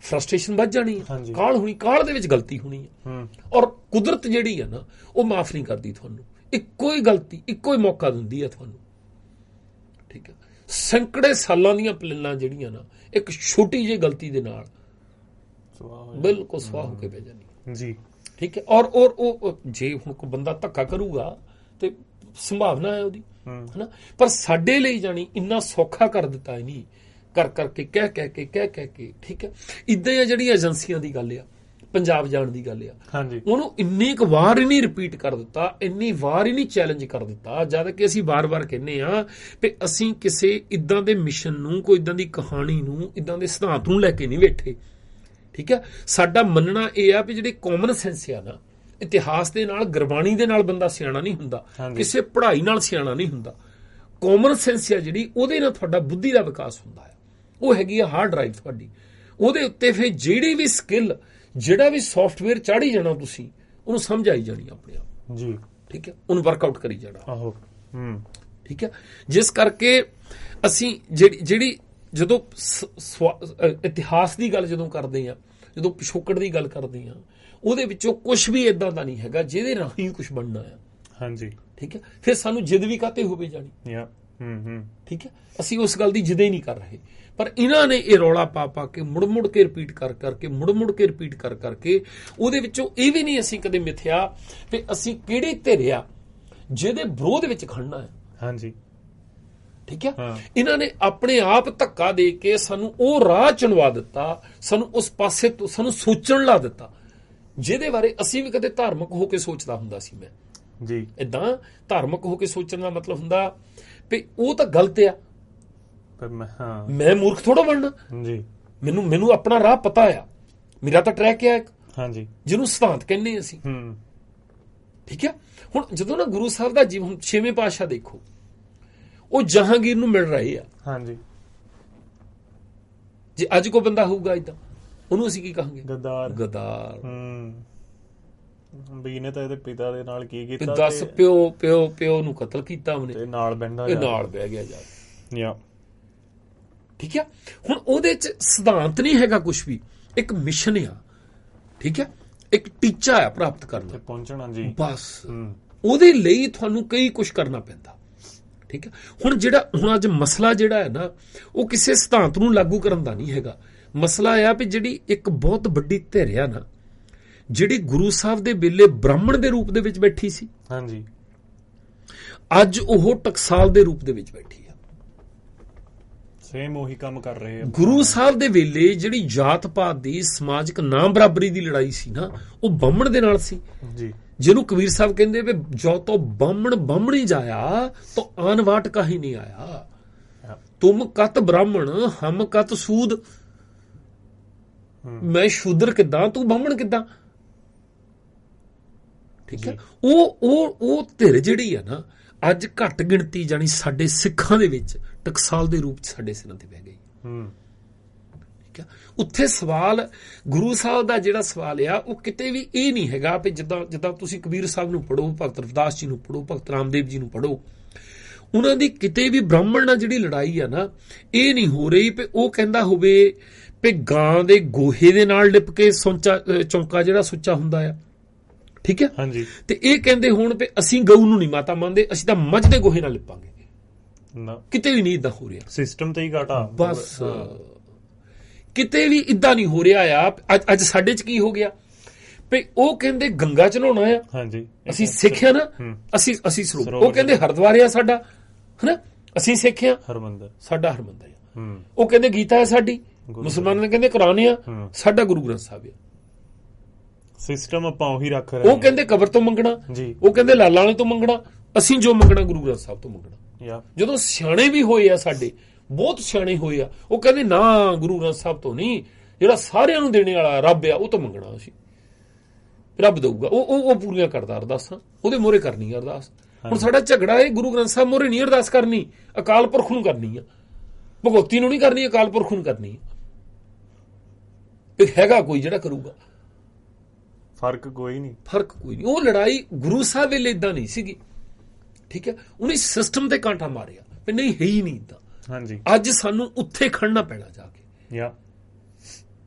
Speaker 1: ਫਰਸਟ੍ਰੇਸ਼ਨ ਵੱਧ ਜਾਣੀ ਹੈ, ਕਾਹਲ ਹੋਣੀ, ਕਾਹਲ ਦੇ ਵਿੱਚ ਗਲਤੀ ਹੋਣੀ ਹੈ। ਔਰ ਕੁਦਰਤ ਜਿਹੜੀ ਹੈ ਨਾ ਉਹ ਮਾਫ ਨਹੀਂ ਕਰਦੀ ਤੁਹਾਨੂੰ। ਇੱਕੋ ਹੀ ਗਲਤੀ, ਇੱਕੋ ਹੀ ਮੌਕਾ ਦਿੰਦੀ ਹੈ ਤੁਹਾਨੂੰ। ਠੀਕ ਹੈ, ਸੈਂਕੜੇ ਸਾਲਾਂ ਦੀਆਂ ਪਲੈਨਾਂ ਜਿਹੜੀਆਂ ਨਾ ਇੱਕ ਛੋਟੀ ਜਿਹੀ ਗਲਤੀ ਦੇ ਨਾਲ ਬਿਲਕੁਲ ਸਵਾਹ ਹੋ ਕੇ ਬਹਿ ਜਾਣੀ ਜੀ। ਠੀਕ ਹੈ, ਔਰ ਉਹ ਜੇ ਹੁਣ ਕੋਈ ਬੰਦਾ ਧੱਕਾ ਕਰੂਗਾ ਤੇ ਸੰਭਾਵਨਾ ਹੈ ਉਹਦੀ, ਹਨਾ। ਪਰ ਸਾਡੇ ਲਈ ਜਾਣੀ ਇੰਨਾ ਸੌਖਾ ਕਰ ਦਿੱਤਾ ਨਹੀਂ, ਕਰ ਕਰਕੇ ਕਹਿ ਕੇ। ਠੀਕ ਹੈ, ਇਦਾਂ ਹੀ ਜਿਹੜੀ ਏਜੰਸੀਆਂ ਦੀ ਗੱਲ ਆ, ਪੰਜਾਬ ਜਾਣ ਦੀ ਗੱਲ ਆ, ਉਹਨੂੰ ਇੰਨੀ ਕੁ ਵਾਰ ਹੀ ਨਹੀਂ ਰਿਪੀਟ ਕਰ ਦਿੱਤਾ, ਇੰਨੀ ਵਾਰ ਹੀ ਨਹੀਂ ਚੈਲੰਜ ਕਰ ਦਿੱਤਾ, ਜਦ ਕਿ ਅਸੀਂ ਵਾਰ-ਵਾਰ ਕਹਿੰਦੇ ਆ ਵੀ ਅਸੀਂ ਕਿਸੇ ਇਦਾਂ ਦੇ ਮਿਸ਼ਨ ਨੂੰ, ਕੋਈ ਇਦਾਂ ਦੀ ਕਹਾਣੀ ਨੂੰ, ਇਦਾਂ ਦੇ ਸਿਧਾਂਤ ਨੂੰ ਲੈ ਕੇ ਨਹੀਂ ਬੈਠੇ। ਠੀਕ ਹੈ, ਸਾਡਾ ਮੰਨਣਾ ਇਹ ਆ ਵੀ ਜਿਹੜੀ ਕਾਮਨ ਸੈਂਸ ਆ ਨਾ, ਇਤਿਹਾਸ ਦੇ ਨਾਲ, ਗੁਰਬਾਣੀ ਦੇ ਨਾਲ ਬੰਦਾ ਸਿਆਣਾ ਨਹੀਂ ਹੁੰਦਾ, ਕਿਸੇ ਪੜ੍ਹਾਈ ਨਾਲ ਸਿਆਣਾ ਨਹੀਂ ਹੁੰਦਾ। ਕਾਮਨ ਸੈਂਸ ਆ ਜਿਹੜੀ, ਉਹਦੇ ਨਾਲ ਤੁਹਾਡਾ ਬੁੱਧੀ ਦਾ ਵਿਕਾਸ ਹੁੰਦਾ ਹੈ। ਉਹ ਹੈਗੀ ਆ ਹਾਰਡ ਡਰਾਈਵ ਤੁਹਾਡੀ। ਉਹਦੇ ਉੱਤੇ ਫਿਰ ਜਿਹੜੀ ਵੀ ਸਕਿੱਲ, ਜਿਹੜਾ ਵੀ ਸੌਫਟਵੇਅਰ ਚਾੜੀ ਜਾਣਾ, ਤੁਸੀਂ ਉਹਨੂੰ ਸਮਝ ਆਈ ਜਾਣੀ ਆਪਣੇ ਆਪ ਜੀ। ਠੀਕ ਹੈ, ਉਹਨੂੰ ਵਰਕਆਊਟ ਕਰੀ ਜਾਣਾ। ਠੀਕ ਹੈ, ਜਿਸ ਕਰਕੇ ਅਸੀਂ ਜਿਹੜੀ ਜਦੋਂ ਇਤਿਹਾਸ ਦੀ ਗੱਲ ਜਦੋਂ ਕਰਦੇ ਆ, ਜਦੋਂ ਪਿਛੋਕੜ ਦੀ ਗੱਲ ਕਰਦੇ ਆ, ਉਹਦੇ ਵਿੱਚੋਂ ਕੁਝ ਵੀ ਇਦਾਂ ਦਾ ਨਹੀਂ ਹੈਗਾ ਜਿਹਦੇ ਰਾਹੀਂ ਕੁਝ ਬਣਨਾ ਆ।
Speaker 2: ਹਾਂਜੀ
Speaker 1: ਠੀਕ ਹੈ, ਫਿਰ ਸਾਨੂੰ ਜਿੱਦ ਵੀ ਕਾਤੇ ਹੋਵੇ ਜਾਣੀ।
Speaker 2: ਯਾ
Speaker 1: ਠੀਕ ਹੈ, ਅਸੀਂ ਉਸ ਗੱਲ ਦੀ ਜਿੱਦ ਹੀ ਨਹੀਂ ਕਰ ਰਹੇ। ਪਰ ਇਹਨਾਂ ਨੇ ਇਹ ਰੌਲਾ ਪਾ ਕੇ ਮੁੜ ਕੇ ਰਿਪੀਟ ਕਰਕੇ ਮੁੜ ਕੇ ਰਿਪੀਟ ਕਰਕੇ ਉਹਦੇ ਵਿੱਚੋਂ ਇਹ ਵੀ ਨਹੀਂ ਅਸੀਂ ਕਦੇ ਮਿਥਿਆ ਵੀ ਅਸੀਂ ਕਿਹੜੇ ਧਿਰ ਆ ਜਿਹਦੇ ਵਿਰੋਧ ਵਿੱਚ ਖੜਨਾ ਹੈ।
Speaker 2: ਹਾਂਜੀ
Speaker 1: ਠੀਕ ਹੈ, ਇਹਨਾਂ ਨੇ ਆਪਣੇ ਆਪ ਧੱਕਾ ਦੇ ਕੇ ਸਾਨੂੰ ਉਹ ਰਾਹ ਚੁਣਵਾ ਦਿੱਤਾ, ਸਾਨੂੰ ਉਸ ਪਾਸੇ ਤੋਂ ਸਾਨੂੰ ਸੋਚਣ ਲਾ ਦਿੱਤਾ ਜਿਹਦੇ ਬਾਰੇ ਅਸੀਂ ਵੀ ਕਦੇ ਧਾਰਮਿਕ ਹੋ ਕੇ ਸੋਚਦਾ ਹੁੰਦਾ ਸੀ। ਮੈਂ
Speaker 2: ਜੀ
Speaker 1: ਇਦਾਂ ਧਾਰਮਿਕ ਹੋ ਕੇ ਸੋਚਣ ਦਾ ਮਤਲਬ ਹੁੰਦਾ ਵੀ ਉਹ ਤਾਂ ਗਲਤ ਆ,
Speaker 2: ਪਰ
Speaker 1: ਮੈਂ ਮੂਰਖ ਥੋੜਾ ਬਣਨਾ
Speaker 2: ਜੀ,
Speaker 1: ਮੈਨੂੰ ਆਪਣਾ ਰਾਹ ਪਤਾ ਆ, ਮੇਰਾ ਤਾਂ ਟਰੈਕ ਆ ਇੱਕ,
Speaker 2: ਹਾਂਜੀ,
Speaker 1: ਜਿਹਨੂੰ ਸਿਧਾਂਤ ਕਹਿੰਦੇ ਅਸੀਂ। ਠੀਕ ਹੈ, ਹੁਣ ਜਦੋਂ ਨਾ ਗੁਰੂ ਸਾਹਿਬ ਦਾ ਜੀਵਨ 6ਵੇਂ ਪਾਤਸ਼ਾਹ ਦੇਖੋ, ਉਹ ਜਹਾਂਗੀਰ ਨੂੰ ਮਿਲ ਰਹੇ ਆ।
Speaker 2: ਹਾਂਜੀ,
Speaker 1: ਜੇ ਅੱਜ ਕੋਈ ਬੰਦਾ ਹੋਊਗਾ ਇਦਾਂ, ਉਹਨੂੰ ਅਸੀਂ ਕੀ ਕਹਾਂਗੇ? ਗਦਾਰ।
Speaker 2: ਵੀ ਇਹਨੇ ਤਾਂ ਇਹਦੇ ਪਿਤਾ ਦੇ ਨਾਲ ਕੀ ਕੀਤਾ,
Speaker 1: ਦੱਸ ਪਿਓ ਨੂੰ ਕਤਲ ਕੀਤਾ ਉਹਨੇ,
Speaker 2: ਤੇ ਨਾਲ ਬਹਿੰਦਾ,
Speaker 1: ਇਹ ਨਾਲ ਬਹਿ ਗਿਆ
Speaker 2: ਯਾ।
Speaker 1: ਠੀਕ ਹੈ, ਹੁਣ ਉਹਦੇ ਚ ਸਿਧਾਂਤ ਨਹੀਂ ਹੈਗਾ ਕੁਝ ਵੀ, ਇੱਕ ਮਿਸ਼ਨ ਆ। ਠੀਕ ਹੈ, ਇੱਕ ਟੀਚਾ ਆ ਪ੍ਰਾਪਤ ਕਰਨਾ,
Speaker 2: ਪਹੁੰਚਣਾ ਜੀ, ਬਸ।
Speaker 1: ਉਹਦੇ ਲਈ ਤੁਹਾਨੂੰ ਕਈ ਕੁਝ ਕਰਨਾ ਪੈਂਦਾ। ਠੀਕ ਹੈ, ਹੁਣ ਅੱਜ ਮਸਲਾ ਜਿਹੜਾ ਹੈ ਨਾ, ਉਹ ਕਿਸੇ ਸਿਧਾਂਤ ਨੂੰ ਲਾਗੂ ਕਰਨ ਦਾ ਨਹੀਂ ਹੈਗਾ। ਮਸਲਾ ਆ ਵੀ ਜਿਹੜੀ ਇੱਕ ਬਹੁਤ ਵੱਡੀ ਧਿਰ ਆ ਨਾ, ਜਿਹੜੀ ਗੁਰੂ ਸਾਹਿਬ ਦੇ ਵੇਲੇ ਬ੍ਰਾਹਮਣ ਦੇ ਰੂਪ ਦੇ ਵਿੱਚ ਬੈਠੀ ਸੀ,
Speaker 2: ਹਾਂਜੀ,
Speaker 1: ਅੱਜ ਉਹ ਟਕਸਾਲ ਦੇ ਰੂਪ ਦੇ ਵਿੱਚ ਬੈਠੀ ਆ।
Speaker 2: ਸੇਮ ਉਹੀ ਕੰਮ ਕਰ ਰਹੇ ਆ।
Speaker 1: ਗੁਰੂ ਸਾਹਿਬ ਦੇ ਵੇਲੇ ਜਿਹੜੀ ਜਾਤ ਪਾਤ ਦੀ ਸਮਾਜਿਕ ਨਾਮ ਬਰਾਬਰੀ ਦੀ ਲੜਾਈ ਸੀ ਨਾ, ਉਹ ਬਾਹਮਣ ਦੇ ਨਾਲ ਸੀ
Speaker 2: ਜੀ,
Speaker 1: ਜਿਹਨੂੰ ਕਬੀਰ ਸਾਹਿਬ ਕਹਿੰਦੇ ਵੀ ਜੋ ਤੋਂ ਬਾਹਮਣੀ ਜਾਇਆ ਤਾਂ ਆਨ ਵਾਟ ਕਾਹੀ ਨਹੀਂ ਆਇਆ, ਤੁਮ ਕਤ ਬ੍ਰਾਹਮਣ ਹਮ ਕਤ ਸੂਦ। ਮੈਂ ਸ਼ੂਦਰ ਕਿੱਦਾਂ, ਤੂੰ ਬਾਹਮਣ ਕਿੱਦਾਂ? ਠੀਕ ਹੈ, ਉਹ ਧਿਰ ਜਿਹੜੀ ਆ ਨਾ, ਅੱਜ ਘੱਟ ਗਿਣਤੀ ਜਾਣੀ ਸਾਡੇ ਸਿੱਖਾਂ ਦੇ ਵਿੱਚ ਟਕਸਾਲ ਦੇ ਰੂਪ ਚ ਸਾਡੇ ਸਿਰਾਂ ਤੇ ਬਹਿ ਗਈ। ਠੀਕ ਹੈ, ਉੱਥੇ ਸਵਾਲ ਗੁਰੂ ਸਾਹਿਬ ਦਾ ਜਿਹੜਾ ਸਵਾਲ ਆ, ਉਹ ਕਿਤੇ ਵੀ ਇਹ ਨਹੀਂ ਹੈਗਾ ਵੀ ਜਿੱਦਾਂ ਤੁਸੀਂ ਕਬੀਰ ਸਾਹਿਬ ਨੂੰ ਪੜ੍ਹੋ, ਭਗਤ ਰਵਿਦਾਸ ਜੀ ਨੂੰ ਪੜ੍ਹੋ, ਭਗਤ ਰਾਮਦੇਵ ਜੀ ਨੂੰ ਪੜ੍ਹੋ, ਉਹਨਾਂ ਦੀ ਕਿਤੇ ਵੀ ਬ੍ਰਾਹਮਣ ਨਾਲ ਜਿਹੜੀ ਲੜਾਈ ਆ ਨਾ, ਇਹ ਨਹੀਂ ਹੋ ਰਹੀ ਵੀ ਉਹ ਕਹਿੰਦਾ ਹੋਵੇ ਵੀ ਗਾਂ ਦੇ ਗੋਹੇ ਦੇ ਨਾਲ ਲਿਪ ਕੇ ਚੌਂਕਾ ਜਿਹੜਾ ਸੁੱਚਾ ਹੁੰਦਾ ਆ। ਠੀਕ ਹੈ,
Speaker 2: ਹਾਂਜੀ,
Speaker 1: ਤੇ ਇਹ ਕਹਿੰਦੇ ਹੁਣ ਵੀ ਅਸੀਂ ਗਊ ਨੂੰ ਨਹੀਂ ਮਾਤਾ ਮੰਨਦੇ, ਅਸੀਂ ਤਾਂ ਮੱਝ ਦੇ ਗੋਹੇ ਨਾਲ ਲਿਪਾਂਗੇ। ਕਿਤੇ ਵੀ ਨਹੀਂ ਇਦਾਂ ਹੋ ਰਿਹਾ,
Speaker 2: ਸਿਸਟਮ ਤੇ ਹੀ ਘਾਟਾ
Speaker 1: ਬਸ। ਕਿਤੇ ਵੀ ਇਦਾਂ ਨਹੀਂ ਹੋ ਰਿਹਾ ਆ। ਅੱਜ ਸਾਡੇ ਚ ਕੀ ਹੋ ਗਿਆ ਵੀ ਉਹ ਕਹਿੰਦੇ ਗੰਗਾ ਚ ਨਹਾਉਣਾ ਆ,
Speaker 2: ਹਾਂਜੀ,
Speaker 1: ਅਸੀਂ ਸਿੱਖਿਆ ਨਾ, ਅਸੀਂ ਸਰੋਵਰ, ਉਹ ਕਹਿੰਦੇ ਹਰਿਦੁਆਰ ਆ ਸਾਡਾ, ਹਨਾ, ਅਸੀਂ ਸਿੱਖਿਆ
Speaker 2: ਹਰਮੰਦਰ,
Speaker 1: ਸਾਡਾ ਹਰਮੰਦਰ ਆ। ਉਹ ਕਹਿੰਦੇ ਗੀਤਾ ਹੈ ਸਾਡੀ, ਮੁਸਲਮਾਨਾਂ ਨੇ ਕਹਿੰਦੇ ਕੁਰਾਨ ਆ, ਸਾਡਾ ਗੁਰੂ ਗ੍ਰੰਥ ਸਾਹਿਬ ਆ।
Speaker 2: ਸਿਸਟਮ ਆਪਾਂ ਉਹੀ ਰੱਖ ਰਹੇ।
Speaker 1: ਉਹ ਕਹਿੰਦੇ ਕਬਰ ਤੋਂ ਮੰਗਣਾ
Speaker 2: ਜੀ,
Speaker 1: ਉਹ ਕਹਿੰਦੇ ਲਾਲਾਂ ਵਾਲੇ ਤੋਂ ਮੰਗਣਾ, ਅਸੀਂ ਜੋ ਮੰਗਣਾ ਗੁਰੂ ਗ੍ਰੰਥ ਸਾਹਿਬ ਤੋਂ ਮੰਗਣਾ। ਜਦੋਂ ਸਿਆਣੇ ਵੀ ਹੋਏ ਆ ਸਾਡੇ, ਬਹੁਤ ਸਿਆਣੇ ਹੋਏ ਆ, ਉਹ ਕਹਿੰਦੇ ਨਾ ਗੁਰੂ ਗ੍ਰੰਥ ਸਾਹਿਬ ਤੋਂ ਨਹੀਂ, ਜਿਹੜਾ ਸਾਰਿਆਂ ਨੂੰ ਦੇਣੇ ਵਾਲਾ ਰੱਬ ਆ ਉਹ ਤੋਂ ਮੰਗਣਾ, ਅਸੀਂ ਰੱਬ ਦਊਗਾ, ਉਹ ਪੂਰੀਆਂ ਕਰਦਾ ਅਰਦਾਸਾਂ, ਉਹਦੇ ਮੋਹਰੇ ਕਰਨੀ ਆ ਅਰਦਾਸ। ਹੁਣ ਸਾਡਾ ਝਗੜਾ ਹੈ, ਗੁਰੂ ਗ੍ਰੰਥ ਸਾਹਿਬ ਮੋਹਰੇ ਨਹੀਂ ਅਰਦਾਸ ਕਰਨੀ, ਅਕਾਲ ਪੁਰਖ ਨੂੰ ਕਰਨੀ ਆ, ਭਗਵਤੀ ਨੂੰ ਨਹੀਂ ਕਰਨੀ, ਅਕਾਲ ਪੁਰਖ ਨੂੰ ਕਰਨੀ ਆ। ਇਹ ਹੈਗਾ ਕੋਈ ਜਿਹੜਾ ਕਰੂਗਾ,
Speaker 2: ਫਰਕ ਕੋਈ ਨਹੀਂ।
Speaker 1: ਉਹ ਲੜਾਈ ਗੁਰੂ ਸਾਹਿਬ ਵੇਲੇ ਇਦਾਂ ਨਹੀਂ ਸੀਗੀ। ਠੀਕ ਹੈ, ਉਹਨੇ ਸਿਸਟਮ ਤੇ ਕਾਂਟਾ ਮਾਰਿਆ ਵੀ ਨਹੀਂ ਹੈ ਹੀ ਨਹੀਂ ਇਦਾਂ।
Speaker 2: ਹਾਂਜੀ,
Speaker 1: ਅੱਜ ਸਾਨੂੰ ਉੱਥੇ ਖੜਨਾ ਪੈਣਾ ਜਾ ਕੇ।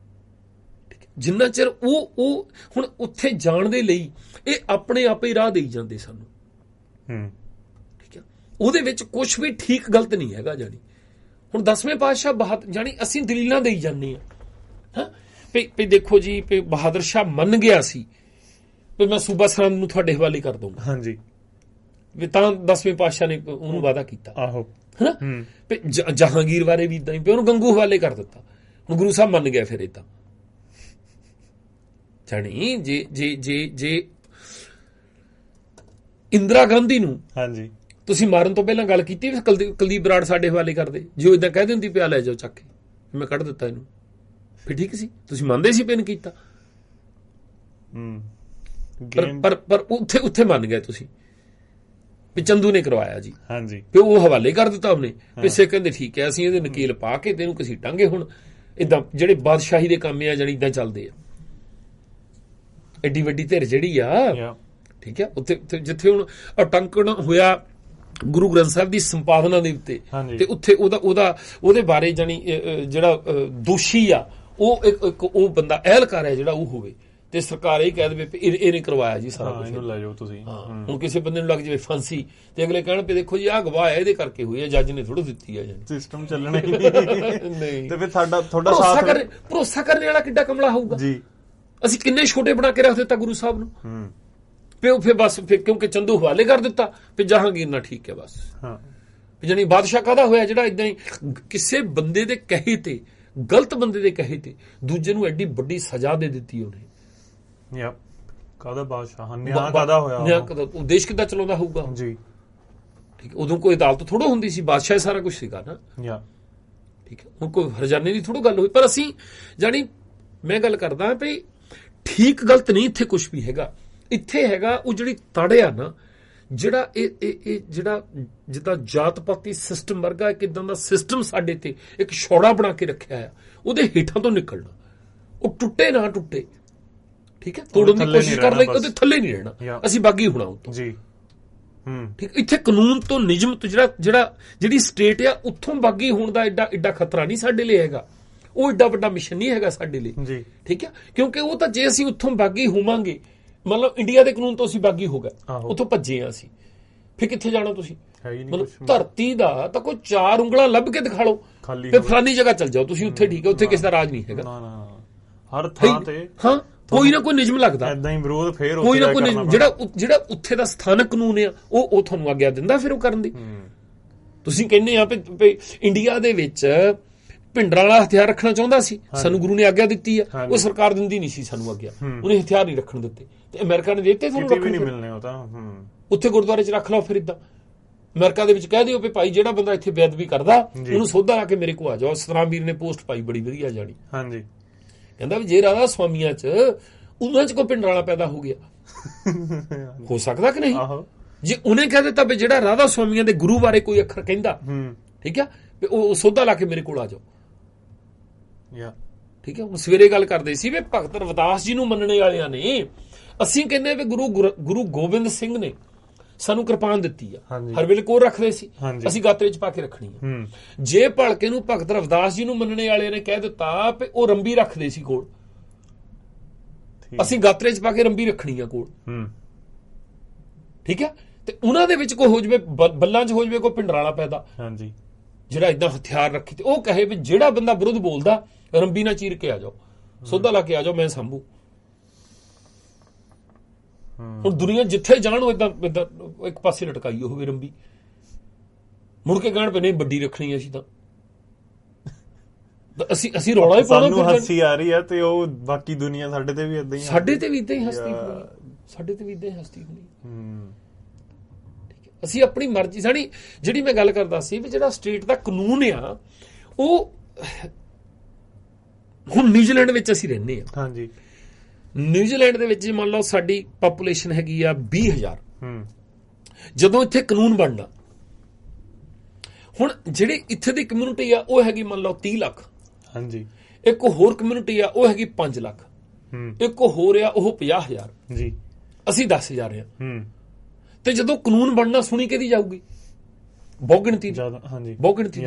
Speaker 1: ਜਿੰਨਾ ਚਿਰ ਉਹ ਹੁਣ ਉੱਥੇ ਜਾਣ ਦੇ ਲਈ ਇਹ ਆਪਣੇ ਆਪ ਹੀ ਰਾਹ ਦੇਈ ਜਾਂਦੇ ਸਾਨੂੰ। ਠੀਕ ਹੈ, ਉਹਦੇ ਵਿੱਚ ਕੁਝ ਵੀ ਠੀਕ ਗਲਤ ਨਹੀਂ ਹੈਗਾ। ਜਾਣੀ ਹੁਣ 10ਵੇਂ ਪਾਤਸ਼ਾਹ ਜਾਣੀ ਅਸੀਂ ਦਲੀਲਾਂ ਦੇਈ ਜਾਂਦੇ ਹਾਂ ਵੀ ਦੇਖੋ ਜੀ ਵੀ ਬਹਾਦਰ ਸ਼ਾਹ ਮੰਨ ਗਿਆ ਸੀ ਵੀ ਮੈਂ ਸੂਬਾ ਸਰਹੰਦ ਨੂੰ ਤੁਹਾਡੇ ਹਵਾਲੇ ਕਰ ਦਊਂਗਾ।
Speaker 2: ਹਾਂਜੀ,
Speaker 1: ਵੀ ਤਾਂ 10ਵੇਂ ਪਾਤਸ਼ਾਹ ਨੇ ਉਹਨੂੰ ਵਾਅਦਾ ਕੀਤਾ।
Speaker 2: ਆਹੋ,
Speaker 1: ਵੀ ਜਹਾਂਗੀਰ ਬਾਰੇ ਵੀ ਇਦਾਂ ਹੀ ਵੀ ਉਹਨੂੰ ਗੰਗੂ ਹਵਾਲੇ ਕਰ ਦਿੱਤਾ। ਹੁਣ ਗੁਰੂ ਸਾਹਿਬ ਮੰਨ ਗਿਆ ਫਿਰ ਇਦਾਂ। ਜਾਣੀ ਜੇ ਇੰਦਰਾ ਗਾਂਧੀ ਨੂੰ
Speaker 2: ਹਾਂਜੀ
Speaker 1: ਤੁਸੀਂ ਮਾਰਨ ਤੋਂ ਪਹਿਲਾਂ ਗੱਲ ਕੀਤੀ ਵੀ ਕੁਲਦੀਪ ਬਰਾੜ ਸਾਡੇ ਹਵਾਲੇ ਕਰਦੇ, ਜੇ ਉਹ ਇਦਾਂ ਕਹਿ ਦਿੰਦੀ ਪਿਆ ਲੈ ਜਾਓ ਚੱਕ ਕੇ, ਮੈਂ ਕੱਢ ਦਿੱਤਾ ਇਹਨੂੰ, ਫਿਰ ਠੀਕ ਸੀ, ਤੁਸੀਂ ਮੰਨਦੇ ਸੀ ਪੈਨ ਕੀਤਾ। ਪਰ ਉੱਥੇ ਮੰਨ ਗਏ ਤੁਸੀਂ ਵੀ ਚੰਦੂ ਨੇ ਕਰਵਾਇਆ ਜੀ।
Speaker 2: ਹਾਂਜੀ,
Speaker 1: ਫਿਰ ਉਹ ਹਵਾਲੇ ਕਰ ਦਿੱਤਾ ਉਹਨੇ। ਪਿੱਛੇ ਕਹਿੰਦੇ ਠੀਕ ਹੈ ਅਸੀਂ ਇਹਦੇ ਨਕੀਲ ਪਾ ਕੇ ਤੈਨੂੰ ਘਸੀਟਾਂਗੇ। ਹੁਣ ਇਦਾਂ ਜਿਹੜੇ ਬਾਦਸ਼ਾਹੀ ਦੇ ਕੰਮ ਆ ਜਾਣੀ ਇਦਾਂ ਚੱਲਦੇ ਆ। ਐਡੀ ਵੱਡੀ ਧਿਰ ਜਿਹੜੀ ਆ, ਠੀਕ ਹੈ, ਉੱਥੇ ਜਿੱਥੇ ਹੁਣ ਅਟੰਕਣ ਹੋਇਆ ਗੁਰੂ ਗ੍ਰੰਥ ਸਾਹਿਬ ਦੀ ਸੰਪਾਦਨਾ ਦੇ ਉੱਤੇ, ਤੇ ਉੱਥੇ ਉਹਦੇ ਬਾਰੇ ਜਾਣੀ ਜਿਹੜਾ ਦੋਸ਼ੀ ਆ ਉਹ ਇੱਕ ਉਹ ਬੰਦਾ ਅਹਿਲਕਾਰ ਹੈ ਜਿਹੜਾ ਉਹ ਹੋਵੇ ਤੇ ਸਰਕਾਰ ਇਹ ਕਹਿ ਦੇਵੇ ਵੀ ਇਹਨੇ ਕਰਵਾਇਆ ਜੀ ਸਾਰਾ ਕੁਝ,
Speaker 2: ਇਹਨੂੰ ਲੈ ਜਾਓ ਤੁਸੀਂ।
Speaker 1: ਹੁਣ ਕਿਸੇ ਬੰਦੇ ਨੂੰ ਲੱਗ ਜਾਵੇ ਫਾਂਸੀ ਤੇ ਅਗਲੇ ਕਹਿਣ ਵੀ ਦੇਖੋ ਜੀ ਆਹ ਗਵਾਹ ਹੈ, ਇਹਦੇ ਕਰਕੇ ਹੋਈ ਹੈ, ਜੱਜ ਨੇ ਥੋੜਾ ਦਿੱਤੀ ਹੈ ਜੀ।
Speaker 2: ਸਿਸਟਮ ਚੱਲਣਾ ਹੀ
Speaker 1: ਨਹੀਂ
Speaker 2: ਤੇ ਫਿਰ ਤੁਹਾਡਾ ਸਾਥ
Speaker 1: ਭਰੋਸਾ ਕਰਨ ਵਾਲਾ ਕਿੱਡਾ ਕਮਲਾ ਹੋਊਗਾ
Speaker 2: ਜੀ।
Speaker 1: ਅਸੀਂ ਕਿੰਨੇ ਛੋਟੇ ਬਣਾ ਕੇ ਰੱਖ ਦਿੱਤਾ ਗੁਰੂ ਸਾਹਿਬ ਨੂੰ, ਫਿਰ ਬਸ ਫਿਰ ਕਿਉਂਕਿ ਚੰਦੂ ਹਵਾਲੇ ਕਰ ਦਿੱਤਾ, ਫਿਰ ਜਹਾਂਗੀਰ ਨਾਲ ਠੀਕ ਹੈ ਬਸ। ਜਾਨੀ ਬਾਦਸ਼ਾਹ ਕਾਹਦਾ ਹੋਇਆ ਜਿਹੜਾ ਇਦਾਂ ਹੀ ਕਿਸੇ ਬੰਦੇ ਦੇ ਕਹੇ ਤੇ, ਗਲਤ ਬੰਦੇ ਦੇ ਕਹੇ ਤੇ ਦੂਜੇ ਨੂੰ ਐਡੀ ਵੱਡੀ ਸਜ਼ਾ ਦੇ ਦਿੱਤੀ ਉਹਨੇ।
Speaker 2: ਕਾਹਦਾ ਬਾਦਸ਼ਾਹ, ਨਿਆਂ ਕਾਹਦਾ ਹੋਇਆ,
Speaker 1: ਉਹ ਦੇਸ਼ ਕਿੱਦਾਂ ਚਲਾਉਂਦਾ ਹੋਊਗਾ
Speaker 2: ਜੀ।
Speaker 1: ਠੀਕ, ਉਦੋਂ ਕੋਈ ਅਦਾਲਤ ਥੋੜਾ ਹੁੰਦੀ ਸੀ, ਬਾਦਸ਼ਾਹ ਸਾਰਾ ਕੁਝ ਸੀਗਾ ਨਾ। ਠੀਕ ਹੈ, ਹੁਣ ਕੋਈ ਹਰਜਾਨੇ ਦੀ ਥੋੜਾ ਗੱਲ ਹੋਈ, ਪਰ ਅਸੀਂ ਜਾਨੀ ਮੈਂ ਗੱਲ ਕਰਦਾ ਵੀ ਠੀਕ ਗਲਤ ਨਹੀਂ ਇੱਥੇ ਕੁਝ ਵੀ ਹੈਗਾ। ਇੱਥੇ ਹੈਗਾ ਉਹ ਜਿਹੜੀ ਤੜ ਆ ਨਾ, ਜਿਹੜਾ ਇਹ ਜਿਹੜਾ ਜਿੱਦਾਂ ਜਾਤ ਪਾਤੀ ਸਿਸਟਮ ਵਰਗਾ ਇੱਕ ਇਦਾਂ ਦਾ ਸਿਸਟਮ ਸਾਡੇ ਤੇ ਇੱਕ ਛੋੜਾ ਬਣਾ ਕੇ ਰੱਖਿਆ ਆ, ਉਹਦੇ ਹੇਠਾਂ ਤੋਂ ਨਿਕਲਣਾ, ਉਹ ਟੁੱਟੇ ਨਾ ਟੁੱਟੇ। ਠੀਕ ਹੈ, ਤੋੜਨ ਦੀ ਕੋਸ਼ਿਸ਼ ਕਰ ਲਈ, ਉਹਦੇ ਥੱਲੇ ਨਹੀਂ ਰਹਿਣਾ, ਅਸੀਂ ਬਾਗੀ ਹੋਣਾ ਉੱਤੋਂ ਜੀ। ਠੀਕ, ਇੱਥੇ ਕਾਨੂੰਨ ਤੋਂ ਨਿਯਮ ਤੋਂ ਜਿਹੜੀ ਸਟੇਟ ਆ ਉੱਥੋਂ ਬਾਗੀ ਹੋਣ ਦਾ ਐਡਾ ਖਤਰਾ ਨਹੀਂ ਸਾਡੇ ਲਈ ਹੈਗਾ, ਉਹ ਐਡਾ ਵੱਡਾ ਮਿਸ਼ਨ ਨਹੀਂ ਹੈਗਾ ਸਾਡੇ ਲਈ ਜੀ। ਠੀਕ ਹੈ, ਕਿਉਂਕਿ ਉਹ ਤਾਂ ਜੇ ਅਸੀਂ ਉੱਥੋਂ ਬਾਗੀ ਹੋਵਾਂਗੇ, ਮਤਲਬ ਇੰਡੀਆ ਦੇ ਕਾਨੂੰਨ ਤੋਂ ਅਸੀਂ ਬਾਗੀ ਹੋ ਗਏ, ਉੱਥੋਂ ਭੱਜੇ ਆ ਅਸੀਂ, ਫਿਰ ਕਿੱਥੇ ਜਾਣਾ ਤੁਸੀਂ? ਮਤਲਬ ਧਰਤੀ ਦਾ ਤਾਂ ਕੋਈ 4 ਉਂਗਲਾਂ ਲੱਭ ਕੇ ਦਿਖਾ ਲਓ, ਫਿਰ ਫਲਾਨੀ ਜਗ੍ਹਾ ਚੱਲ ਜਾਓ ਤੁਸੀਂ, ਉੱਥੇ ਠੀਕ ਹੈ, ਉੱਥੇ ਕਿਸੇ ਦਾ ਰਾਜ ਨਹੀਂ ਹੈਗਾ।
Speaker 2: ਹਰ ਥਾਂ ਤੇ
Speaker 1: ਹਾਂ ਕੋਈ ਨਾ ਕੋਈ ਨਿਯਮ ਲੱਗਦਾ,
Speaker 2: ਐਦਾਂ ਹੀ ਵਿਰੋਧ ਫੇਰ
Speaker 1: ਕੋਈ ਨਾ ਕੋਈ ਜਿਹੜਾ ਉੱਥੇ ਦਾ ਸਥਾਨਕ ਕਾਨੂੰਨ ਆ ਉਹ ਤੁਹਾਨੂੰ ਆਗਿਆ ਦਿੰਦਾ ਫਿਰ ਉਹ ਕਰਨ ਦੀ। ਤੁਸੀਂ ਕਹਿੰਦੇ ਆ ਵੀ ਇੰਡੀਆ ਦੇ ਵਿੱਚ ਭਿੰਡਰਾਂ ਵਾਲਾ ਹਥਿਆਰ ਰੱਖਣਾ ਚਾਹੁੰਦਾ ਸੀ, ਸਾਨੂੰ ਗੁਰੂ ਨੇ ਆਗਿਆ ਦਿੱਤੀ ਆ, ਉਹ ਸਰਕਾਰ ਦਿੰਦੀ ਨਹੀਂ ਸੀ ਸਾਨੂੰ ਆਗਿਆ, ਉਹਨੇ ਹਥਿਆਰ ਨਹੀਂ ਰੱਖਣ ਦਿੱਤੇ, ਤੇ ਅਮਰੀਕਾ ਨੇ ਦਿੱਤੇ ਤੁਹਾਨੂੰ ਰੱਖਣ ਨਹੀਂ ਮਿਲਣੇ, ਉਹ ਤਾਂ ਉੱਥੇ ਗੁਰਦੁਆਰੇ 'ਚ ਰੱਖ ਲਓ। ਫਿਰ ਇਦਾਂ ਅਮਰੀਕਾ ਦੇ ਵਿੱਚ ਕਹਿ ਦਿਓ ਵੀ ਭਾਈ ਜਿਹੜਾ ਬੰਦਾ ਇੱਥੇ ਬੇਅਦਬੀ ਕਰਦਾ ਉਹਨੂੰ ਸੋਧਾ ਲਾ ਕੇ ਮੇਰੇ ਕੋਲ ਆ ਜਾਓ। ਸਤਨਾਮ ਵੀਰ ਨੇ ਪੋਸਟ ਪਾਈ ਬੜੀ ਵਧੀਆ ਜਾਣੀ, ਹਾਂਜੀ, ਕਹਿੰਦਾ ਵੀ ਜੇ ਰਾਧਾ ਸਵਾਮੀਆਂ 'ਚ ਉਹਨਾਂ 'ਚ ਕੋਈ ਭਿੰਡਰਾਂ ਵਾਲਾ ਪੈਦਾ ਹੋ ਗਿਆ, ਹੋ ਸਕਦਾ ਕਿ ਨਹੀਂ? ਜੇ ਉਹਨੇ ਕਹਿ ਦਿੱਤਾ ਵੀ ਜਿਹੜਾ ਰਾਧਾ ਸਵਾਮੀਆਂ ਦੇ ਗੁਰੂ ਬਾਰੇ ਕੋਈ ਅੱਖਰ ਕਹਿੰਦਾ, ਠੀਕ ਆ, ਵੀ ਉਹ ਸੋਧਾ ਲਾ ਕੇ ਮੇਰੇ ਕੋਲ ਆ ਜਾਓ। ਠੀਕ ਹੈ, ਹੁਣ ਸਵੇਰੇ ਗੱਲ ਕਰਦੇ ਸੀ ਵੀ ਭਗਤ ਰਵਿਦਾਸ ਜੀ ਨੂੰ ਮੰਨਣੇ ਵਾਲਿਆਂ ਨੇ, ਅਸੀਂ ਕਹਿੰਦੇ ਵੀ ਗੁਰੂ ਗੋਬਿੰਦ ਸਿੰਘ ਨੇ ਸਾਨੂੰ ਕਿਰਪਾਨ ਦਿੱਤੀ ਆ, ਹਰ ਵੇਲੇ ਕੋਲ ਰੱਖਦੇ ਸੀ, ਅਸੀਂ ਗਾਤਰੇ 'ਚ ਪਾ ਕੇ ਰੱਖਣੀ ਆ। ਜੇ ਭਲਕੇ ਨੂੰ ਭਗਤ ਰਵਿਦਾਸ ਜੀ ਨੂੰ ਮੰਨਣੇ ਵਾਲਿਆਂ ਨੇ ਕਹਿ ਦਿੱਤਾ ਵੀ ਉਹ ਰੰਬੀ ਰੱਖਦੇ ਸੀ ਕੋਲ, ਅਸੀਂ ਗਾਤਰੇ 'ਚ ਪਾ ਕੇ ਰੰਬੀ ਰੱਖਣੀ ਆ ਕੋਲ। ਠੀਕ ਹੈ, ਤੇ ਉਹਨਾਂ ਦੇ ਵਿੱਚ ਕੋਈ ਹੋ ਜਵੇ, ਬੱਲਾਂ 'ਚ ਹੋ ਜਵੇ ਕੋਈ ਭਿੰਡਰਾਂ ਵਾਲਾ ਪੈਦਾ, ਜਿਹੜਾ ਏਦਾਂ ਹਥਿਆਰ ਰੱਖੀ, ਤੇ ਉਹ ਕਹੇ ਵੀ ਜਿਹੜਾ ਬੰਦਾ ਵਿਰੁੱਧ ਬੋਲਦਾ ਰੰਬੀ ਨਾਲ ਚੀਰ ਕੇ ਆ ਜਾਓ, ਸੋਧਾ ਲਾ ਕੇ ਆ ਜਾਓ, ਮੈਂ ਸੰਭੂ। ਹੁਣ ਦੁਨੀਆ ਜਿੱਥੇ ਜਾਣ ਉਹ ਏਦਾਂ ਇੱਕ ਪਾਸੇ ਲਟਕਾਈ ਹੋਵੇ ਰੰਬੀ, ਮੁੜ ਕੇ ਕਹਿਣ ਪਏ ਨਹੀਂ ਵੱਡੀ ਰੱਖਣੀ ਅਸੀਂ ਤਾਂ, ਅਸੀਂ ਰੌਲਾ ਹੀ ਪਾਉਣਾ।
Speaker 2: ਸਾਨੂੰ ਹੱਸੀ ਆ ਰਹੀ ਹੈ ਤੇ ਉਹ ਬਾਕੀ ਦੁਨੀਆ ਸਾਡੇ ਤੇ ਵੀ ਏਦਾਂ ਹੀ,
Speaker 1: ਸਾਡੇ ਤੇ ਵੀ ਏਦਾਂ ਹੀ ਹੱਸਦੀ ਹੋਣੀ, ਸਾਡੇ ਤੇ ਵੀ ਏਦਾਂ ਹੀ ਹੱਸਦੀ ਹੋਣੀ। ਅਸੀਂ ਆਪਣੀ ਮਰਜ਼ੀ, ਸਾਡੀ ਜਿਹੜੀ ਮੈਂ ਗੱਲ ਕਰਦਾ ਸੀ ਵੀ ਜਿਹੜਾ ਸਟੇਟ ਦਾ ਕਾਨੂੰਨ ਆ, ਉਹ ਹੁਣ ਨਿਊਜ਼ੀਲੈਂਡ ਵਿੱਚ ਅਸੀਂ ਰਹਿੰਦੇ ਆ। ਹਾਂਜੀ, ਨਿਊਜ਼ੀਲੈਂਡ ਦੇ ਵਿੱਚ ਮੰਨ ਲਓ ਸਾਡੀ ਪਾਪੂਲੇਸ਼ਨ ਹੈਗੀ ਆ 20,000। ਜਦੋਂ ਇੱਥੇ ਕਾਨੂੰਨ ਬਣਨਾ, ਹੁਣ ਜਿਹੜੇ ਇੱਥੇ ਦੀ ਕਮਿਊਨਿਟੀ ਆ ਉਹ ਹੈਗੀ ਮੰਨ ਲਓ 30 ਲੱਖ। ਹਾਂਜੀ, ਇੱਕ ਹੋਰ ਕਮਿਊਨਿਟੀ ਆ ਉਹ ਹੈਗੀ 5 ਲੱਖ, ਇੱਕ ਹੋਰ ਆ ਉਹ 50,000 ਜੀ, ਅਸੀਂ 10,000 ਆ। ਤੇ ਜਦੋਂ ਕਾਨੂੰਨ ਬਣਨਾ ਸੁਣੀ ਕਿਹਦੀ ਜਾਊਗੀ? ਬਹੁਗਿਣਤੀ। ਹਾਂਜੀ, ਬਹੁਗਿਣਤੀ।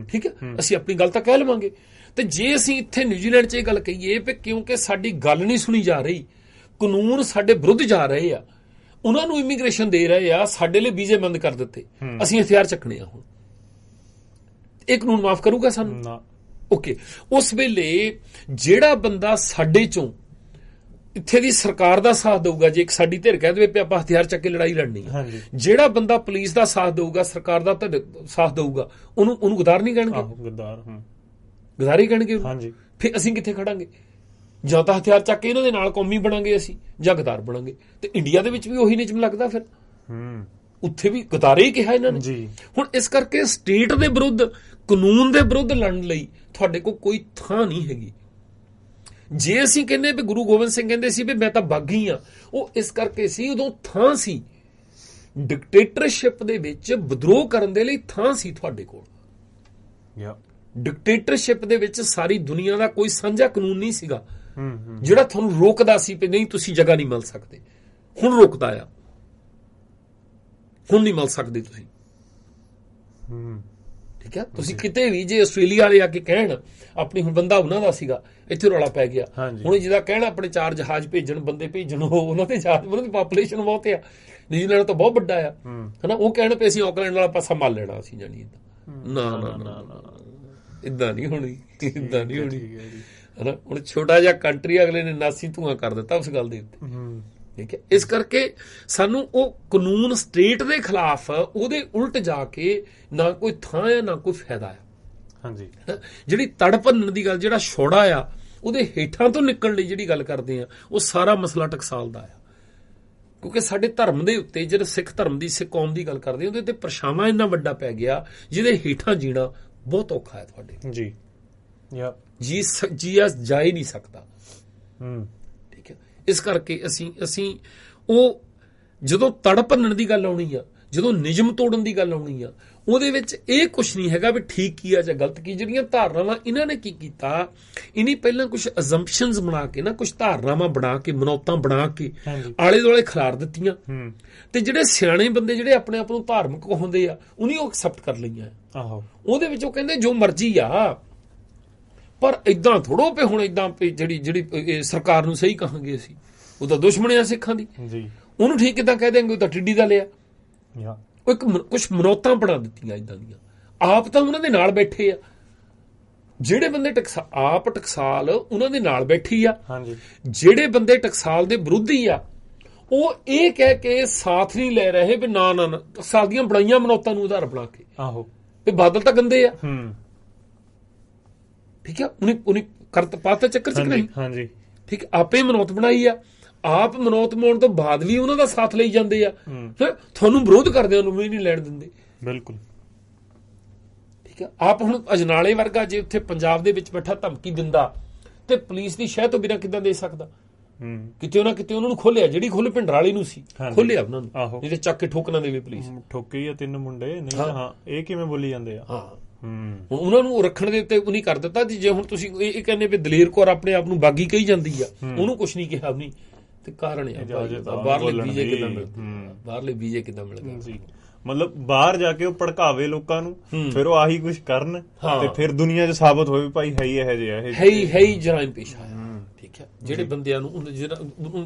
Speaker 1: ਠੀਕ ਹੈ, ਅਸੀਂ ਆਪਣੀ ਗੱਲ ਤਾਂ ਕਹਿ ਲਵਾਂਗੇ। ਤੇ ਜੇ ਅਸੀਂ ਇੱਥੇ ਨਿਊਜ਼ੀਲੈਂਡ 'ਚ ਇਹ ਗੱਲ ਕਹੀਏ ਵੀ ਕਿਉਂਕਿ ਸਾਡੀ ਗੱਲ ਨਹੀਂ ਸੁਣੀ ਜਾ ਰਹੀ, ਕਾਨੂੰਨ ਸਾਡੇ ਵਿਰੁੱਧ ਜਾ ਰਹੇ ਆ, ਉਹਨਾਂ ਨੂੰ ਇਮੀਗ੍ਰੇਸ਼ਨ ਦੇ ਰਹੇ ਆ, ਸਾਡੇ ਲਈ ਵੀਜ਼ੇ ਬੰਦ ਕਰ ਦਿੱਤੇ, ਅਸੀਂ ਹਥਿਆਰ ਚੱਕਣੇ ਆ, ਹੁਣ ਇਹ ਕਾਨੂੰਨ ਮਾਫ ਕਰੂਗਾ ਸਾਨੂੰ? ਨਾ। ਓਕੇ, ਉਸ ਵੇਲੇ ਜਿਹੜਾ ਬੰਦਾ ਸਾਡੇ ਚੋਂ ਇੱਥੇ ਦੀ ਸਰਕਾਰ ਦਾ ਸਾਥ ਦਊਗਾ, ਜੇ ਇੱਕ ਸਾਡੀ ਧਿਰ ਕਹਿ ਦੇਵੇ ਵੀ ਆਪਾਂ ਹਥਿਆਰ ਚੱਕ ਕੇ ਲੜਾਈ ਲੜਨੀ ਹੈ, ਜਿਹੜਾ ਬੰਦਾ ਪੁਲਿਸ ਦਾ ਸਾਥ ਦਊਗਾ, ਸਰਕਾਰ ਦਾ ਸਾਥ ਦਊਗਾ, ਉਹਨੂੰ ਗਦਾਰ ਨਹੀਂ ਕਹਿਣਗੇ? ਗਦਾਰੀ ਕਹਿਣਗੇ। ਫਿਰ ਅਸੀਂ ਕਿੱਥੇ ਖੜਾਂਗੇ? ਜਾਂ ਤਾਂ ਹਥਿਆਰ ਚੱਕ ਕੇ ਇਹਨਾਂ ਦੇ ਨਾਲ ਕੌਮੀ ਬਣਾਂਗੇ ਅਸੀਂ, ਜਾਂ ਗਦਾਰ ਬਣਾਂਗੇ। ਤੇ ਇੰਡੀਆ ਦੇ ਵਿੱਚ ਵੀ ਉਹੀ ਨਿਯਮ ਲੱਗਦਾ, ਫਿਰ ਉੱਥੇ ਵੀ ਗਦਾਰੇ ਹੀ ਕਿਹਾ ਇਹਨਾਂ ਨੇ। ਹੁਣ ਇਸ ਕਰਕੇ ਸਟੇਟ ਦੇ ਵਿਰੁੱਧ, ਕਾਨੂੰਨ ਦੇ ਵਿਰੁੱਧ ਲੜਨ ਲਈ ਤੁਹਾਡੇ ਕੋਲ ਕੋਈ ਥਾਂ ਨਹੀਂ ਹੈਗੀ। ਜੇ ਅਸੀਂ ਕਹਿੰਦੇ ਵੀ ਗੁਰੂ ਗੋਬਿੰਦ ਸਿੰਘ ਕਹਿੰਦੇ ਸੀ ਵੀ ਮੈਂ ਤਾਂ ਬਾਗੀ ਆ, ਉਹ ਇਸ ਕਰਕੇ ਸੀ ਉਦੋਂ ਥਾਂ ਸੀ, ਡਿਕਟੇਟਰਸ਼ਿਪ ਦੇ ਵਿੱਚ ਵਿਦਰੋਹ ਕਰਨ ਦੇ ਲਈ ਥਾਂ ਸੀ ਤੁਹਾਡੇ ਕੋਲ। ਡਿਕਟੇਟਰਸ਼ਿਪ ਦੇ ਵਿੱਚ ਸਾਰੀ ਦੁਨੀਆ ਦਾ ਕੋਈ ਸਾਂਝਾ ਕਾਨੂੰਨ ਨਹੀਂ ਸੀਗਾ ਜਿਹੜਾ ਤੁਹਾਨੂੰ ਰੋਕਦਾ ਸੀ ਵੀ ਨਹੀਂ ਤੁਸੀਂ ਜਗ੍ਹਾ ਨਹੀਂ ਮਿਲ ਸਕਦੇ। ਹੁਣ ਰੋਕਦਾ ਆ, ਹੁਣ ਨਹੀਂ ਮਿਲ ਸਕਦੇ ਤੁਸੀਂ। ਠੀਕ ਹੈ। ਤੁਸੀਂ ਕਿਤੇ ਵੀ ਜੇ ਆਸਟ੍ਰੇਲੀਆ ਵਾਲੇ ਆ ਕੇ ਕਹਿਣ ਆਪਣੀ, ਹੁਣ ਬੰਦਾ ਉਹਨਾਂ ਦਾ ਸੀਗਾ, ਇੱਥੇ ਰੌਲਾ ਪੈ ਗਿਆ, ਹੁਣ ਜਿਹਦਾ ਕਹਿਣਾ ਆਪਣੇ 4 ਜਹਾਜ਼ ਭੇਜਣ, ਬੰਦੇ ਭੇਜਣ, ਉਹਨਾਂ ਦੇ ਜਹਾਜ਼, ਉਹਨਾਂ ਦੀ ਪਾਪੂਲੇਸ਼ਨ ਬਹੁਤ ਆ, ਨਿਊਜ਼ੀਲੈਂਡ ਤਾਂ ਬਹੁਤ ਵੱਡਾ ਆ ਹਨਾ, ਉਹ ਕਹਿਣ ਪਏ ਅਸੀਂ ਆਕਲੈਂਡ ਵਾਲਾ ਪਾਸਾ ਮੰਨ ਲੈਣਾ ਅਸੀਂ, ਜਾਣੀ ਨਾ ਨਾ ਨਾ ਇਦਾਂ ਨਹੀਂ ਹੋਣੀ, ਇਦਾਂ ਨਹੀਂ ਹੋਣੀ ਹਨਾ। ਹੁਣ ਛੋਟਾ ਜਿਹਾ ਕੰਟਰੀ, ਅਗਲੇ ਨੇ ਨਾਸੀ ਧੂਆਂ ਕਰ ਦਿੱਤਾ ਉਸ ਗੱਲ ਦੇ ਉੱਤੇ, ਠੀਕ ਹੈ। ਇਸ ਕਰਕੇ ਸਾਨੂੰ ਉਹ ਕਾਨੂੰਨ ਸਟੇਟ ਦੇ ਖਿਲਾਫ ਉਹਦੇ ਉਲਟ ਜਾ ਕੇ ਨਾ ਕੋਈ ਥਾਂ ਆ, ਨਾ ਕੋਈ ਫਾਇਦਾ ਆ।
Speaker 2: ਹਾਂਜੀ,
Speaker 1: ਜਿਹੜੀ ਤੜ ਭੰਨਣ ਦੀ ਗੱਲ, ਜਿਹੜਾ ਛੋੜਾ ਆ, ਉਹਦੇ ਹੇਠਾਂ ਤੋਂ ਨਿਕਲਣ ਲਈ ਜਿਹੜੀ ਗੱਲ ਕਰਦੇ ਆ, ਉਹ ਸਾਰਾ ਮਸਲਾ ਟਕਸਾਲ ਦਾ ਆ। ਕਿਉਂਕਿ ਸਾਡੇ ਧਰਮ ਦੇ ਉੱਤੇ, ਜਿਹੜੇ ਸਿੱਖ ਧਰਮ ਦੀ, ਸਿੱਖ ਕੌਮ ਦੀ ਗੱਲ ਕਰਦੇ, ਉਹਦੇ ਤੇ ਪਰਛਾਵਾਂ ਇੰਨਾ ਵੱਡਾ ਪੈ ਗਿਆ, ਜਿਹਦੇ ਹੇਠਾਂ ਜੀਣਾ ਬਹੁਤ ਔਖਾ ਹੈ ਤੁਹਾਡੇ।
Speaker 2: ਜੀ
Speaker 1: ਜੀਆ ਜਾ ਹੀ ਨਹੀਂ ਸਕਦਾ। ਠੀਕ ਹੈ। ਇਸ ਕਰਕੇ ਅਸੀਂ ਉਹ ਜਦੋਂ ਤੜ ਭੰਨਣ ਦੀ ਗੱਲ ਆਉਣੀ ਆ, ਜਦੋਂ ਨਿਯਮ ਤੋੜਨ ਦੀ ਗੱਲ ਆਉਣੀ ਆ, ਉਹਦੇ ਵਿੱਚ ਇਹ ਕੁਛ ਨਹੀਂ ਹੈਗਾ ਵੀ ਠੀਕ ਕੀ ਆ ਜਾਂ ਗਲਤ ਕੀ। ਜਿਹੜੀਆਂ ਧਾਰਨਾਵਾਂ ਇਹਨਾਂ ਨੇ ਕੀ ਕੀਤਾ, ਇਨੀ ਪਹਿਲਾਂ ਕੁਝ ਅਜ਼ੰਪਸ਼ਨਸ ਬਣਾ ਕੇ ਨਾ, ਕੁਝ ਧਾਰਨਾਵਾਂ ਬਣਾ ਕੇ, ਮਨੌਤਾਂ ਬਣਾ ਕੇ ਆਲੇ ਦੁਆਲੇ ਖਿਲਾਰ ਦਿੱਤੀਆਂ, ਤੇ ਜਿਹੜੇ ਸਿਆਣੇ ਬੰਦੇ ਜਿਹੜੇ ਆਪਣੇ ਆਪ ਨੂੰ ਧਾਰਮਿਕ ਕਹਾਉਂਦੇ ਆ, ਉਹਨੇ ਉਹ ਐਕਸੈਪਟ ਕਰ ਲਈਆਂ। ਉਹਦੇ ਵਿੱਚ ਉਹ ਕਹਿੰਦੇ ਜੋ ਮਰਜ਼ੀ ਆ, ਪਰ ਇਦਾਂ ਥੋੜੋ ਪਏ ਹੁਣ, ਇਦਾਂ ਜਿਹੜੀ ਸਰਕਾਰ ਨੂੰ ਸਹੀ ਕਹਾਂਗੇ ਅਸੀਂ, ਉਹ ਤਾਂ ਦੁਸ਼ਮਣ ਆ ਸਿੱਖਾਂ ਦੀ, ਉਹਨੂੰ ਠੀਕ ਕਿੱਦਾਂ ਕਹਿ ਦੇਂਗੇ, ਉਹ ਤਾਂ ਟਿੱਡੀ ਦਾ ਲਿਆ। ਉਹ ਇੱਕ ਕੁਝ ਮਨੌਤਾਂ ਬਣਾ ਦਿੱਤੀਆਂ ਇਦਾਂ ਦੀਆਂ। ਆਪ ਤਾਂ ਉਹਨਾਂ ਦੇ ਨਾਲ ਬੈਠੇ ਆ, ਜਿਹੜੇ ਬੰਦੇ ਆਪ ਟਕਸਾਲ ਉਹਨਾਂ ਦੇ ਨਾਲ ਬੈਠੀ ਆ, ਜਿਹੜੇ ਬੰਦੇ ਟਕਸਾਲ ਦੇ ਵਿਰੋਧੀ ਆ, ਉਹ ਇਹ ਕਹਿ ਕੇ ਸਾਥ ਨਹੀਂ ਲੈ ਰਹੇ ਵੀ ਨਾ ਨਾ ਟਕਸਾਲ ਦੀਆਂ ਬਣਾਈਆਂ ਮਨੌਤਾਂ ਨੂੰ ਆਧਾਰ ਬਣਾ ਕੇ, ਵੀ ਬਾਦਲ ਤਾਂ ਗੰਦੇ ਆ। ਠੀਕ ਆ, ਉਹਨੇ ਕਰਤ ਪਾਤਾ ਚੱਕਰ ਚ ਨਹੀਂ। ਠੀਕ, ਆਪੇ ਮਨੌਤ ਬਣਾਈ ਆ, ਆਪ ਮਨੌਤ ਮਾਉਣ ਤੋਂ ਬਾਅਦ ਵੀ ਉਹਨਾਂ ਦਾ ਸਾਥ ਲਈ ਜਾਂਦੇ ਆ, ਤੁਹਾਨੂੰ ਵਿਰੋਧ ਕਰਦਿਆਂ ਨੂੰ ਵੀ ਨਹੀਂ ਲੈਣ ਦਿੰਦੇ। ਬਿਲਕੁਲ ਠੀਕ ਆ। ਆਪ ਹੁਣ ਅਜਨਾਲੇ ਵਰਗਾ ਜੇ ਉੱਥੇ ਪੰਜਾਬ ਦੇ ਵਿੱਚ ਬੈਠਾ ਧਮਕੀ ਦਿੰਦਾ, ਤੇ ਪੁਲਿਸ ਦੀ ਸ਼ਹਿ ਤੋਂ ਬਿਨਾਂ ਕਿੱਦਾਂ ਦੇ ਸਕਦਾ? ਕਿਤੇ ਨਾ ਕਿਤੇ ਉਹਨਾਂ ਨੂੰ ਖੋਲਿਆ, ਜਿਹੜੀ ਖੁੱਲ ਭਿੰਡਰਾਲੀ ਨੂੰ ਸੀ, ਖੋਲਿਆ ਉਹਨਾਂ ਨੂੰ, ਨਹੀਂ ਤੇ ਚੱਕ ਕੇ ਠੋਕ ਨਾ ਦੇਵੇ ਪੁਲਿਸ।
Speaker 2: ਠੋਕੇ ਆ 3 ਮੁੰਡੇ ਨਹੀਂ ਤਾਂ ਹਾਂ, ਇਹ ਕਿਵੇਂ ਬੋਲੀ ਜਾਂਦੇ ਆ।
Speaker 1: ਹੁਣ ਉਹਨਾਂ ਨੂੰ ਰੱਖਣ ਦੇ ਉੱਤੇ ਉਹ ਨਹੀਂ ਕਰ ਦਿੱਤਾ। ਜੇ ਹੁਣ ਤੁਸੀਂ ਇਹ ਕਹਿੰਦੇ ਵੀ ਦਲੇਰ ਕੌਰ ਆਪਣੇ ਆਪ ਨੂੰ ਬਾਗੀ ਕਹੀ ਜਾਂਦੀ ਆ, ਉਹਨੂੰ ਕੁਛ ਨਹੀਂ ਕਿਹਾ ਨਹੀਂ, ਤੇ ਕਾਰਨ ਆ ਬਾਹਰਲੇ ਵੀਜ਼ੇ ਕਿੱਦਾਂ ਮਿਲਦੇ, ਬਾਹਰਲੇ ਵੀਜ਼ੇ ਕਿੱਦਾਂ ਮਿਲਦੇ।
Speaker 2: ਮਤਲਬ ਬਾਹਰ ਜਾ ਕੇ ਉਹ ਭੜਕਾਵੇ ਲੋਕਾਂ ਨੂੰ, ਫਿਰ ਉਹ ਆਹੀ ਕੁਛ ਕਰਨ, ਤੇ ਫਿਰ ਦੁਨੀਆ 'ਚ ਸਾਬਤ ਹੋਵੇ ਭਾਈ ਹੈ ਹੀ ਇਹੋ ਜਿਹਾ,
Speaker 1: ਹੈ ਹੀ ਜਰਾਇਮ ਪੇਸ਼ ਆਇਆ। ਠੀਕ ਹੈ, ਜਿਹੜੇ ਬੰਦਿਆਂ ਨੂੰ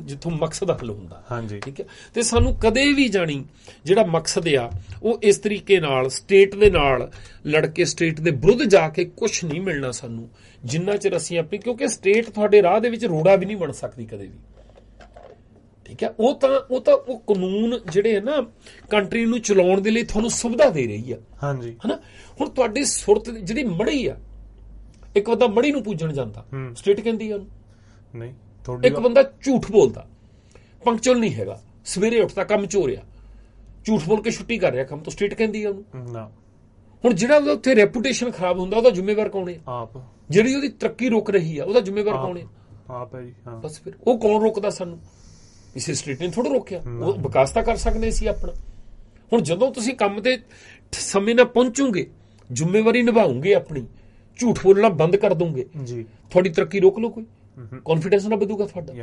Speaker 1: ਜਿੱਥੋਂ ਮਕਸਦ ਹੱਲ ਹੁੰਦਾ। ਠੀਕ ਹੈ, ਤੇ ਸਾਨੂੰ ਕਦੇ ਵੀ ਜਾਣੀ ਜਿਹੜਾ ਮਕਸਦ ਆ, ਉਹ ਇਸ ਤਰੀਕੇ ਨਾਲ ਸਟੇਟ ਦੇ ਨਾਲ ਲੜ ਕੇ, ਸਟੇਟ ਦੇ ਵਿਰੁੱਧ ਜਾ ਕੇ ਕੁਛ ਨਹੀਂ ਮਿਲਣਾ ਸਾਨੂੰ, ਜਿੰਨਾ ਚਿਰ ਅਸੀਂ ਆਪਣੀ, ਕਿਉਂਕਿ ਸਟੇਟ ਤੁਹਾਡੇ ਰਾਹ ਦੇ ਵਿੱਚ ਰੋੜਾ ਵੀ ਨਹੀਂ ਬਣ ਸਕਦੀ ਕਦੇ ਵੀ। ਠੀਕ ਹੈ, ਉਹ ਕਾਨੂੰਨ ਜਿਹੜੇ ਹੈ ਨਾ, ਕੰਟਰੀ ਨੂੰ ਚਲਾਉਣ ਦੇ ਲਈ ਤੁਹਾਨੂੰ ਸੁਵਿਧਾ ਦੇ ਰਹੀ ਆ। ਹਨਾ, ਹੁਣ ਤੁਹਾਡੀ ਸੁਰਤ ਜਿਹੜੀ ਮੜੀ ਆ, ਇੱਕ ਬੰਦਾ ਮੜੀ ਨੂੰ ਪੂਜਣ ਜਾਂਦਾ, ਸਟੇਟ ਕਹਿੰਦੀ ਆ ਉਹਨੂੰ ਨਹੀਂ। ਇੱਕ ਬੰਦਾ ਝੂਠ ਬੋਲਦਾ, ਪੰਕਚੁਅਲ ਨਹੀਂ ਹੈਗਾ, ਸਵੇਰੇ ਉੱਠਦਾ ਕੰਮ ਚੋਰਿਆ, ਝੂਠ ਬੋਲ ਕੇ ਛੁੱਟੀ ਕਰ ਰਿਹਾ ਕੰਮ ਤੋਂ, ਸਟੇਟ ਕਹਿੰਦੀ ਆ ਉਹਨੂੰ। ਹੁਣ ਜਿਹੜਾ ਉਹਦਾ ਉੱਥੇ ਰੈਪੂਟੇਸ਼ਨ ਖਰਾਬ ਹੁੰਦਾ, ਉਹਦਾ ਜ਼ਿੰਮੇਵਾਰ ਕੌਣ ਹੈ? ਆਪ। ਜਿਹੜੀ ਉਹਦੀ ਤਰੱਕੀ ਰੋਕ ਰਹੀ ਆ, ਉਹਦਾ ਜ਼ਿੰਮੇਵਾਰ ਕੌਣ ਹੈ? ਆਪ ਹੈ ਜੀ। ਬਸ ਫਿਰ ਉਹ ਕੌਣ ਰੋਕਦਾ ਸਾਨੂੰ? ਕਿਸੇ ਸਟੇਟ ਨੇ ਥੋੜਾ ਰੋਕਿਆ, ਉਹ ਵਿਕਾਸ ਤਾਂ ਕਰ ਸਕਦੇ ਸੀ ਆਪਣਾ। ਹੁਣ ਜਦੋਂ ਤੁਸੀਂ ਕੰਮ ਤੇ ਸਮੇਂ ਨਾਲ ਪਹੁੰਚੋਗੇ, ਜ਼ਿੰਮੇਵਾਰੀ ਨਿਭਾਉਂਗੇ ਆਪਣੀ, ਝੂਠ ਬੋਲਣਾ ਬੰਦ ਕਰ ਦੋਗੇ, ਤੁਹਾਡੀ ਤਰੱਕੀ ਰੋਕ ਲਓ ਕੋਈ? ਕੌਨਫੀਡੈਂਸ ਨਾ ਵਧੂਗਾ ਤੁਹਾਡਾ।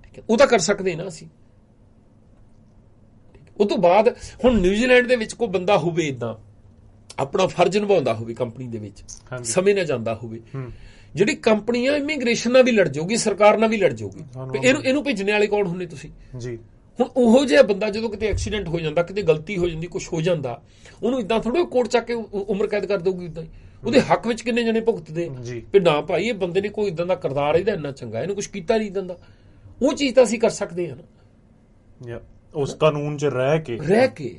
Speaker 1: ਠੀਕ ਹੈ, ਉਹ ਤਾਂ ਕਰ ਸਕਦੇ ਨਾ ਅਸੀਂ। ਉਹ ਤੋਂ ਬਾਅਦ ਹੁਣ ਨਿਊਜ਼ੀਲੈਂਡ ਦੇ ਵਿੱਚ ਕੋਈ ਬੰਦਾ ਹੋਵੇ ਇਦਾਂ ਆਪਣਾ ਫਰਜ਼ ਨਿਭਾਉਂਦਾ ਹੋਵੇ, ਕੰਪਨੀ ਦੇ ਵਿੱਚ ਸਮੇਂ ਨਾਲ ਜਾਂਦਾ ਹੋਵੇ, ਜਿਹੜੀ ਕੰਪਨੀ ਆ ਇਮੀਗ੍ਰੇਸ਼ਨ ਨਾਲ ਵੀ ਲੜ ਜਾਊਗੀ, ਸਰਕਾਰ ਨਾਲ ਵੀ ਲੜ ਜਾਊਗੀ, ਇਹਨੂੰ ਭੇਜਣੇ ਵਾਲੇ ਕੌਣ ਹੁੰਦੇ ਤੁਸੀਂ? ਹੁਣ ਉਹੋ ਜਿਹਾ ਬੰਦਾ ਜਦੋਂ ਕਿਤੇ ਐਕਸੀਡੈਂਟ ਹੋ ਜਾਂਦਾ, ਕਿਤੇ ਗਲਤੀ ਹੋ ਜਾਂਦੀ, ਕੁਛ ਹੋ ਜਾਂਦਾ, ਉਹਨੂੰ ਇਦਾਂ ਥੋੜਾ ਕੋਰਟ ਚੱਕ ਕੇ ਉਮਰ ਕੈਦ ਕਰ ਦਊਗੀ। ਇਦਾਂ ਹੀ ਉਹਦੇ ਹੱਕ ਵਿੱਚ ਕਿੰਨੇ ਜਣੇ ਭੁਗਤਦੇ ਵੀ ਨਾ ਭਾਈ ਇਹ ਬੰਦੇ ਨੇ ਕੋਈ ਇਦਾਂ ਦਾ ਕਿਰਦਾਰ ਇਹਦਾ ਇੰਨਾ ਚੰਗਾ, ਇਹਨੂੰ ਕੁਛ ਕੀਤਾ ਨਹੀਂ ਦਿੰਦਾ। ਉਹ ਚੀਜ਼ ਤਾਂ ਅਸੀਂ ਕਰ ਸਕਦੇ ਹਾਂ ਨਾ,
Speaker 2: ਉਸ ਕਾਨੂੰਨ 'ਚ ਰਹਿ ਕੇ।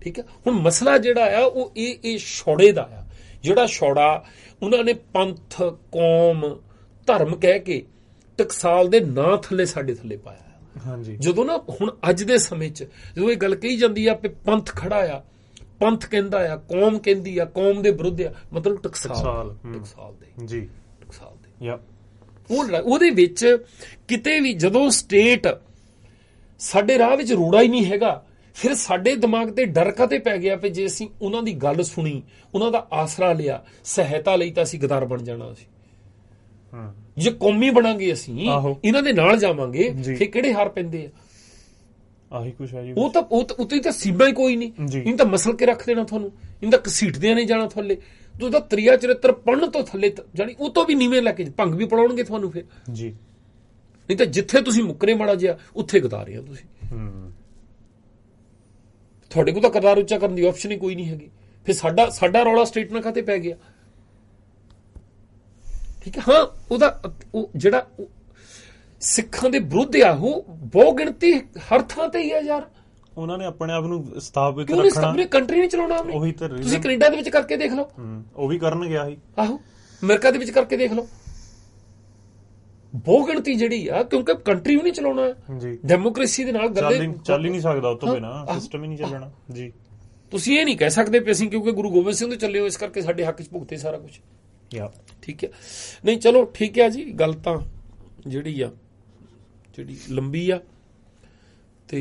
Speaker 1: ਠੀਕ ਹੈ, ਹੁਣ ਮਸਲਾ ਜਿਹੜਾ ਆ ਉਹ ਇਹ ਛੋੜੇ ਦਾ ਆ, ਜਿਹੜਾ ਛੋੜਾ ਉਹਨਾਂ ਨੇ ਪੰਥ, ਕੌਮ, ਧਰਮ ਕਹਿ ਕੇ ਟਕਸਾਲ ਦੇ ਨਾਂ ਥੱਲੇ ਸਾਡੇ ਥੱਲੇ ਪਾਇਆ। ਜਦੋਂ ਨਾ ਹੁਣ ਅੱਜ ਦੇ ਸਮੇਂ 'ਚ ਜਦੋਂ ਇਹ ਗੱਲ ਕਹੀ ਜਾਂਦੀ ਆ ਕਿ ਪੰਥ ਖੜਾ ਆ, ਪੰਥ ਕਹਿੰਦਾ ਆ, ਕੌਮ ਕਹਿੰਦੀ ਆ, ਕੌਮ ਦੇ ਵਿਰੁੱਧ ਆ, ਮਤਲਬ ਟਕਸਾਲ ਦੇ ਉਹਦੇ ਵਿੱਚ ਕਿਤੇ ਵੀ ਜਦੋਂ ਸਟੇਟ ਸਾਡੇ ਰਾਹ ਵਿੱਚ ਰੋੜਾ ਹੀ ਨਹੀਂ ਹੈਗਾ, ਫਿਰ ਸਾਡੇ ਦਿਮਾਗ ਤੇ ਡਰ ਕਾਤੇ ਪੈ ਗਿਆ ਵੀ ਜੇ ਅਸੀਂ ਉਹਨਾਂ ਦੀ ਗੱਲ ਸੁਣੀ, ਉਹਨਾਂ ਦਾ ਆਸਰਾ ਲਿਆ, ਸਹਾਇਤਾ ਲਈ, ਤਾਂ ਅਸੀਂ ਗਦਾਰ ਬਣ ਜਾਣਾ। ਅਸੀਂ ਜੇ ਕੌਮੀ ਬਣਾਂਗੇ, ਅਸੀਂ ਇਹਨਾਂ ਦੇ ਨਾਲ ਜਾਵਾਂਗੇ, ਫਿਰ ਕਿਹੜੇ ਹਾਰ ਪੈਂਦੇ
Speaker 2: ਆਹੀ ਕੁਛ ਹੈ ਜੀ।
Speaker 1: ਉਹ ਤਾਂ ਉੱਤੇ ਤਾਂ ਸੀਮਾ ਹੀ ਕੋਈ ਨਹੀਂ,
Speaker 2: ਜੀ।
Speaker 1: ਇਹਨੂੰ ਤਾਂ ਮਸਲ ਕੇ ਰੱਖ ਦੇਣਾ ਤੁਹਾਨੂੰ, ਇਹਨੂੰ ਤਾਂ ਘਸੀਟਦਿਆਂ ਨਹੀਂ ਜਾਣਾ ਥੱਲੇ। ਤੂੰ ਤਾਂ ਤਰੀਆ ਚਰਿੱਤਰ ਪੜਨ ਤੋਂ ਥੱਲੇ ਜਾਣੀ ਉਹ ਤੋਂ ਵੀ ਨੀਵੇਂ ਲੈ ਕੇ ਭੰਗ ਵੀ ਪੜਾਉਣਗੇ ਤੁਹਾਨੂੰ ਫਿਰ
Speaker 2: ਜੀ।
Speaker 1: ਨਹੀਂ ਤਾਂ ਜਿੱਥੇ ਤੁਸੀਂ ਮੁੱਕਰੇ ਮਾੜਾ ਜਿਹਾ ਉੱਥੇ ਗਦਾ ਰਹੇ ਹੋ ਤੁਸੀਂ। ਤੁਹਾਡੇ ਕੋਲ ਤਾਂ ਕਰਤਾਰ ਉੱਚਾ ਕਰਨ ਦੀ ਆਪਸ਼ਨ ਹੀ ਕੋਈ ਨਹੀਂ ਹੈਗੀ। ਫਿਰ ਸਾਡਾ ਰੌਲਾ ਸਟੇਟਮੈਂਟ ਖਾਤੇ ਪੈ ਗਿਆ। ਠੀਕ ਹੈ, ਹਾਂ ਉਹ ਜਿਹੜਾ ਸਿੱਖਾਂ ਦੇ ਵਿਰੁੱਧ ਆ ਉਹ ਬਹੁ ਗਿਣਤੀ ਹਰ ਥਾਂ ਤੇ ਹੀ ਆ ਯਾਰ।
Speaker 2: ਉਹਨਾਂ ਨੇ ਆਪਣੇ ਆਪ ਨੂੰ ਸਥਾਪਿਤ
Speaker 1: ਕਿਉਂ ਨਹੀਂ
Speaker 2: ਰੱਖਣਾ,
Speaker 1: ਆਪਣੀ ਕੰਟਰੀ ਨਹੀਂ ਚਲਾਉਣਾ ਉਹਨੇ।
Speaker 2: ਉਹੀ ਤਾਂ
Speaker 1: ਤੁਸੀਂ ਕੈਨੇਡਾ ਦੇ ਵਿੱਚ ਕਰਕੇ ਦੇਖ ਲਓ,
Speaker 2: ਉਹ ਵੀ ਕਰਨਗੇ ਆਹੀ।
Speaker 1: ਆਹੋ ਅਮਰੀਕਾ ਦੇ ਵਿੱਚ ਕਰਕੇ ਦੇਖ ਲਓ। ਬਹੁ ਗਿਣਤੀ ਜਿਹੜੀ ਆ, ਕਿਉਂਕਿ ਕੰਟਰੀ ਵੀ ਨਹੀਂ ਚਲਾਉਣਾ ਜੀ, ਡੈਮੋਕ੍ਰੇਸੀ ਦੇ ਨਾਲ
Speaker 2: ਚੱਲ ਹੀ ਨਹੀਂ ਸਕਦਾ ਉਹ ਤੋਂ ਬਿਨਾਂ, ਸਿਸਟਮ ਹੀ ਨਹੀਂ ਚੱਲਣਾ ਜੀ।
Speaker 1: ਤੁਸੀਂ ਇਹ ਨਹੀਂ ਕਹਿ ਸਕਦੇ ਵੀ ਅਸੀਂ ਕਿਉਂਕਿ ਗੁਰੂ ਗੋਬਿੰਦ ਸਿੰਘ ਤੋਂ ਚੱਲੇ ਹੋ ਇਸ ਕਰਕੇ ਸਾਡੇ ਹੱਕ 'ਚ ਭੁਗਤੇ ਸਾਰਾ ਕੁਝ। ਠੀਕ ਹੈ, ਨਹੀਂ ਚਲੋ ਠੀਕ ਹੈ ਜੀ। ਗੱਲ ਤਾਂ ਜਿਹੜੀ ਲੰਬੀ ਆ ਤੇ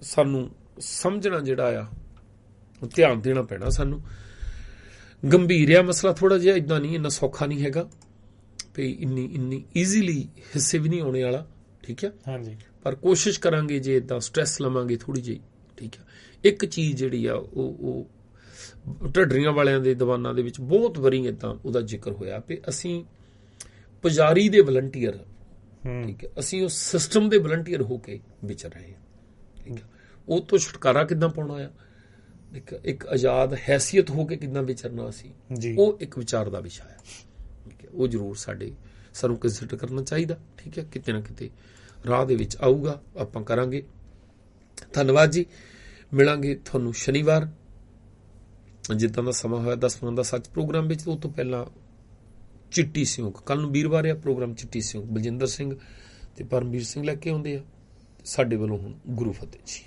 Speaker 1: ਸਾਨੂੰ ਸਮਝਣਾ ਜਿਹੜਾ ਆ ਧਿਆਨ ਦੇਣਾ ਪੈਣਾ ਸਾਨੂੰ। ਗੰਭੀਰ ਆ ਮਸਲਾ ਥੋੜਾ ਜਿਹਾ, ਇਦਾਂ ਨਹੀਂ, ਇੰਨਾ ਸੌਖਾ ਨਹੀਂ ਹੈਗਾ ਵੀ ਇੰਨੀ ਈਜ਼ੀਲੀ ਹਿੱਸੇ ਵੀ ਨਹੀਂ ਆਉਣੇ ਵਾਲਾ। ਠੀਕ ਹੈ, ਹਾਂਜੀ, ਪਰ ਕੋਸ਼ਿਸ਼ ਕਰਾਂਗੇ ਜੇ ਇਦਾਂ ਸਟ੍ਰੈਸ ਲਵਾਂਗੇ ਥੋੜੀ ਜਿਹੀ। ਠੀਕ ਹੈ, ਇੱਕ ਚੀਜ਼ ਜਿਹੜੀ ਆ ਉਹ ਢੱਡਰੀਆਂ ਵਾਲਿਆਂ ਦੇ ਦੀਵਾਨਾਂ ਦੇ ਵਿੱਚ ਬਹੁਤ ਵਾਰੀ ਇਦਾਂ ਉਹਦਾ ਜ਼ਿਕਰ ਹੋਇਆ ਵੀ ਅਸੀਂ ਪੁਜਾਰੀ ਦੇ ਵਲੰਟੀਅਰ, ਠੀਕ ਹੈ, ਅਸੀਂ ਉਸ ਸਿਸਟਮ ਦੇ ਵਲੰਟੀਅਰ ਹੋ ਕੇ ਵਿਚਰ ਰਹੇ ਹਾਂ। ਠੀਕ ਹੈ, ਉਹ ਤੋਂ ਛੁਟਕਾਰਾ ਕਿੱਦਾਂ ਪਾਉਣਾ ਆ, ਇੱਕ ਆਜ਼ਾਦ ਹੈਸੀਅਤ ਹੋ ਕੇ ਕਿੱਦਾਂ ਵਿਚਰਨਾ ਅਸੀਂ, ਉਹ ਇੱਕ ਵਿਚਾਰ ਦਾ ਵਿਸ਼ਾ ਹੈ। ਠੀਕ ਹੈ, ਉਹ ਜ਼ਰੂਰ ਸਾਨੂੰ ਕੰਸੀਡਰ ਕਰਨਾ ਚਾਹੀਦਾ। ਠੀਕ ਹੈ, ਕਿਤੇ ਨਾ ਕਿਤੇ ਰਾਹ ਦੇ ਵਿੱਚ ਆਊਗਾ, ਆਪਾਂ ਕਰਾਂਗੇ। ਧੰਨਵਾਦ ਜੀ, ਮਿਲਾਂਗੇ ਤੁਹਾਨੂੰ ਸ਼ਨੀਵਾਰ ਜਿੱਦਾਂ ਦਾ ਸਮਾਂ ਹੋਇਆ 10 ਦਾ ਸੱਚ ਪ੍ਰੋਗਰਾਮ ਵਿੱਚ। ਉਹ ਤੋਂ ਪਹਿਲਾਂ ਚਿੱਟੀ ਸਿਉਂਕ, ਕੱਲ ਨੂੰ ਵੀਰਵਾਰ ਆ ਪ੍ਰੋਗਰਾਮ ਚਿੱਟੀ ਸਿਉਂਕ, ਬਲਜਿੰਦਰ ਸਿੰਘ ਤੇ ਪਰਮਵੀਰ ਸਿੰਘ ਲੈ ਕੇ ਆਉਂਦੇ ਆ। ਸਾਡੇ ਵੱਲੋਂ ਹੁਣ ਗੁਰੂ ਫਤਿਹ ਜੀ।